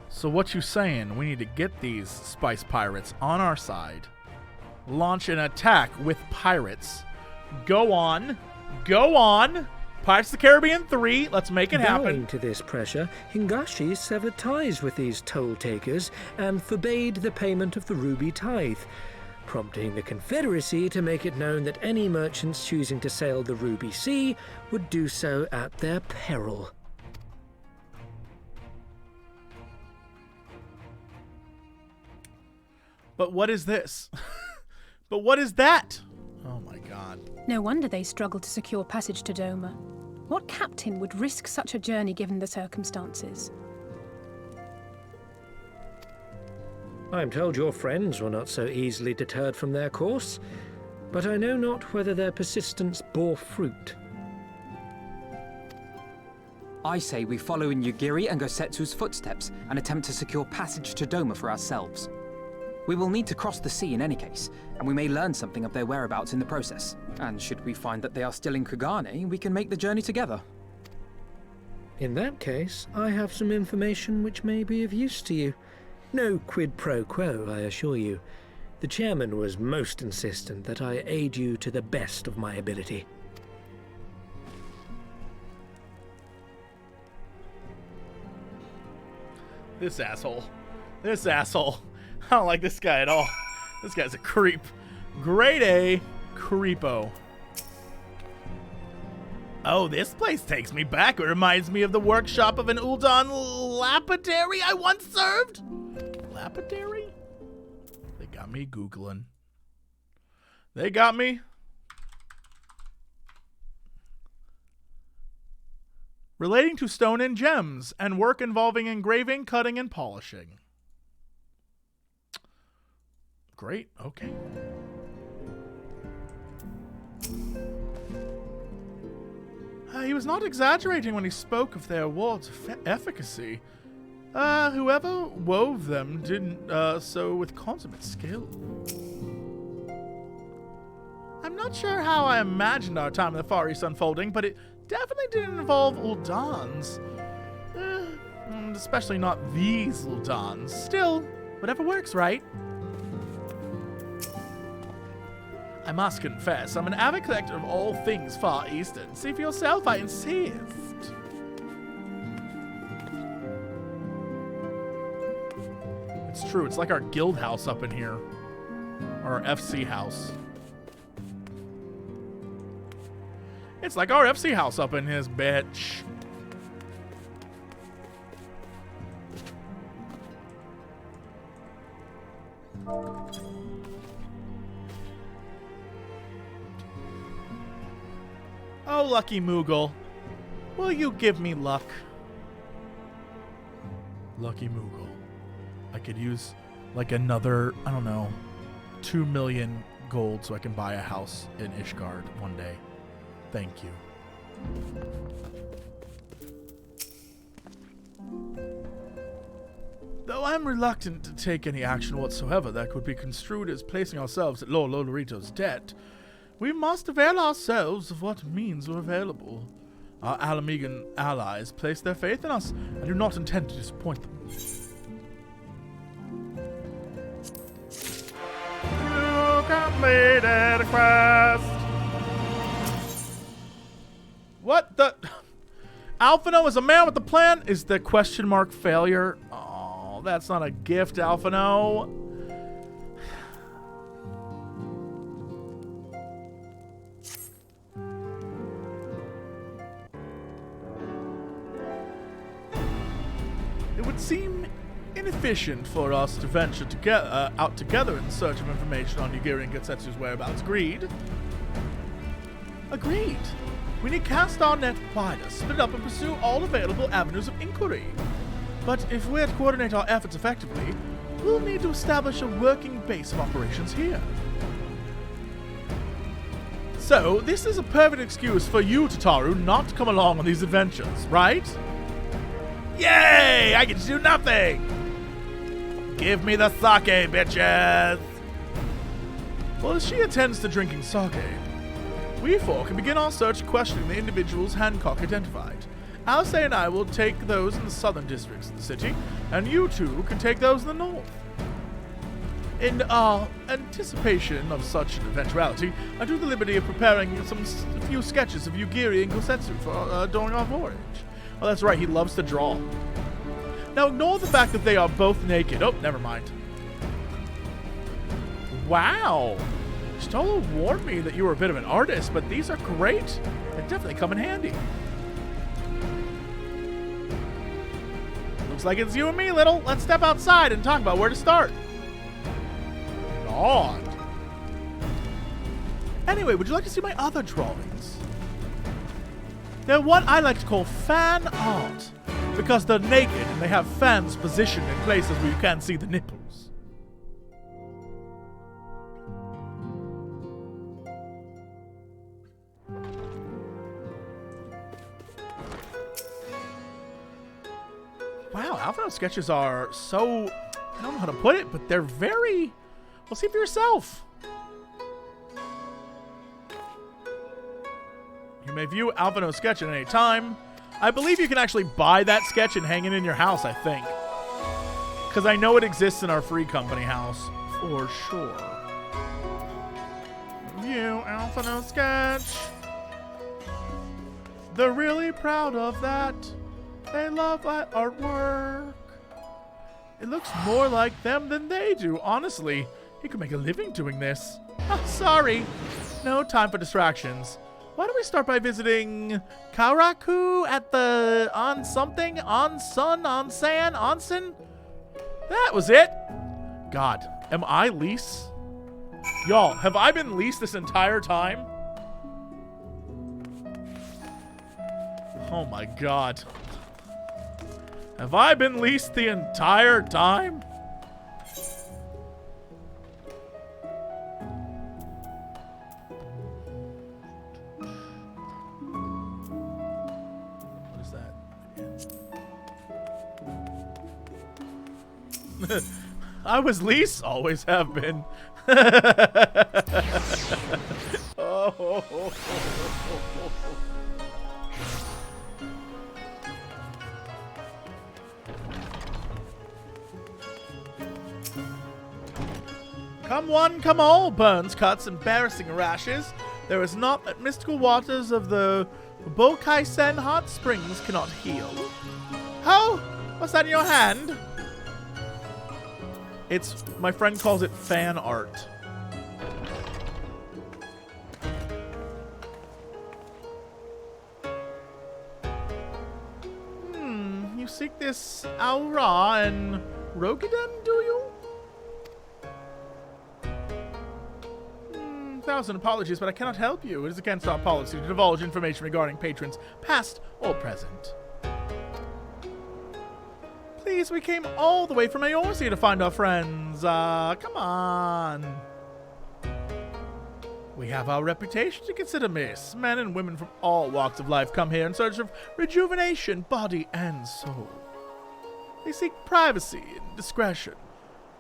So what you saying? We need to get these spice pirates on our side, launch an attack with pirates, go on, Pirates of the Caribbean 3. Let's make it happen. Bowing to this pressure, Hingashi severed ties with these toll-takers and forbade the payment of the ruby tithe, prompting the Confederacy to make it known that any merchants choosing to sail the Ruby Sea would do so at their peril. But what is this? But what is that? Oh my god. No wonder they struggled to secure passage to Doma. What captain would risk such a journey given the circumstances? I'm told your friends were not so easily deterred from their course, but I know not whether their persistence bore fruit. I say we follow in Yugiri and Gosetsu's footsteps and attempt to secure passage to Doma for ourselves. We will need to cross the sea in any case, and we may learn something of their whereabouts in the process. And should we find that they are still in Kugane, we can make the journey together. In that case, I have some information which may be of use to you. No quid pro quo, I assure you. The chairman was most insistent that I aid you to the best of my ability. This asshole. This asshole. I don't like this guy at all. This guy's a creep. Grade A creepo. Oh, this place takes me back. It reminds me of the workshop of an Uldan lapidary I once served. Lapidary? They got me Googling. They got me. Relating to stone and gems, and work involving engraving, cutting, and polishing. Great, okay. He was not exaggerating when he spoke of their awards of efficacy. Whoever wove them did so with consummate skill. I'm not sure how I imagined our time in the Far East unfolding, but it definitely didn't involve Uldans. Especially not these Uldans. Still, whatever works, right? I must confess, I'm an avid collector of all things Far Eastern. See for yourself, I insist. It's true, it's like our guild house up in here. Or our FC house. It's like our FC house up in his bitch. Oh, lucky Moogle. Will you give me luck? Lucky Moogle. I could use, like, another, I don't know, 2 million gold so I can buy a house in Ishgard one day. Thank you. Though I'm reluctant to take any action whatsoever that could be construed as placing ourselves at Lord Lolorito's debt, we must avail ourselves of what means are available. Our Ala Mhigo allies place their faith in us and do not intend to disappoint them. You completed a quest! What the? Alphino is a man with a plan? Is the question mark failure? Oh, that's not a gift, Alphino. It would seem inefficient for us to venture together, out together in search of information on Yugiri and Gosetsu's whereabouts. Agreed? Agreed. We need cast our net wider, split up, and pursue all available avenues of inquiry. But if we're to coordinate our efforts effectively, we'll need to establish a working base of operations here. So, this is a perfect excuse for you, Tataru, not to come along on these adventures, right? Yay! I get to do nothing! Give me the sake, bitches! Well, as she attends to drinking sake, we four can begin our search questioning the individuals Hancock identified. Alice and I will take those in the southern districts of the city, and you two can take those in the north. In anticipation of such an eventuality, I took the liberty of preparing a few sketches of Yugiri and Gosetsu for during our voyage. Oh, that's right, he loves to draw. Now ignore the fact that they are both naked. Oh, never mind. Wow. Stola warned me that you were a bit of an artist, but these are great. They definitely come in handy. Looks like it's you and me, little. Let's step outside and talk about where to start. God. Anyway, would you like to see my other drawings? They're what I like to call fan art, because they're naked and they have fans positioned in places where you can't see the nipples. Wow, Alphinaud sketches are so, I don't know how to put it, but they're very, well, see for yourself. You may view Alphinaud's sketch at any time. I believe you can actually buy that sketch and hang it in your house, I think. Because I know it exists in our free company house, for sure. View Alphinaud's sketch. They're really proud of that. They love that artwork. It looks more like them than they do. Honestly, he could make a living doing this. Oh, sorry. No time for distractions. Why don't we start by visiting Kauraku at the On-something? On-sun? On-san? Onsen? That was it. God, am I Lise? Y'all, have I been Lise this entire time? Oh my God. Have I been Lise the entire time? What is that? I was Lise, always have been. Oh. Come one, come all, burns, cuts, embarrassing rashes. There is naught that mystical waters of the Bokaisen hot springs cannot heal. Ho! What's that in your hand? It's, my friend calls it fan art. You seek this aura and Rokidan, do you? 1,000 apologies, but I cannot help you. It is against our policy to divulge information regarding patrons, past or present. Please, we came all the way from Eorzea to find our friends. Come on. We have our reputation to consider, miss. Men and women from all walks of life come here in search of rejuvenation, body and soul. They seek privacy and discretion,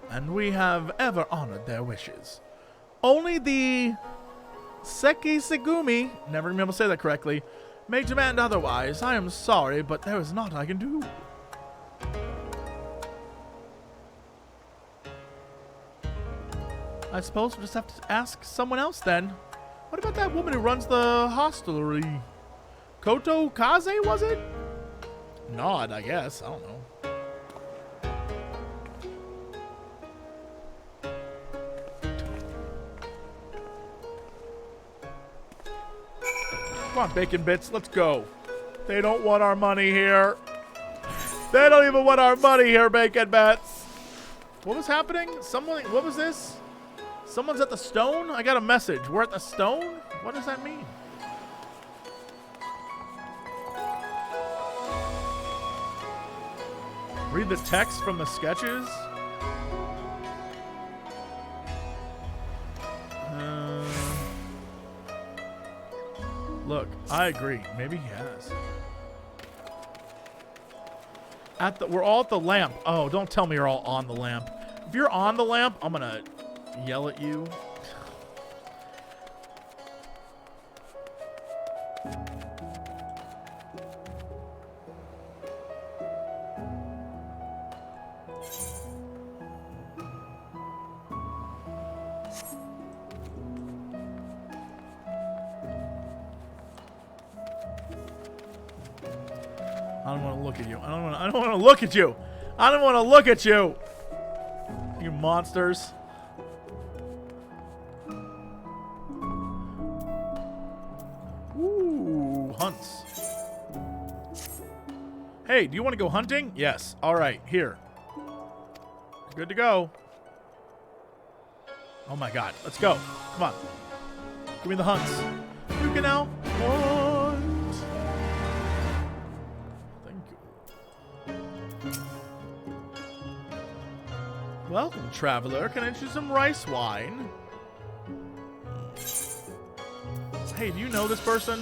and we have ever honored their wishes. Only the Seki Segumi, never remember to say that correctly, may demand otherwise. I am sorry, but there is naught I can do. I suppose we'll just have to ask someone else then. What about that woman who runs the hostelry? Koto Kaze, was it? Nod, I guess. I don't know. Come on, Bacon Bits, let's go. They don't want our money here. They don't even want our money here, Bacon Bits. What was happening? Someone, what was this? Someone's at the stone? I got a message. We're at the stone? What does that mean? Read the text from the sketches? Look, I agree. Maybe he has. We're all at the lamp. Oh, don't tell me you're all on the lamp. If you're on the lamp, I'm gonna yell at you. I don't want to look at you. I don't want to look at you. I don't want to look at you. You monsters. Ooh, hunts. Hey, do you want to go hunting? Yes. All right, here. Good to go. Oh my god, let's go. Come on. Give me the hunts. You can now hunt. Thank you. Welcome, traveler. Can I choose some rice wine? Hey, do you know this person?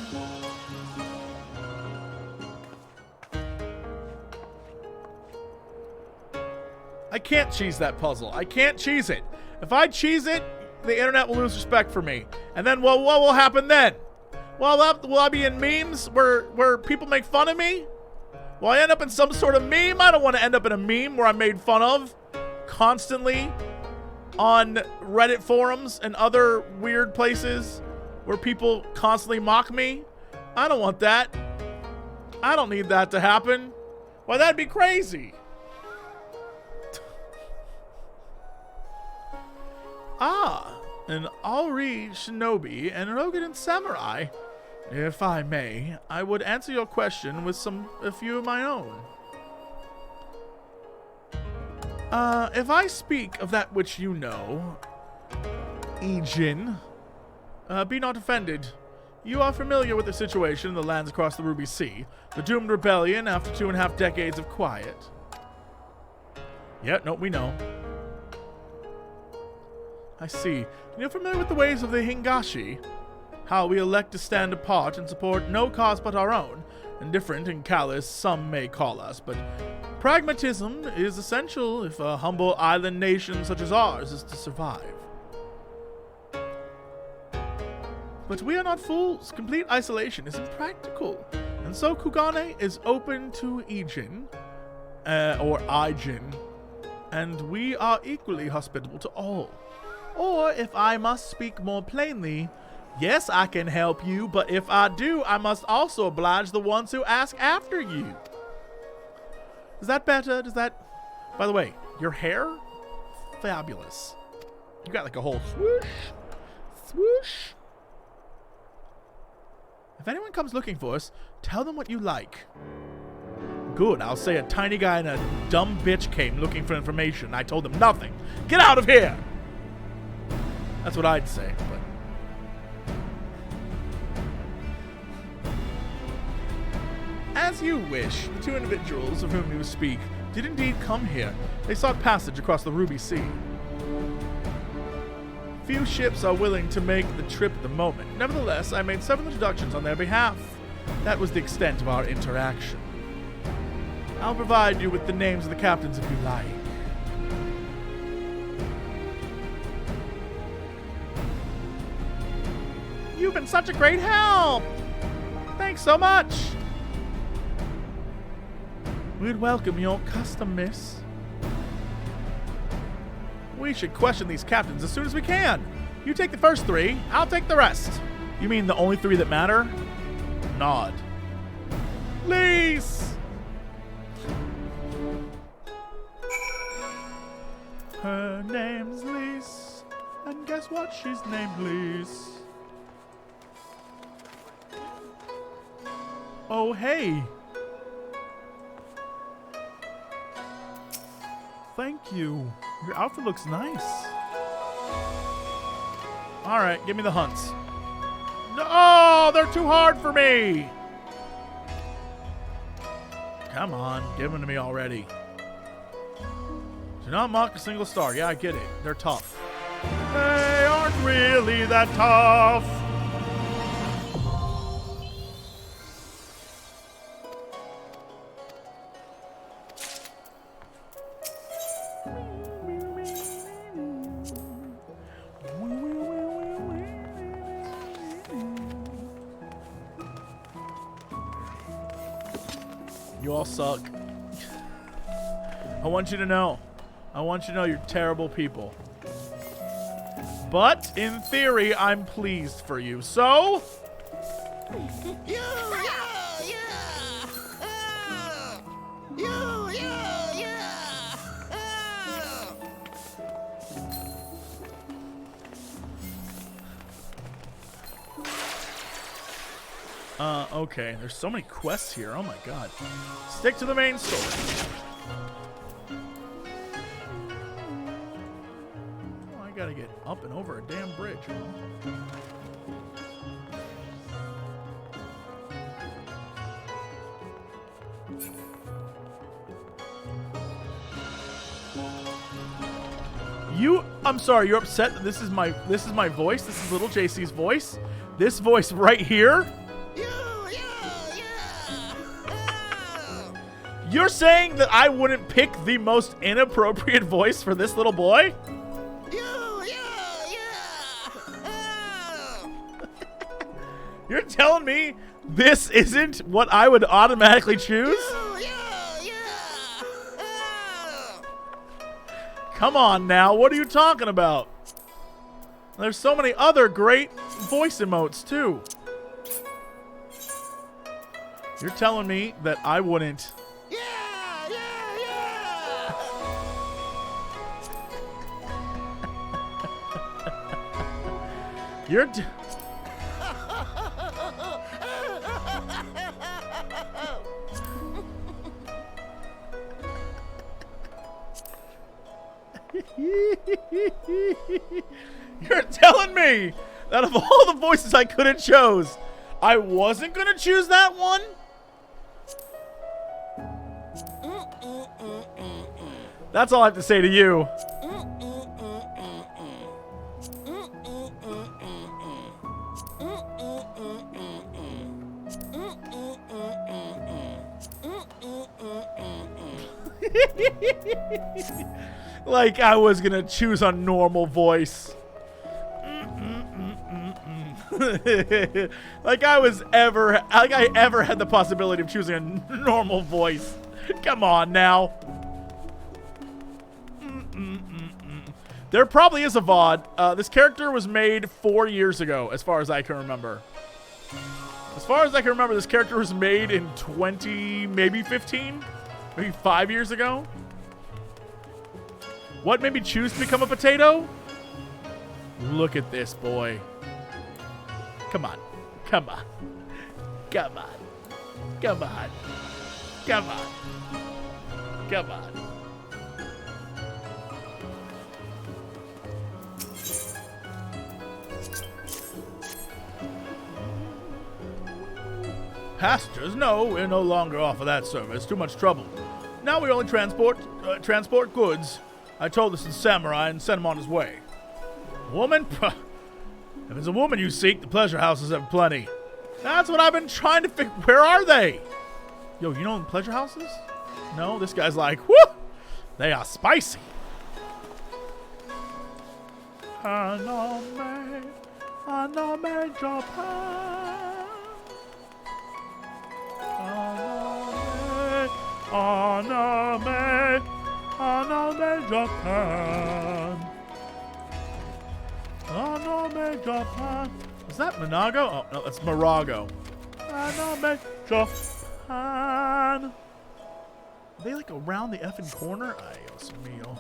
I can't cheese that puzzle. I can't cheese it. If I cheese it, the internet will lose respect for me. And then, well, what will happen then? Well, will I be in memes where people make fun of me? Will I end up in some sort of meme? I don't want to end up in a meme where I'm made fun of constantly on Reddit forums and other weird places where people constantly mock me. I don't want that. I don't need that to happen. Why, that'd be crazy. Ah, an Auri shinobi and an Rogan samurai. If I may, I would answer your question with a few of my own. If I speak of that which you know, Ijin, be not offended. You are familiar with the situation in the lands across the Ruby Sea, the doomed rebellion after 2.5 decades of quiet. Yeah, no, we know. I see. You're familiar with the ways of the Hingashi? How we elect to stand apart and support no cause but our own. Indifferent and callous, some may call us, but pragmatism is essential if a humble island nation such as ours is to survive. But we are not fools. Complete isolation is impractical. And so Kugane is open to Ijin, or Ijin, and we are equally hospitable to all. Or, if I must speak more plainly, yes, I can help you, but if I do, I must also oblige the ones who ask after you. Is that better? Does that... By the way, your hair? Fabulous. You got like a whole swoosh. Swoosh. If anyone comes looking for us, tell them what you like. Good, I'll say a tiny guy and a dumb bitch came looking for information. I told them nothing. Get out of here! That's what I'd say, but... As you wish, the two individuals of whom you speak did indeed come here. They sought passage across the Ruby Sea. Few ships are willing to make the trip at the moment. Nevertheless, I made several introductions on their behalf. That was the extent of our interaction. I'll provide you with the names of the captains if you like. You've been such a great help! Thanks so much! We'd welcome your custom, miss. We should question these captains as soon as we can. You take the first 3, I'll take the rest. You mean the only 3 that matter? Nod. Lise! Her name's Lise, and guess what? She's named Lise. Oh, hey. Thank you. Your outfit looks nice. Alright, give me the hunts. No, they're too hard for me. Come on, give them to me already. Do not mock a single star. Yeah, I get it. They're tough. They aren't really that tough. You all suck. I want you to know. I want you to know you're terrible people. But, in theory, I'm pleased for you. So... Okay. There's so many quests here. Oh my god. Stick to the main story. Oh, I gotta get up and over a damn bridge, huh? I'm sorry, you're upset that this is my voice? This is little JC's voice? This voice right here? You're saying that I wouldn't pick the most inappropriate voice for this little boy? You're telling me this isn't what I would automatically choose? Come on now, what are you talking about? There's so many other great voice emotes too. You're telling me that I wouldn't... You're... You're telling me that of all the voices I could have chose, I wasn't going to choose that one? That's all I have to say to you. Like I was gonna choose a normal voice. Like I ever had the possibility of choosing a normal voice. Come on now. There probably is a VOD. This character was made 4 years ago, as far as I can remember. As far as I can remember, this character was made in 20, maybe 15, maybe 5 years ago. What made me choose to become a potato? Look at this boy. Come on. Come on. Come on. Come on. Come on. Come on. Passengers, no, we no longer offer that service. Too much trouble. Now we only transport goods. I told this to Samurai and sent him on his way. Woman? If it's a woman you seek, the pleasure houses have plenty. That's what I've been trying to figure. Where are they? Yo, you know the pleasure houses? No, this guy's like, whoo! They are spicy. Hanome, Japan. Hanome, Japan. Hanome, Japan. Is that Monago? Oh, no, that's Morago. Hanome, Japan. Are they like around the effing corner? Ay, Dios mío.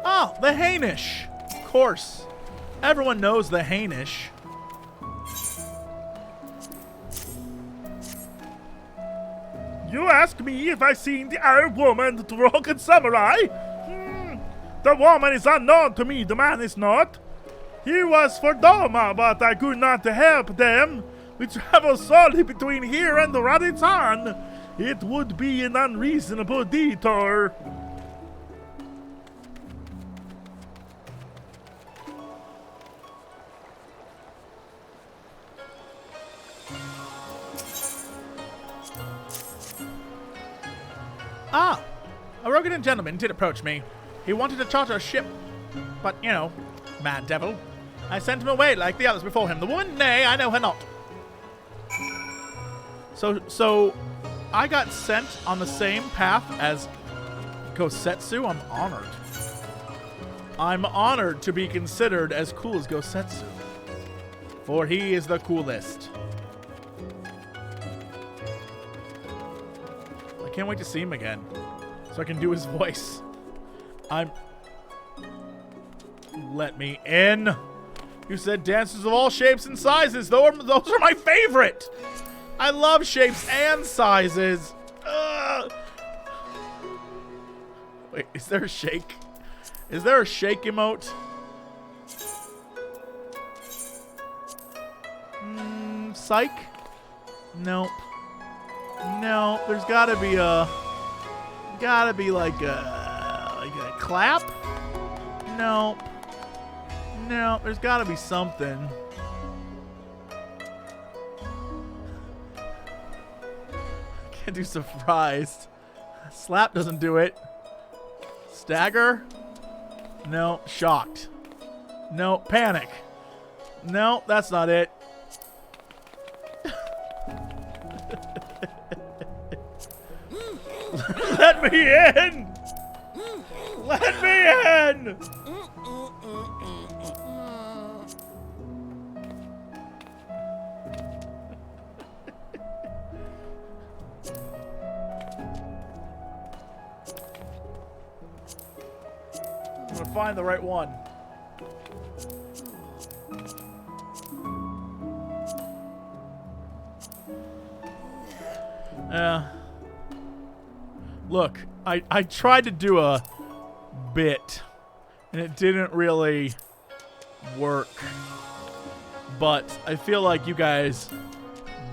Oh, the Hainish. Of course. Everyone knows the Hainish. You ask me if I seen the Arab woman, the Rogan samurai? The woman is unknown to me, the man is not. He was for Doma, but I could not help them. We travel solely between here and the Raditan. It would be an unreasonable detour. Ah, a Rogan gentleman did approach me. He wanted to charter a ship, but, you know, mad devil. I sent him away like the others before him. The woman, nay, I know her not. So I got sent on the same path as Gosetsu. I'm honored. I'm honored to be considered as cool as Gosetsu, for he is the coolest. I can't wait to see him again. so I can do his voice. Let me in. You said dancers of all shapes and sizes. Those are my favorite. I love shapes and sizes. Wait, is there a shake? Is there a shake emote? Psych? Nope. No, there's gotta be like a clap? Nope. No, there's gotta be something. Can't do surprised. Slap doesn't do it. Stagger? No. Shocked? No. Panic? No, that's not it. Let me in! Let me in! I'm gonna find the right one. Look, I tried to do a bit, and it didn't really work. But I feel like you guys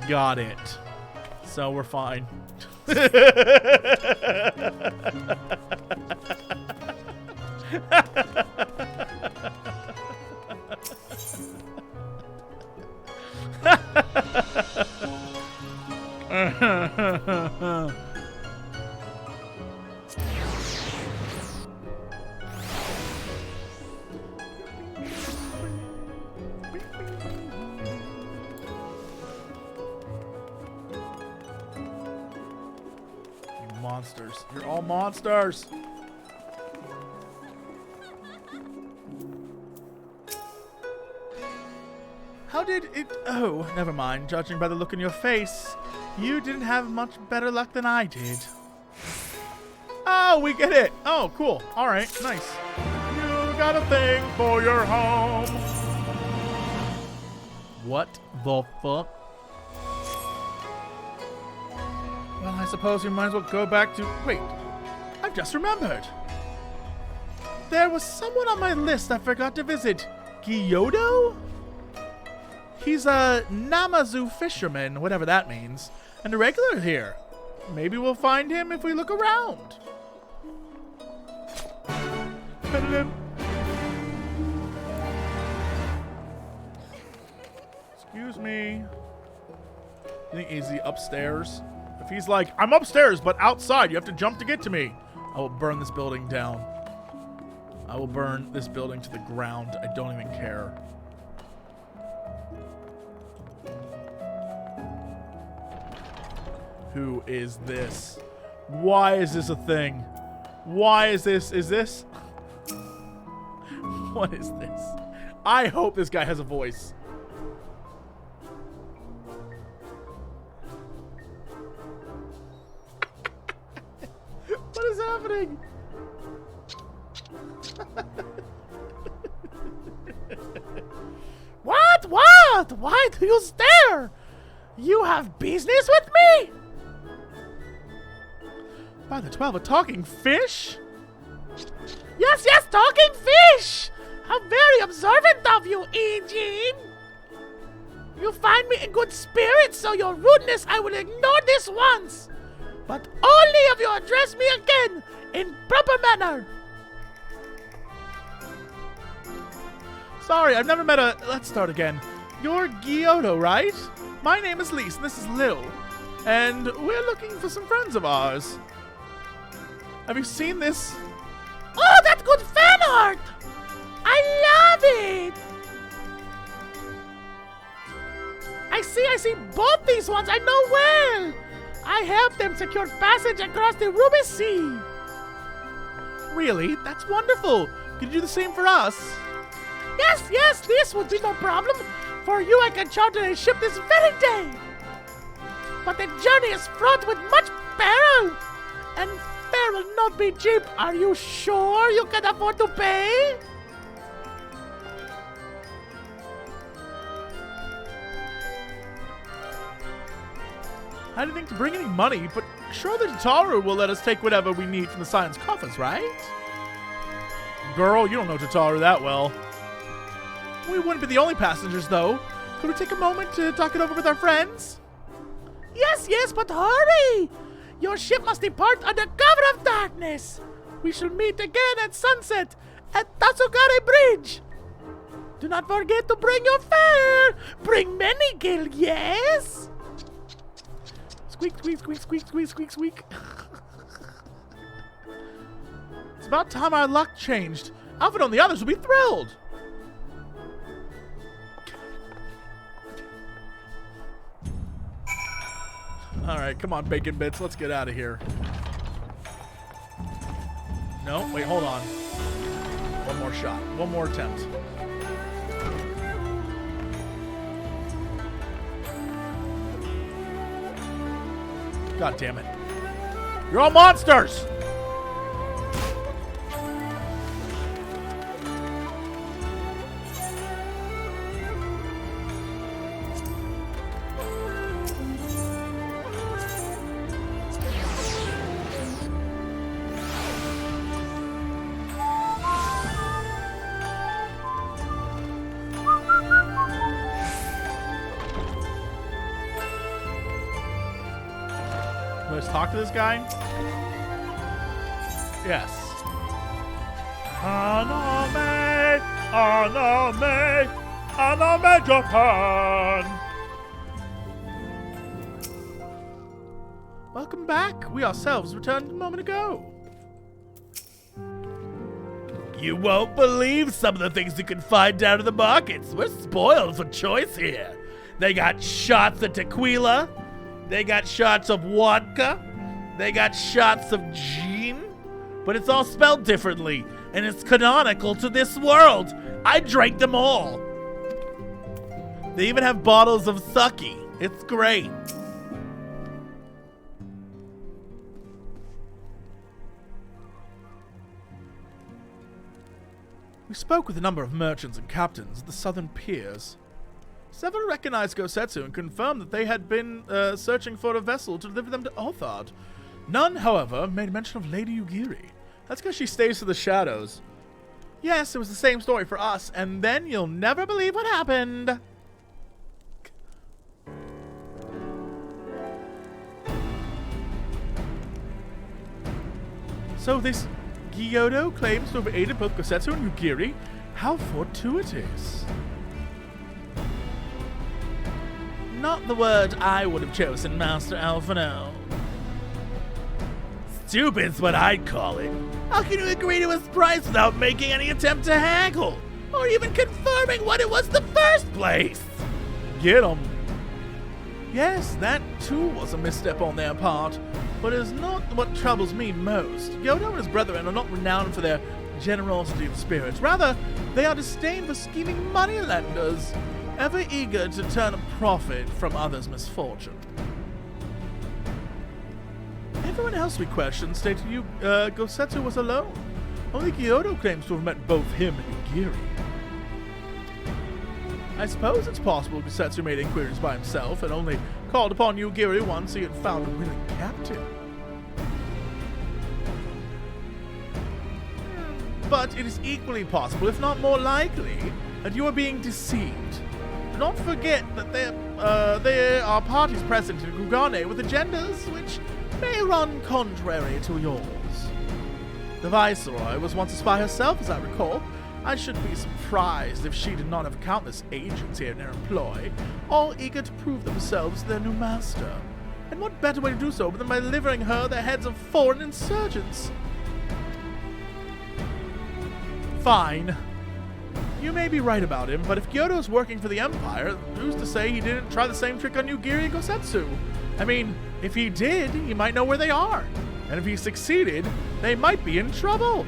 got it. So we're fine. Monsters. You're all monsters. How did it... Oh, never mind. Judging by the look in your face, you didn't have much better luck than I did. Oh, we get it. Oh, cool. All right, nice. You got a thing for your home. What the fuck? Well, I suppose we might as well go back to... Wait, I've just remembered. There was someone on my list I forgot to visit. Gyodo? He's a Namazu fisherman, whatever that means, and a regular here. Maybe we'll find him if we look around. Excuse me. You think he's upstairs? If he's like, I'm upstairs, but outside, you have to jump to get to me, I will burn this building down. I will burn this building to the ground. I don't even care. Who is this? Why is this a thing? Why is this? Is this? What is this? I hope this guy has a voice. What is happening? What? Why do you stare? You have business with me? By the 12, a talking fish? Yes, talking fish! How very observant of you, Eugene! You find me in good spirits, so your rudeness I will ignore this once. But only if you address me again in proper manner. Sorry, I've never met a... Let's start again. You're Gyodo, right? My name is Lise, and this is Lil. And we're looking for some friends of ours. Have you seen this? Oh, that good fan art! I love it! I see both these ones, I know well! I helped them secure passage across the Ruby Sea! Really? That's wonderful! Could you do the same for us? Yes, this would be no problem. For you I can charter a ship this very day. But the journey is fraught with much peril and fare will not be cheap. Are you sure you can afford to pay? I didn't think to bring any money, but surely Tataru will let us take whatever we need from the science coffers, right? Girl, you don't know Tataru that well. We wouldn't be the only passengers, though. Could we take a moment to talk it over with our friends? Yes, but hurry! Your ship must depart under cover of darkness. We shall meet again at sunset at Tatsugare Bridge. Do not forget to bring your fare. Bring many, Gil, yes? Squeak, squeak, squeak, squeak, squeak, squeak, squeak. It's about time our luck changed. Alfred and the others will be thrilled. Alright, come on, bacon bits. Let's get out of here. No, wait, hold on. One more shot. One more attempt. God damn it. You're all monsters! Let's talk to this guy. Yes. Aname, Aname, Aname Japan. Welcome back. We ourselves returned a moment ago. You won't believe some of the things you can find down in the markets. We're spoiled for choice here. They got shots of tequila. They got shots of vodka. They got shots of gin. But it's all spelled differently, and it's canonical to this world. I drank them all. They even have bottles of sake. It's great. We spoke with a number of merchants and captains at the southern piers. Several recognized Gosetsu and confirmed that they had been searching for a vessel to deliver them to Othard. None, however, made mention of Lady Ugiri. That's because she stays to the shadows. Yes, it was the same story for us, and then you'll never believe what happened. So this Gyodo claims to have aided both Gosetsu and Ugiri? How fortuitous. Not the word I would have chosen, Master Alphino. Stupid's what I'd call it. How can you agree to his price without making any attempt to haggle? Or even confirming what it was in the first place? Get him. Yes, that too was a misstep on their part, but it is not what troubles me most. Gyodo and his brethren are not renowned for their generosity of spirit. Rather, they are disdained for scheming moneylenders, ever eager to turn a profit from others' misfortune. Everyone else we questioned stated Gosetsu was alone. Only Gyodo claims to have met both him and Ugiri. I suppose it's possible Gosetsu made inquiries by himself and only called upon Ugiri once he had found a willing captain. But it is equally possible, if not more likely, that you are being deceived. Do not forget that there are parties present in Kugane with agendas which may run contrary to yours. The Viceroy was once a spy herself, as I recall. I should be surprised if she did not have countless agents here in her employ, all eager to prove themselves their new master. And what better way to do so than by delivering her the heads of foreign insurgents? Fine. You may be right about him, but if Gyodo's working for the Empire, who's to say he didn't try the same trick on Ugiri and Gosetsu? I mean, if he did, he might know where they are. And if he succeeded, they might be in trouble.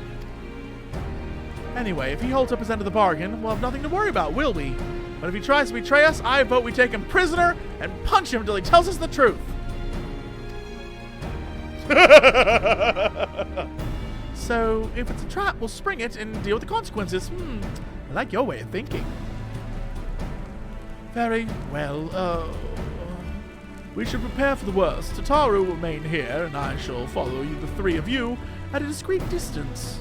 Anyway, if he holds up his end of the bargain, we'll have nothing to worry about, will we? But if he tries to betray us, I vote we take him prisoner and punch him until he tells us the truth. So, if it's a trap, we'll spring it and deal with the consequences. I like your way of thinking. Very well, we should prepare for the worst. Tataru will remain here, and I shall follow you, the three of you, at a discreet distance.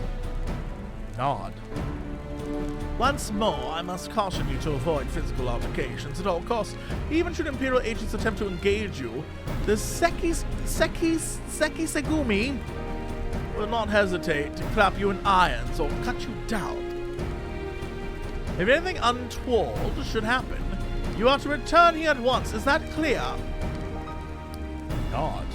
Nod. Once more, I must caution you to avoid physical altercations at all costs. Even should Imperial agents attempt to engage you, the Sekisegumi will not hesitate to clap you in irons or cut you down. If anything untoward should happen, you are to return here at once. Is that clear? Nod.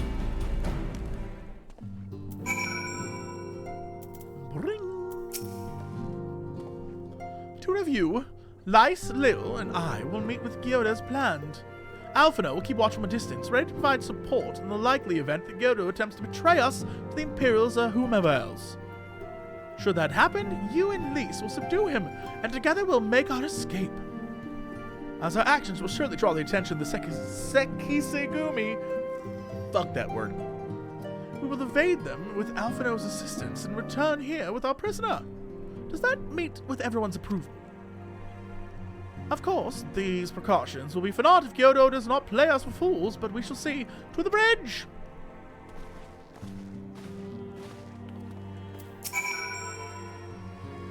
To review, Lice, Lil, and I will meet with Gyoda as planned. Alphino will keep watch from a distance, ready to provide support in the likely event that Gyoda attempts to betray us to the Imperials or whomever else. Should that happen, you and Lise will subdue him, and together we'll make our escape. As our actions will surely draw the attention of the Sekisegumi. Fuck that word. We will evade them with Alphino's assistance and return here with our prisoner. Does that meet with everyone's approval? Of course, these precautions will be for naught if Gyoda does not play us for fools, but we shall see. To the bridge!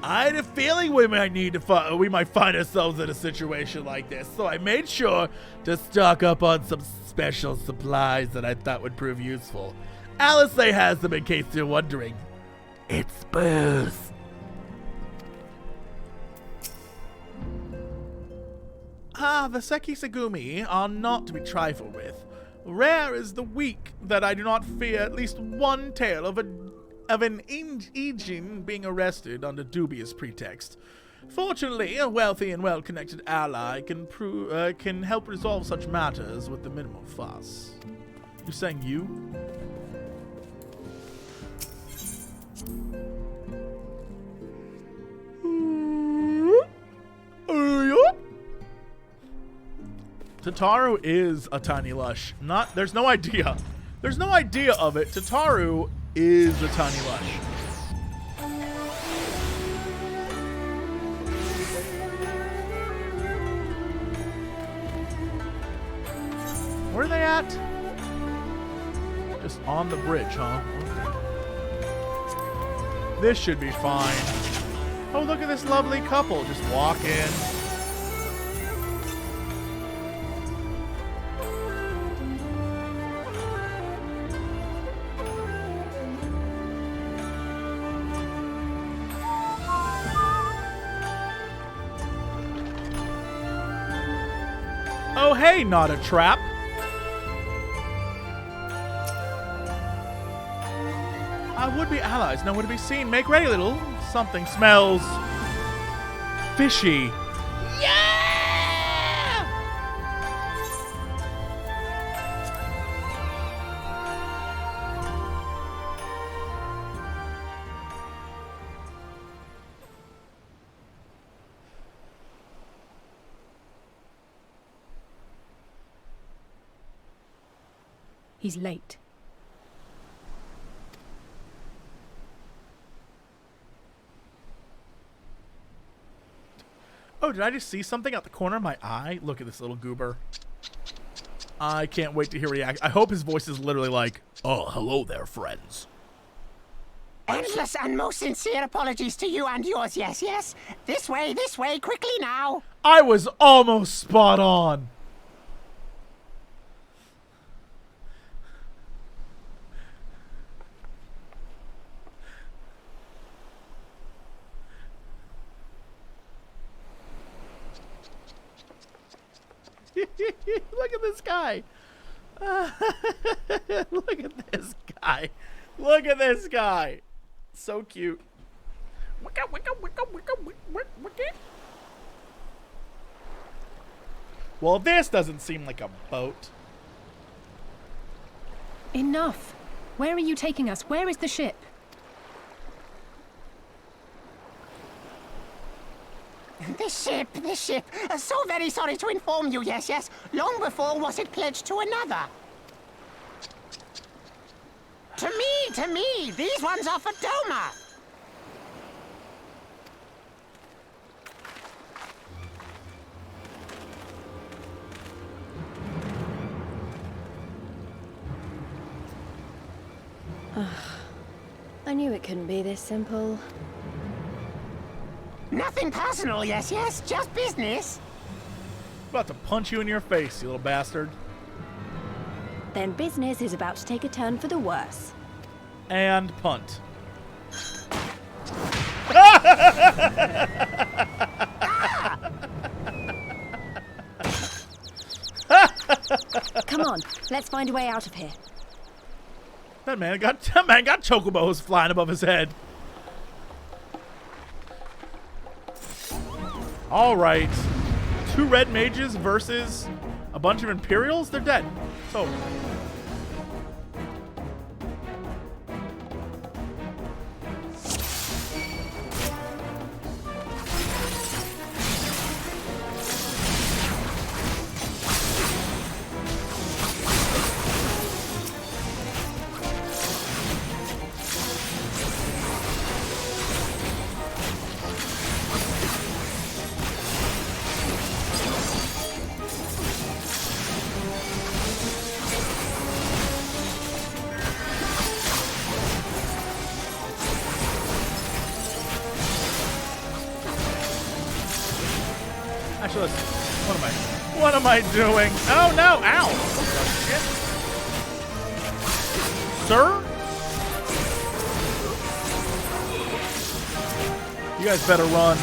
I had a feeling we might find ourselves in a situation like this, so I made sure to stock up on some special supplies that I thought would prove useful. Alice has them in case you're wondering. It's booze. The Sekisegumi are not to be trifled with. Rare is the week that I do not fear at least one tale of an Ijin being arrested under dubious pretext. Fortunately, a wealthy and well-connected ally can help resolve such matters with the minimum fuss. You saying you? Tataru is a tiny lush. There's no idea. There's no idea of it. Tataru is a tiny lush. Where are they at? Just on the bridge, huh? Okay. This should be fine. Oh, look at this lovely couple. Just walk in. Oh, hey, not a trap. I would be allies, nowhere to be seen. Make ready, little. Something smells fishy. Yeah! He's late. Oh, did I just see something out the corner of my eye? Look at this little goober. I can't wait to hear react. I hope his voice is literally like, oh, hello there, friends. Endless and most sincere apologies to you and yours, yes. This way, quickly now. I was almost spot on. Look at this guy. Look at this guy. Look at this guy. So cute. Well, this doesn't seem like a boat. Enough. Where are you taking us? Where is the ship? The ship. So very sorry to inform you, yes. Long before was it pledged to another. To me! These ones are for Doma! I knew it couldn't be this simple. Nothing personal, yes, just business. About to punch you in your face, you little bastard. Then business is about to take a turn for the worse. And punt. Come on, let's find a way out of here. That man got chocobos flying above his head. All right, 2 red mages versus a bunch of Imperials. They're dead. It's over. Actually, what am I doing? Oh no, ow! Shit. Sir? You guys better run.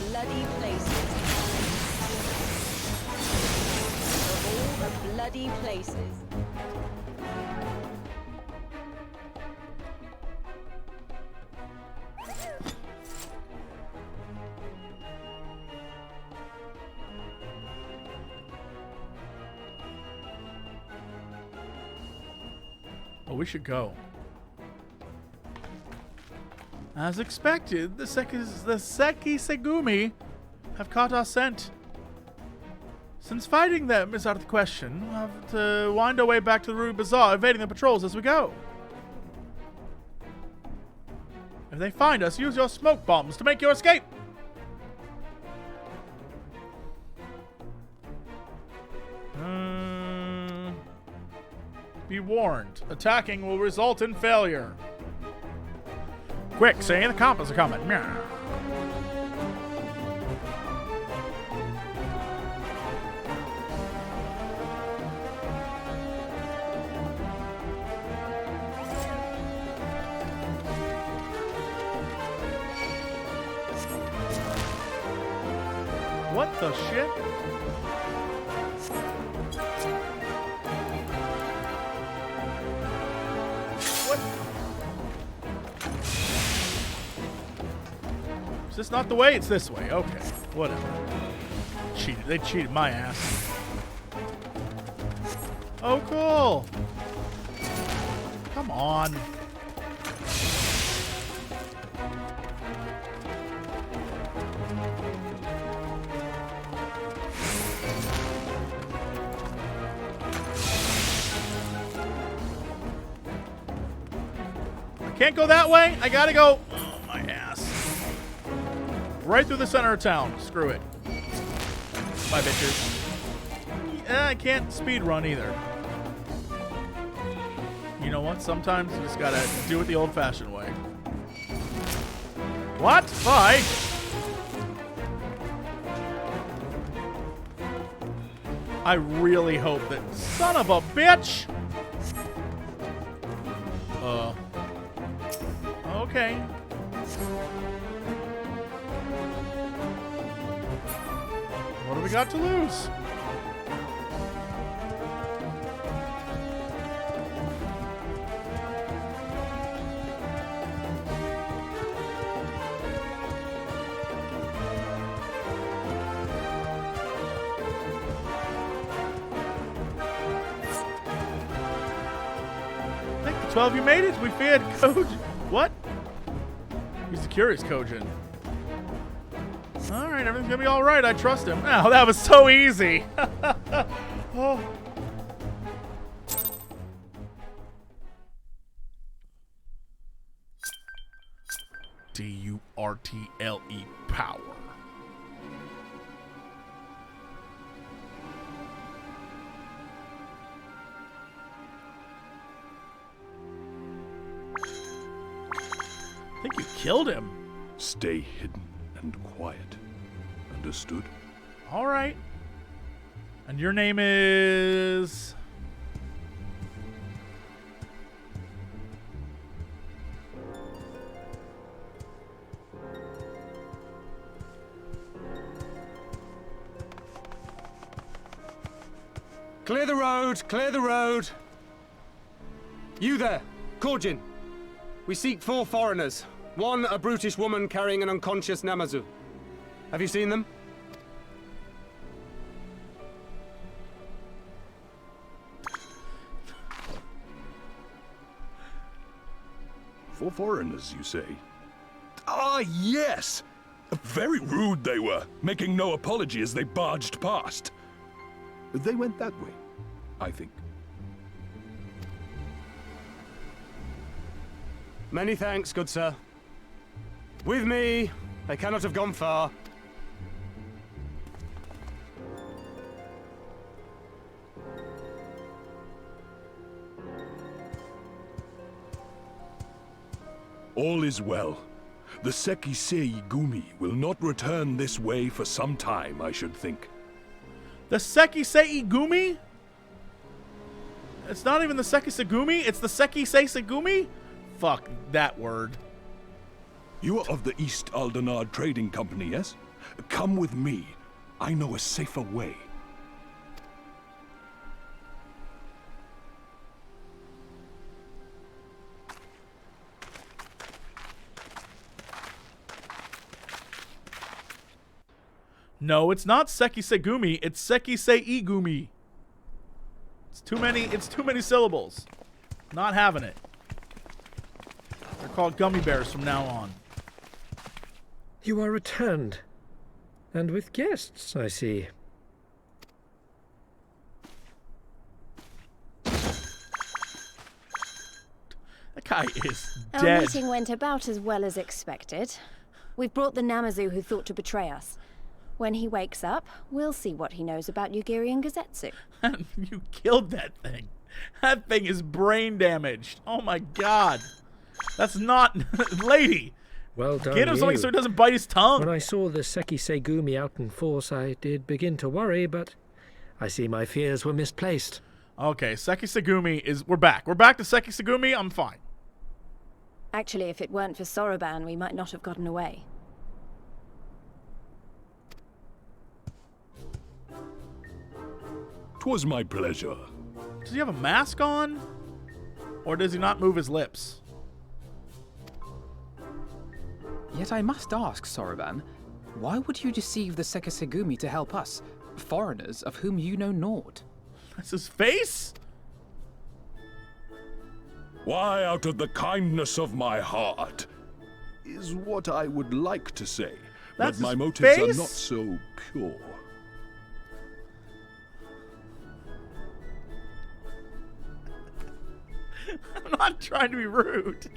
Bloody places. Of all the bloody places. We should go. As expected, the Sekisegumi have caught our scent. Since fighting them is out of the question, we'll have to wind our way back to the Ruby Bazaar, evading the patrols as we go. If they find us, use your smoke bombs to make your escape. Be warned, attacking will result in failure. Quick, see, the compass are coming. Meow. What the shit? Is this not the way? It's this way. Okay. Whatever. Cheated. They cheated my ass. Oh, cool. Come on. I can't go that way. I gotta go. Oh, my ass. Right through the center of town. Screw it. Bye, bitches. I can't speed run either. You know what? Sometimes you just gotta do it the old-fashioned way. What? Bye. I really hope that... Son of a bitch! Okay. What do we got to lose? I think the 12 you made it. We feared Kojin. What? He's the curious Kojin. All right, everything's gonna be all right. I trust him. Oh, that was so easy. Oh. D-U-R-T-L-E power. I think you killed him. Stay hidden and quiet. Understood? All right. And your name is... Clear the road! Clear the road! You there, Kujin. We seek 4 foreigners. 1, a brutish woman carrying an unconscious Namazu. Have you seen them? For foreigners, you say? Ah, yes! Very rude they were, making no apology as they barged past. They went that way, I think. Many thanks, good sir. With me, they cannot have gone far. All is well. The Sekisei Gumi will not return this way for some time, I should think. The Sekisei Gumi? It's not even the Sekisegumi, it's the Sekisei Gumi? Fuck that word. You are of the East Aldenard Trading Company, yes? Come with me. I know a safer way. No, it's not Sekisegumi, it's Sekisei Gumi. It's too many syllables. Not having it. They're called gummy bears from now on. You are returned. And with guests, I see. That guy is Our dead. meeting went about as well as expected. We've brought the Namazu who thought to betray us. When he wakes up, we'll see what he knows about Yugiri and Gosetsu. You killed that thing. That thing is brain damaged. Oh my god. That's not... Lady! Well done, Get him something so he doesn't bite his tongue. When I saw the Sekisegumi out in force, I did begin to worry, but I see my fears were misplaced. Okay, Sekisegumi is... We're back. We're back to Sekisegumi. I'm fine. Actually, if it weren't for Soroban, we might not have gotten away. 'Twas my pleasure. Does he have a mask on? Or does he not move his lips? Yet I must ask, Soroban, why would you deceive the Sekisegumi to help us, foreigners of whom you know naught? That's his face? Why, out of the kindness of my heart, is what I would like to say. That's but my his motives face? are not so pure. I'm not trying to be rude.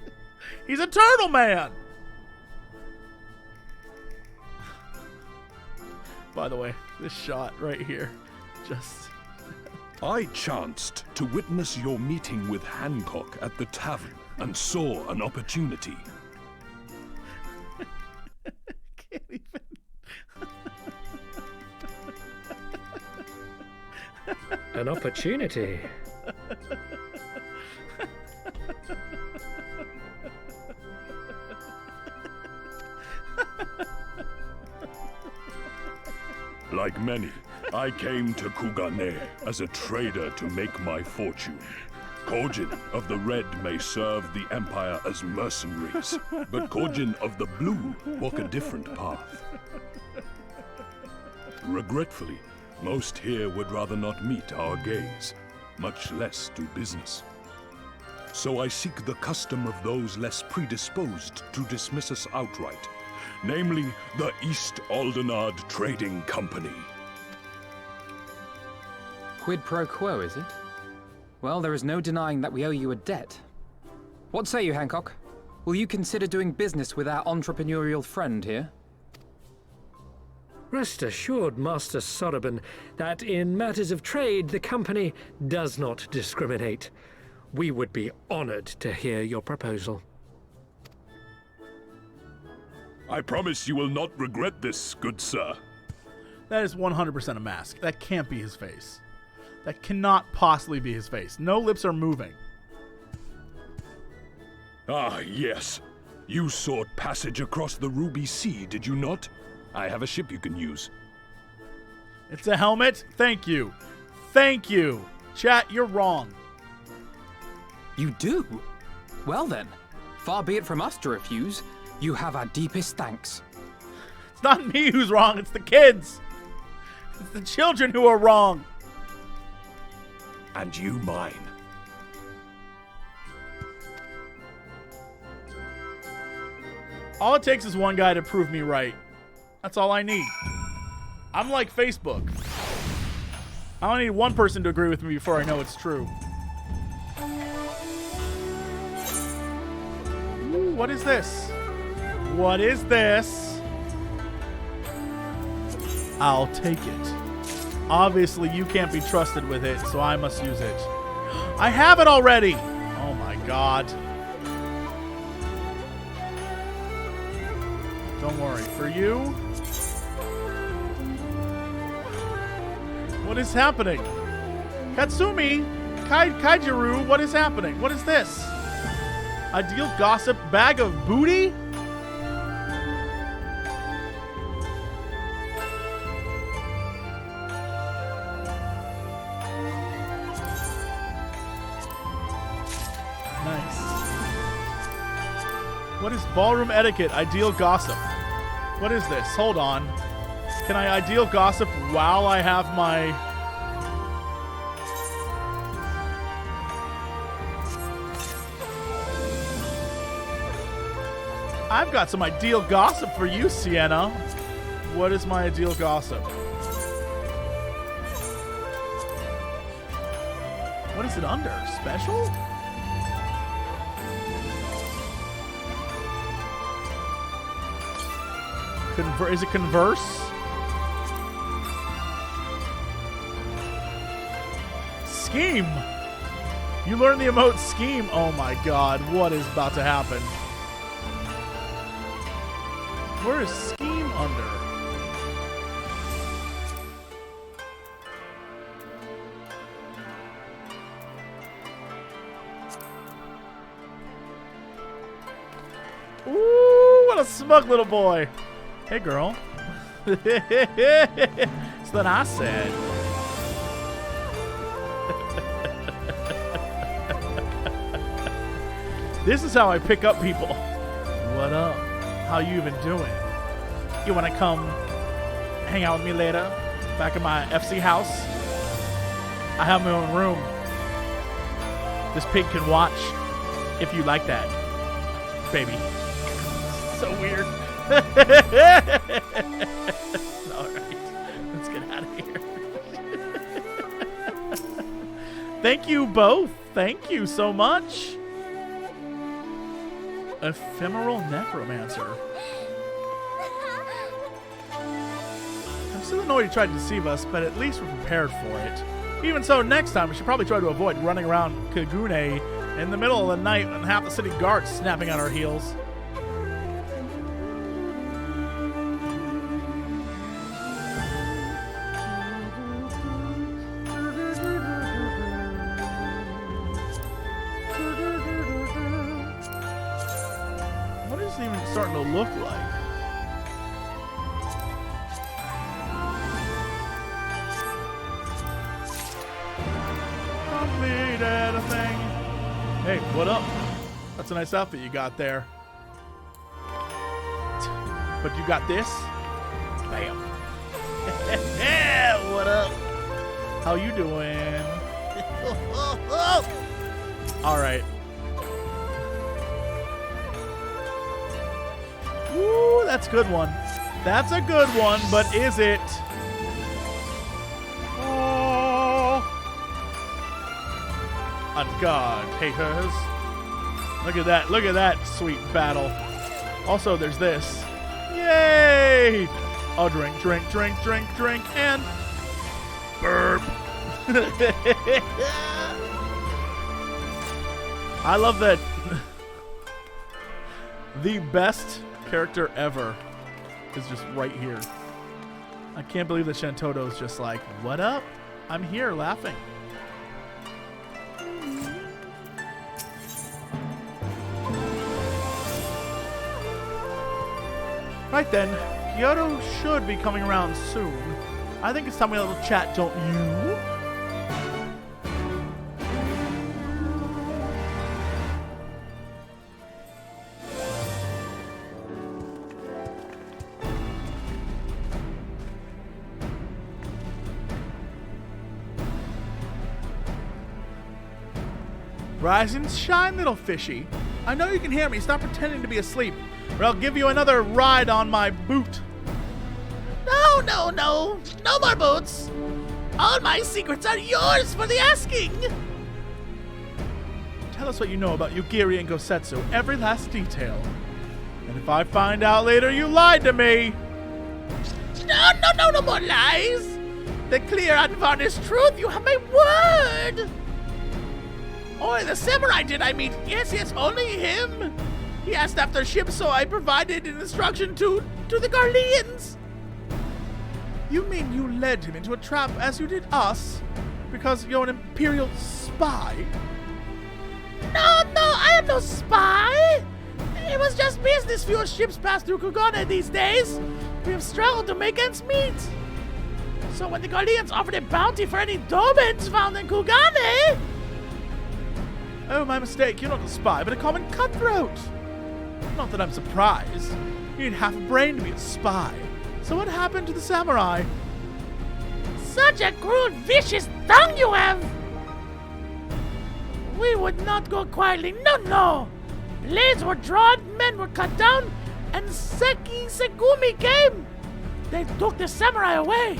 He's a turtle man. By the way, this shot right here, just... I chanced to witness your meeting with Hancock at the tavern and saw an opportunity. Can't even... An opportunity. Like many, I came to Kugane as a trader to make my fortune. Kojin of the Red may serve the Empire as mercenaries, but Kojin of the Blue walk a different path. Regretfully, most here would rather not meet our gaze, much less do business. So I seek the custom of those less predisposed to dismiss us outright, namely the East Aldenard Trading Company. Quid pro quo, is it? Well, there is no denying that we owe you a debt. What say you, Hancock? Will you consider doing business with our entrepreneurial friend here? Rest assured, Master Soroban, that in matters of trade, the company does not discriminate. We would be honored to hear your proposal. I promise you will not regret this, good sir. That is 100% a mask. That can't be his face. That cannot possibly be his face. No lips are moving. Ah, yes. You sought passage across the Ruby Sea, did you not? I have a ship you can use. It's a helmet? Thank you. Thank you. Chat, you're wrong. You do? Well then, far be it from us to refuse. You have our deepest thanks. It's not me who's wrong, it's the kids. It's the children who are wrong. And you mine. All it takes is one guy to prove me right. That's all I need. I'm like Facebook. I only need one person to agree with me before I know it's true. Ooh, what is this? What is this? I'll take it. Obviously, you can't be trusted with it, so I must use it. I have it already! Oh my god. Don't worry. For you... What is happening? Katsumi! Kaijuru, what is happening? What is this? Ideal gossip bag of booty? What is ballroom etiquette? Ideal gossip. What is this? Hold on. Can I ideal gossip while I have my... I've got some ideal gossip for you, Sienna. What is my ideal gossip? What is it under? Special? Is it converse? Scheme. You learn the emote scheme. Oh my god, what is about to happen? Where is scheme under? Ooh, what a smug little boy. Hey, girl. So then I said. This is how I pick up people. What up? How you even doing? You want to come hang out with me later? Back in my FC house? I have my own room. This pig can watch if you like that, baby. So weird. Alright, let's get out of here. Thank you both. Thank you so much. Ephemeral necromancer. I'm still annoyed he tried to deceive us, but at least we're prepared for it. Even so, next time we should probably try to avoid running around Kugane in the middle of the night and half the city guards snapping at our heels. Starting to look like. Completed a thing. Hey, what up? That's a nice outfit you got there. But you got this? Bam. What up? How you doing? All right. Ooh, that's a good one. That's a good one, but is it? Oh. On guard, haters. Look at that sweet battle. Also, there's this. Yay! Oh, drink, and burp. I love that. The best character ever is just right here. I can't believe that Shantoto's just like, what up? I'm here laughing. Right then, Kyoto should be coming around soon. I think it's time we have a little chat, don't you? Rise and shine, little fishy. I know you can hear me. Stop pretending to be asleep, or I'll give you another ride on my boot. No. No more boots. All my secrets are yours for the asking. Tell us what you know about Yugiri and Gosetsu, every last detail. And if I find out later you lied to me... No more lies. The clear, unvarnished truth. You have my word. Only the samurai did I meet. Yes, only him. He asked after ships, so I provided an instruction to the Garleans. You mean you led him into a trap as you did us? Because you're an Imperial spy? No, I am no spy. It was just business. Few ships pass through Kugane these days. We have struggled to make ends meet. So when the Garleans offered a bounty for any Domans found in Kugane... Oh, my mistake. You're not a spy, but a common cutthroat. Not that I'm surprised. You need half a brain to be a spy. So what happened to the samurai? Such a cruel, vicious tongue you have! We would not go quietly, no! Blades were drawn, men were cut down, and Seki Segumi came! They took the samurai away!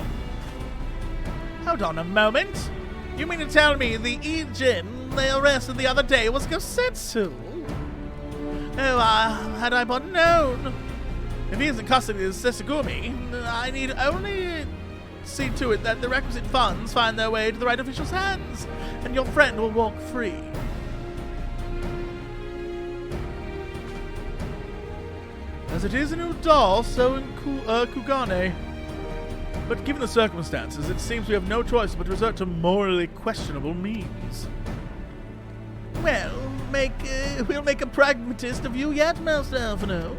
Hold on a moment. You mean to tell me the Ijin they arrested the other day was Gosetsu? Oh, had I but known. If he is in custody of Sesagumi, I need only see to it that the requisite funds find their way to the right official's hands, and your friend will walk free. As it is in Udall, so in Kugane. But given the circumstances, it seems we have no choice but to resort to morally questionable means. Well, we'll make a pragmatist of you yet, Master Alphino.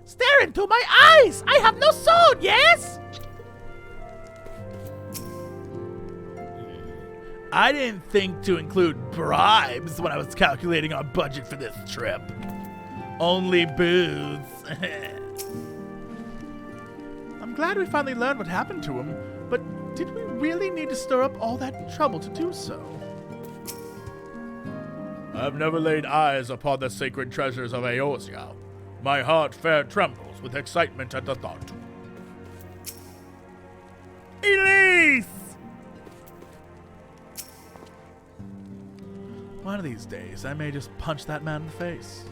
Stare into my eyes! I have no sword, yes? I didn't think to include bribes when I was calculating our budget for this trip. Only booze. I'm glad we finally learned what happened to him, but did we really need to stir up all that trouble to do so? I've never laid eyes upon the sacred treasures of Eorzea. My heart fair trembles with excitement at the thought. Elise! One of these days, I may just punch that man in the face.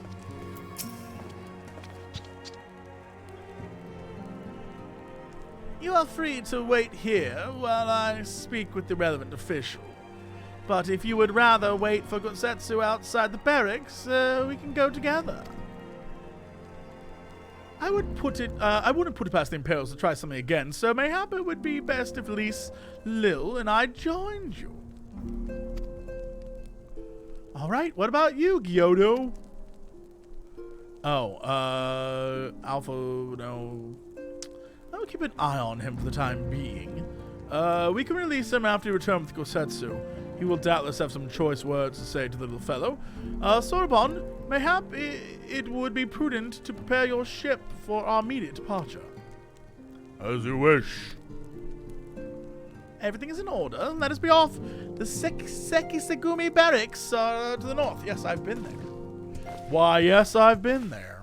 You are free to wait here while I speak with the relevant official. But if you would rather wait for Gosetsu outside the barracks, we can go together. I wouldn't put it past the Imperials to try something again, so mayhap it would be best if Lise, Lil, and I joined you. Alright, what about you, Gyoto? Oh, Alpha, no. I'll keep an eye on him for the time being. We can release him after you return with Gosetsu. He will doubtless have some choice words to say to the little fellow. Sorbonne, mayhap it would be prudent to prepare your ship for our immediate departure. As you wish. Everything is in order. Let us be off. The Sekisegumi barracks to the north. Yes, I've been there. Why, yes, I've been there.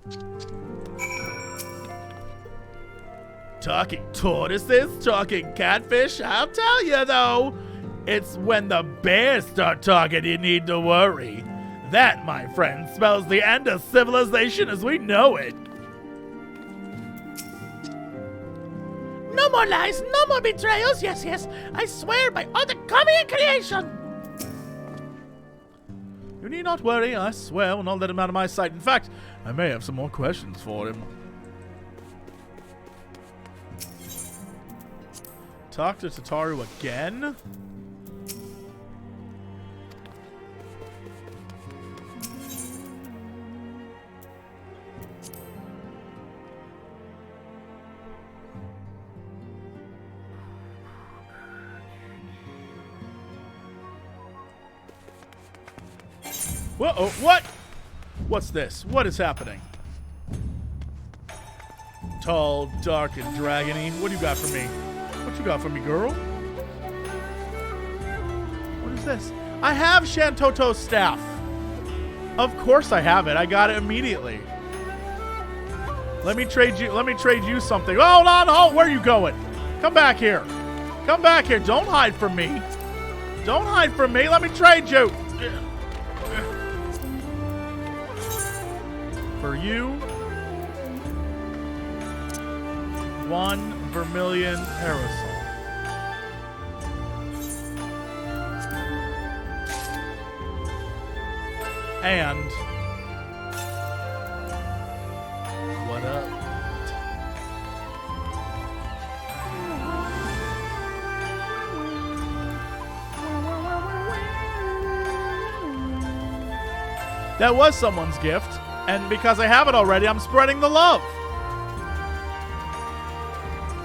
Talking tortoises, talking catfish. I'll tell you, though, it's when the bears start talking you need to worry. That, my friend, spells the end of civilization as we know it. No more lies, no more betrayals. Yes, yes, I swear by all the kami in creation. You need not worry, I swear I will not let him out of my sight. In fact, I may have some more questions for him. Talk to Tataru again? Whoa, what? What's this? What is happening? Tall, dark, and dragony. What do you got for me? What you got for me, girl? What is this? I have Shantoto's staff. Of course I have it. I got it immediately. Let me trade you something. Hold on, hold. Where are you going? Come back here. Come back here. Don't hide from me. Don't hide from me. Let me trade you. For you, 1 vermilion parasol. And what up? That was someone's gift. And because I have it already, I'm spreading the love.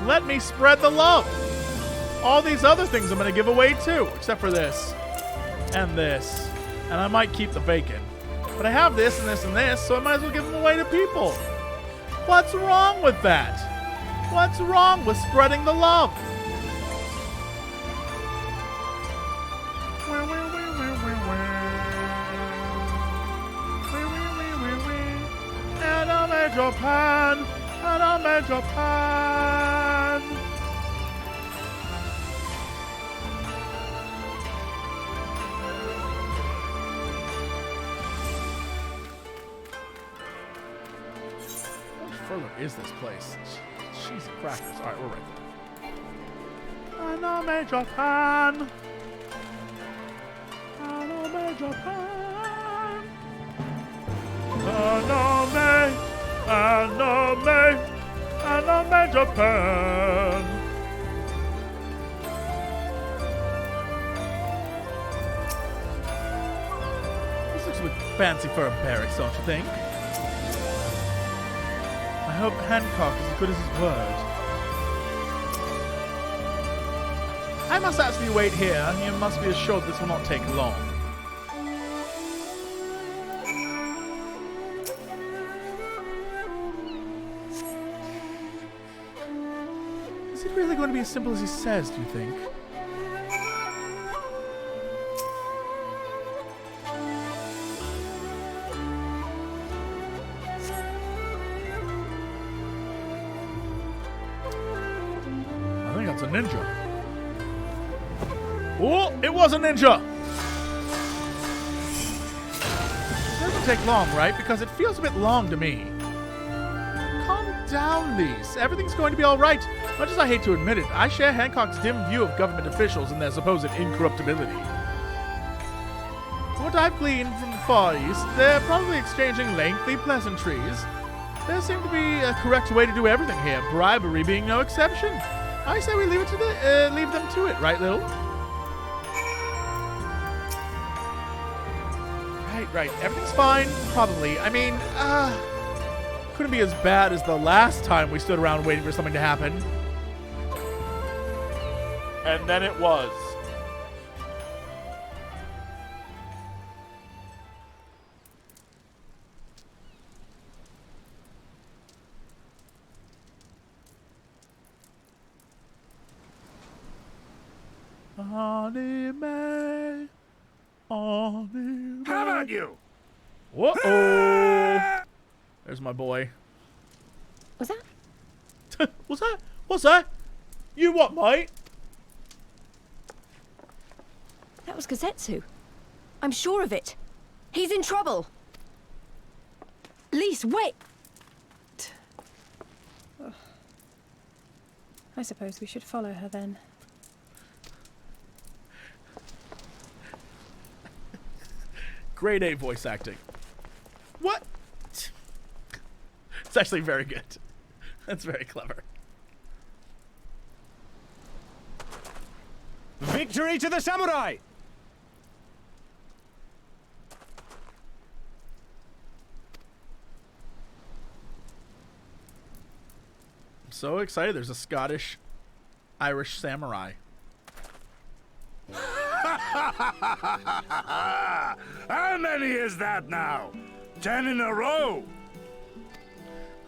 Let me spread the love. All these other things I'm going to give away too, except for this. And this. And I might keep the bacon. But I have this and this and this, so I might as well give them away to people. What's wrong with that? What's wrong with spreading the love? Japan, and I'm in Japan. How much further is this place? Cheese and crackers. All right, we're right there. And I'm in Japan. And I'm in Japan. And I'm in Anime Japan. This looks a bit fancy for a barracks, don't you think? I hope Hancock is as good as his word. I must actually wait here. You must be assured this will not take long. Is it really going to be as simple as he says, do you think? I think that's a ninja. Oh, it was a ninja! It doesn't take long, right? Because it feels a bit long to me. Calm down, Lise. Everything's going to be all right. Much as I hate to admit it, I share Hancock's dim view of government officials and their supposed incorruptibility. From what I've gleaned from the Far East, they're probably exchanging lengthy pleasantries. There seems to be a correct way to do everything here, bribery being no exception. I say we leave it to leave them to it, right, Lil? Right. Everything's fine, probably. I mean, couldn't be as bad as the last time we stood around waiting for something to happen. And then it was. Anime. Anime. How about you? Whoa-oh. There's my boy. Was that? What's that? What's that? You what, mate? That was Gosetsu. I'm sure of it. He's in trouble. Lise, wait! I suppose we should follow her then. Grade A voice acting. What? It's actually very good. That's very clever. Victory to the samurai! I'm so excited. There's a Scottish-Irish samurai. How many is that now? 10 in a row?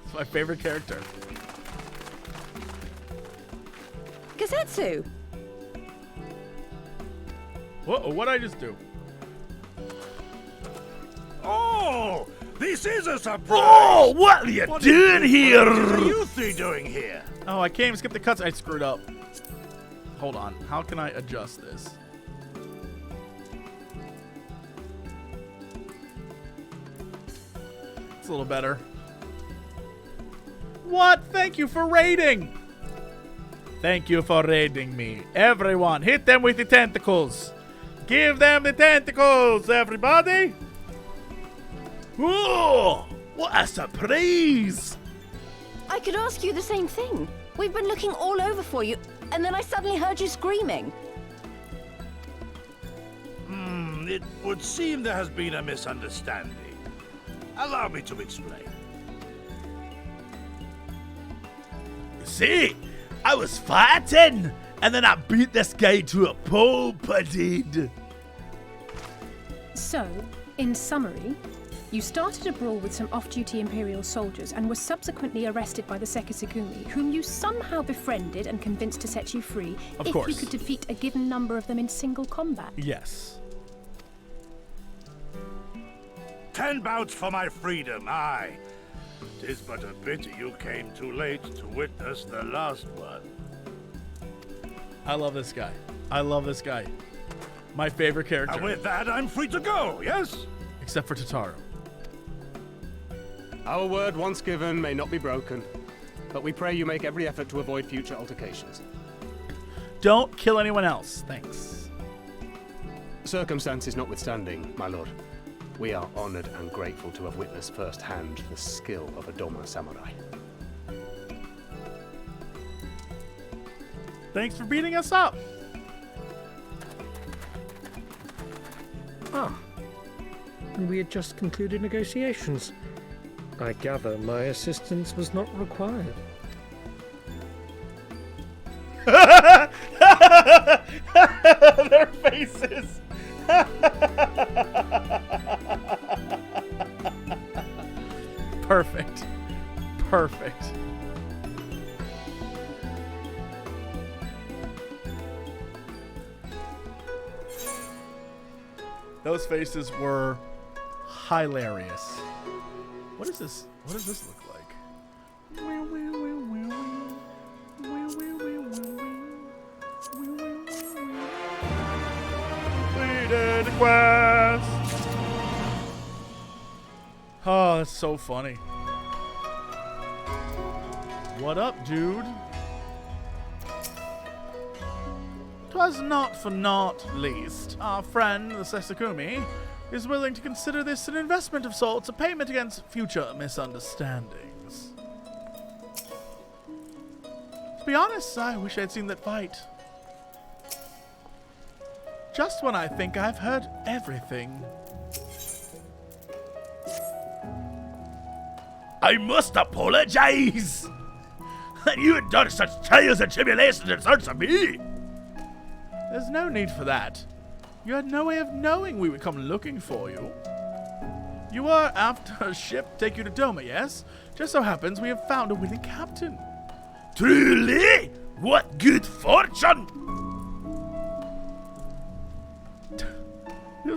It's my favorite character. Gosetsu! Whoa, what'd I just do? Oh, this is a surprise! Oh, what are you doing here? What are you three doing here? Oh, I can't even skip the cuts. I screwed up. Hold on. How can I adjust this? It's a little better. What? Thank you for raiding. Thank you for raiding me. Everyone, hit them with the tentacles. Give them the tentacles, everybody. Whoa! What a surprise! I could ask you the same thing. We've been looking all over for you, and then I suddenly heard you screaming. It would seem there has been a misunderstanding. Allow me to explain. You see, I was fighting, and then I beat this guy to a pulp, I did. So, in summary, you started a brawl with some off-duty Imperial soldiers and were subsequently arrested by the Sekisukumi, whom you somehow befriended and convinced to set you free Of if course. you could defeat a given number of them in single combat. Yes. 10 bouts for my freedom, aye. 'Tis but a pity you came too late to witness the last one. I love this guy. I love this guy. My favorite character. And with that, I'm free to go, yes? Except for Tataru. Our word once given may not be broken, but we pray you make every effort to avoid future altercations. Don't kill anyone else. Thanks. Circumstances notwithstanding, my lord, we are honored and grateful to have witnessed firsthand the skill of a Doma samurai. Thanks for beating us up. Ah. We had just concluded negotiations. I gather my assistance was not required. Their faces. Perfect. Perfect. Those faces were hilarious. What is this? What does this look like? Completed quest. Oh, that's so funny. What up, dude? 'Twas not for naught least. Our friend, the Sekisukumi, is willing to consider this an investment of sorts, a payment against future misunderstandings. To be honest, I wish I'd seen that fight. Just when I think I've heard everything. I must apologize that you had done such trials and tribulations in search of me. There's no need for that. You had no way of knowing we would come looking for you. You were after a ship to take you to Doma, yes? Just so happens we have found a willing captain. Truly? What good fortune!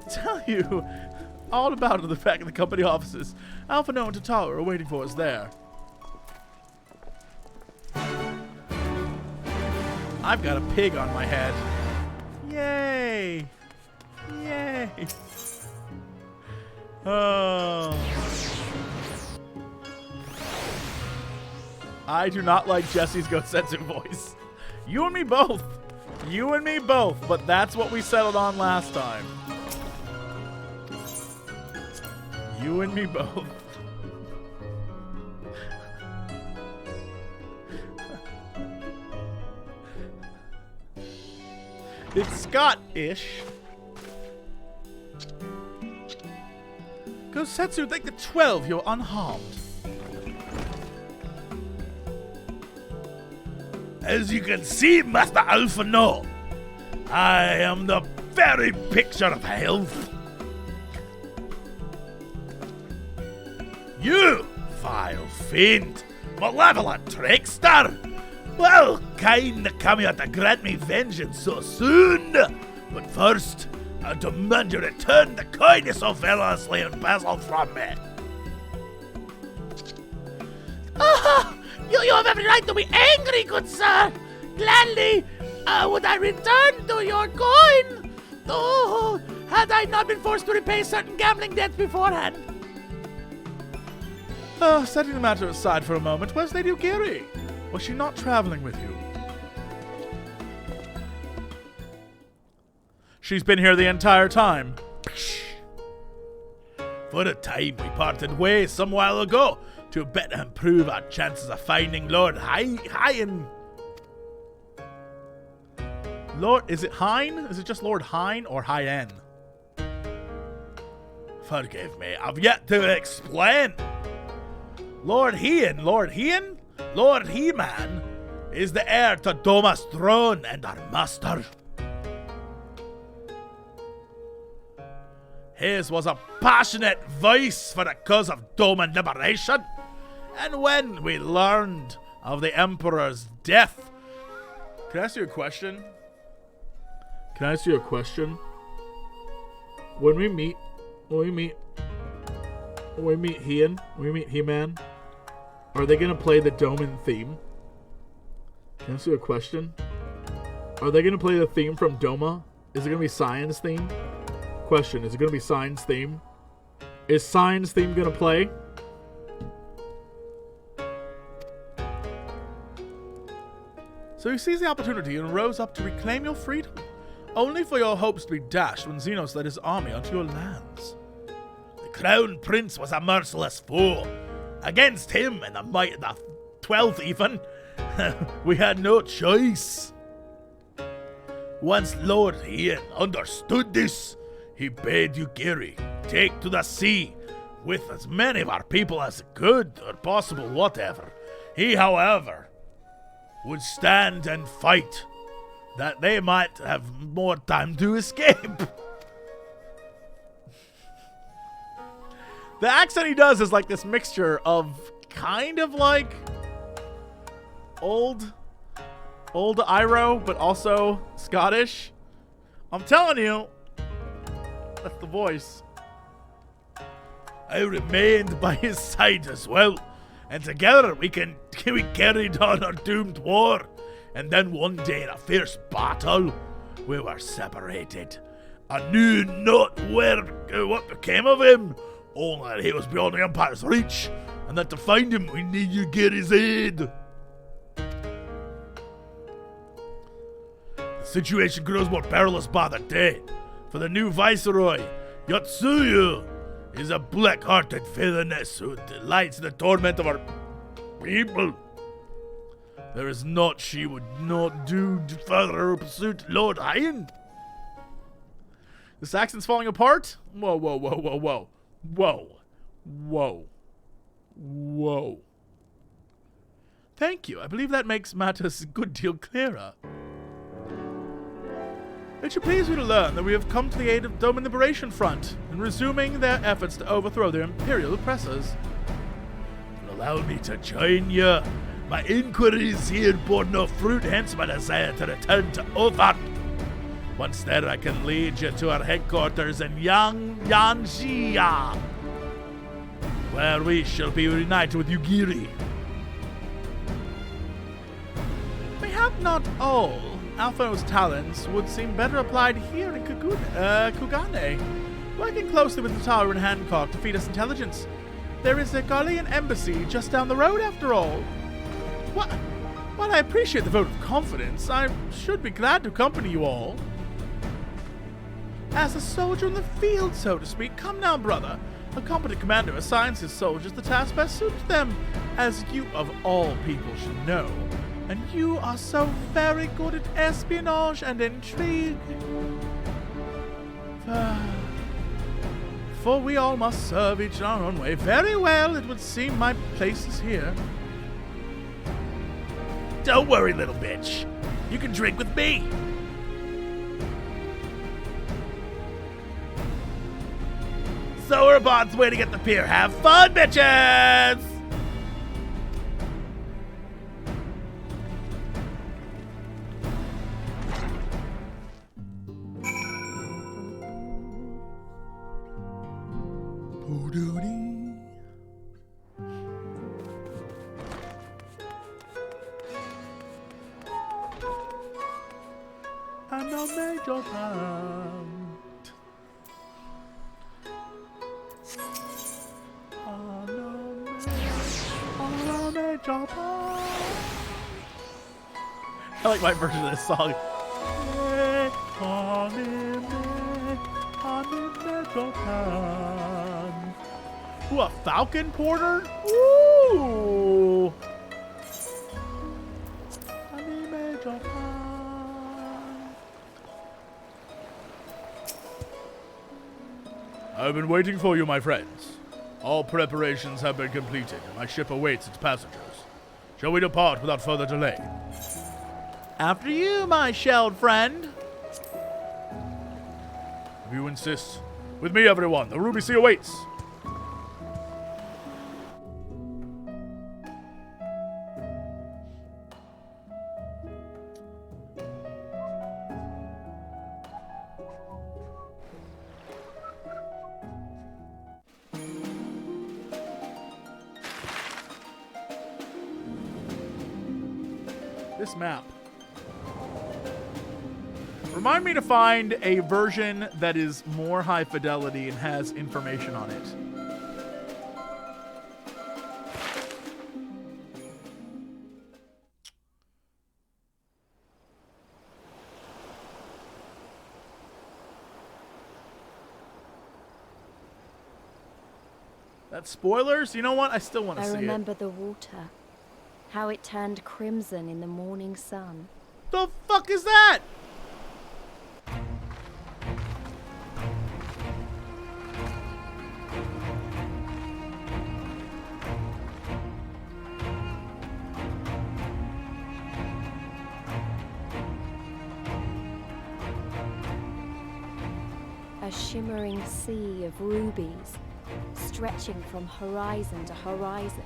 tell you all about it the back of the company offices. Alphano and Tatala are waiting for us there. I've got a pig on my head. Yay! Yay! Oh. I do not like Jesse's Gosetsu voice. You and me both. You and me both. But that's what we settled on last time. You and me both. It's Scott-ish. Gosetsu, take the 12. You're unharmed. As you can see, Master Alphano, I am the very picture of health. You, vile fiend, malevolent trickster! Well, kind to come here to grant me vengeance so soon. But first, I demand you return the coin you so feloniously embezzled from me. Oh, you have every right to be angry, good sir. Gladly would I return to your coin. Oh, had I not been forced to repay certain gambling debts beforehand. Setting the matter aside for a moment, where's Lady Ugiri? Was she not traveling with you? She's been here the entire time. For a time, we parted ways some while ago to better improve our chances of finding Lord Hine. Lord, is it Hine? Is it just Lord Hine or Hien? Forgive me, I've yet to explain. Lord Hien? Lord Hien? Lord He-Man is the heir to Doma's throne and our master. His was a passionate voice for the cause of Doman liberation. And when we learned of the Emperor's death... Can I ask you a question? When we meet Hien, when we meet He-Man, are they gonna play the Doman theme? Can I ask you a question? Are they gonna play the theme from Doma? Is it gonna be Siren's theme? Question, is it gonna be Siren's theme? Is Siren's theme gonna play? So he seized the opportunity and rose up to reclaim your freedom, only for your hopes to be dashed when Zenos led his army onto your lands. The Crown Prince was a merciless foe. Against him and the might of the 12th even, we had no choice. Once Lord Hien understood this, he bade Ugiri take to the sea with as many of our people as could, or possible whatever. He, however, would stand and fight, that they might have more time to escape. The accent he does is like this mixture of kind of like old Iro, but also Scottish. I'm telling you, that's the voice. I remained by his side as well, and together we carried on our doomed war. And then one day in a fierce battle, we were separated. I knew not what became of him, only that he was beyond the Empire's reach, and that to find him we need Ugiri's aid. The situation grows more perilous by the day, for the new Viceroy, Yotsuyu, is a black-hearted villainess who delights in the torment of our people. There is naught she would not do to further her pursuit, Lord Hien. This accent's falling apart? Whoa, whoa, whoa, whoa, whoa. Whoa. Whoa. Whoa. Thank you. I believe that makes matters a good deal clearer. It should please you to learn that we have come to the aid of Doman Liberation Front in resuming their efforts to overthrow their imperial oppressors. Allow me to join you. My inquiries here bore no fruit, hence my desire to return to Ovan. Once there, I can lead you to our headquarters in Yanjia, where we shall be reunited with Yugiri. Mayhap not all Alphonse's talents would seem better applied here in Kugane. Working closely with the tower in Hancock to feed us intelligence. There is a Garlean embassy just down the road after all. While I appreciate the vote of confidence, I should be glad to accompany you all. As a soldier in the field, so to speak. Come now, brother. A competent commander assigns his soldiers the task best suits them, as you of all people should know. And you are so very good at espionage and intrigue. For we all must serve each in our own way. Very well, it would seem my place is here. Don't worry, little bitch. You can drink with me. So we're about to waiting at the pier. Have fun, bitches! I'm no major hand. I like my version of this song. Ooh, a falcon porter? Ooh! I've been waiting for you, my friends. All preparations have been completed, and my ship awaits its passengers. Shall we depart without further delay? After you, my shelled friend. If you insist. With me, everyone. The Ruby Sea awaits. This map. Remind me to find a version that is more high fidelity and has information on it. That's spoilers? You know what? I still want to see it. I remember the water. How it turned crimson in the morning sun. The fuck is that? A shimmering sea of rubies, stretching from horizon to horizon.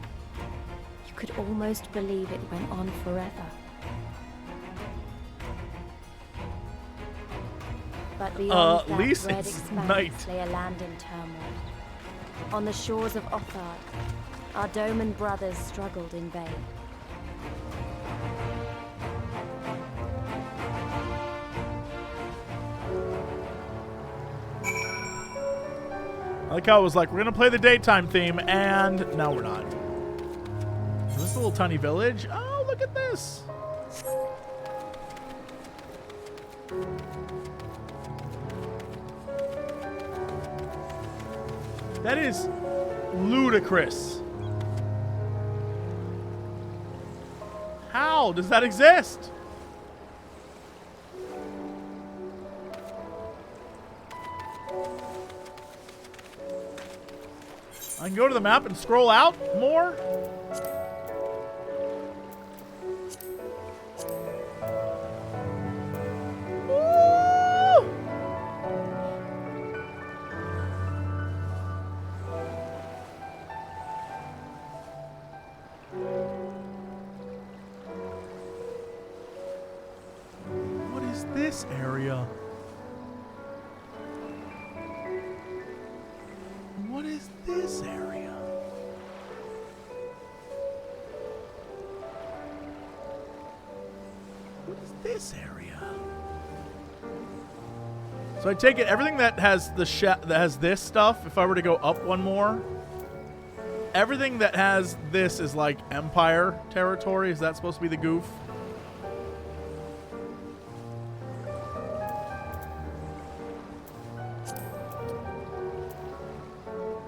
You could almost believe it went on forever. But beyond that red expanse lay a land in turmoil. On the shores of Othard, our Doman brothers struggled in vain. I like how it was like, we're gonna play the daytime theme, and now we're not. Is this a little tiny village? Oh, look at this! That is ludicrous. How does that exist? I can go to the map and scroll out more. Woo! What is this area? this area? So I take it everything that has this stuff, if I were to go up one more, everything that has this is like Empire territory. Is that supposed to be the goof?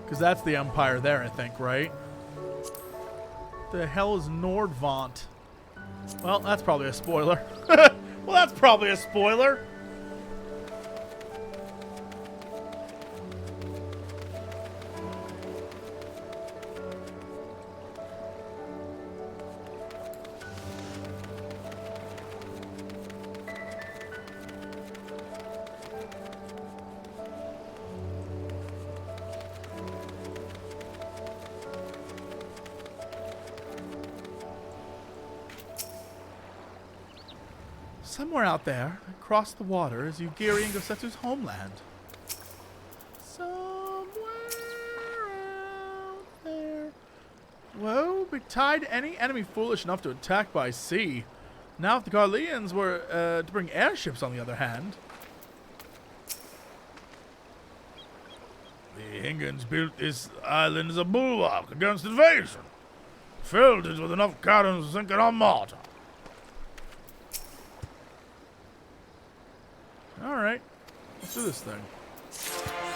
Because that's the Empire there, I think, right? The hell is Nordvant? Well, that's probably a spoiler. Well, that's probably a spoiler. Somewhere out there, across the water, is Ugiri and Gosetsu's homeland. Somewhere out there. Whoa, betide any enemy foolish enough to attack by sea. Now if the Garleans were to bring airships, on the other hand. The Ingans built this island as a bulwark against invasion. Filled it with enough cannons to sink it on Malta. Alright, let's do this thing.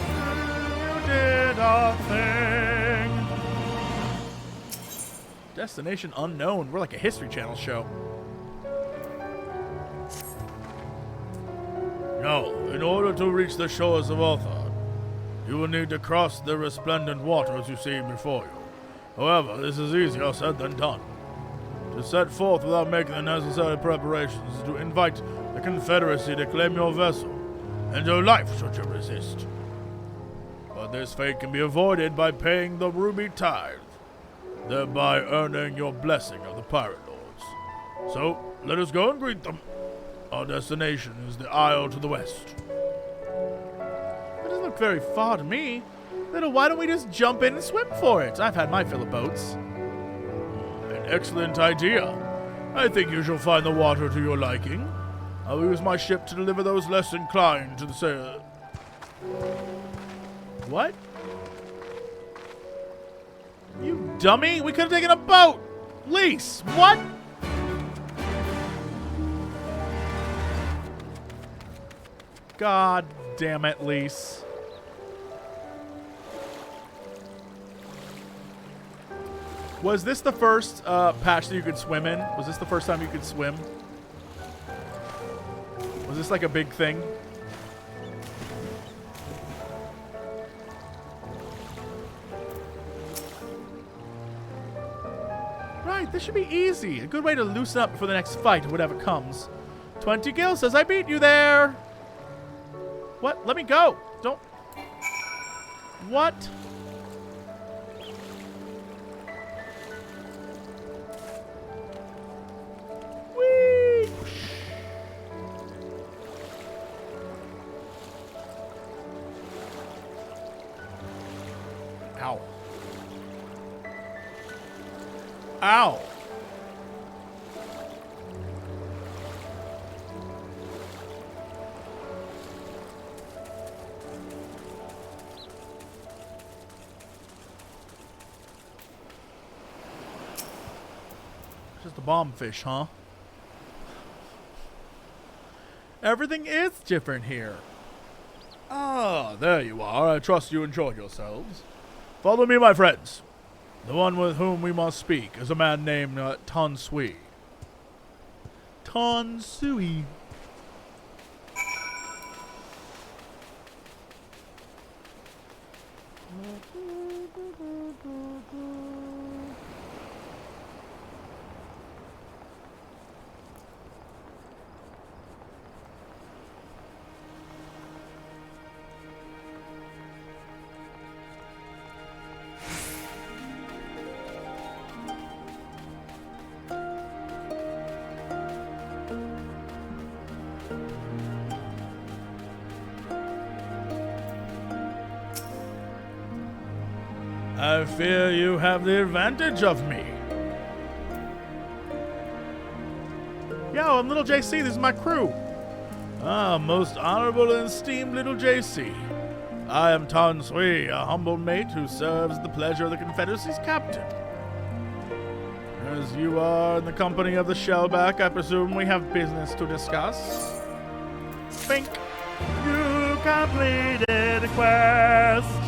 You did a thing. Destination unknown. We're like a History Channel show. Now, in order to reach the shores of Othard, you will need to cross the resplendent waters you see before you. However, this is easier said than done. To set forth without making the necessary preparations is to invite the Confederacy to claim your vessel, and your life should you resist. But this fate can be avoided by paying the ruby tithe, thereby earning your blessing of the pirate lords. So, let us go and greet them. Our destination is the isle to the west. That doesn't look very far to me. Then why don't we just jump in and swim for it? I've had my fill of boats. An excellent idea. I think you shall find the water to your liking. I'll use my ship to deliver those less inclined to the sail. What? You dummy! We could have taken a boat! Lease! What? God damn it, Lease. Was this the first patch that you could swim in? Was this the first time you could swim? Was this like a big thing? Right, this should be easy. A good way to loosen up for the next fight, whatever comes. 20 gil says I beat you there. What? Let me go. Don't. What? Whee! Ow. Ow. Just a bomb fish, huh? Everything is different here. Ah, there you are. I trust you enjoyed yourselves. Follow me, my friends. The one with whom we must speak is a man named Tansui. Tansui. I fear you have the advantage of me. Yo, I'm little JC. This is my crew. Ah, most honorable and esteemed little JC. I am Tan Sui, a humble mate who serves the pleasure of the Confederacy's captain. As you are in the company of the Shellback, I presume we have business to discuss. Fink, you completed a quest.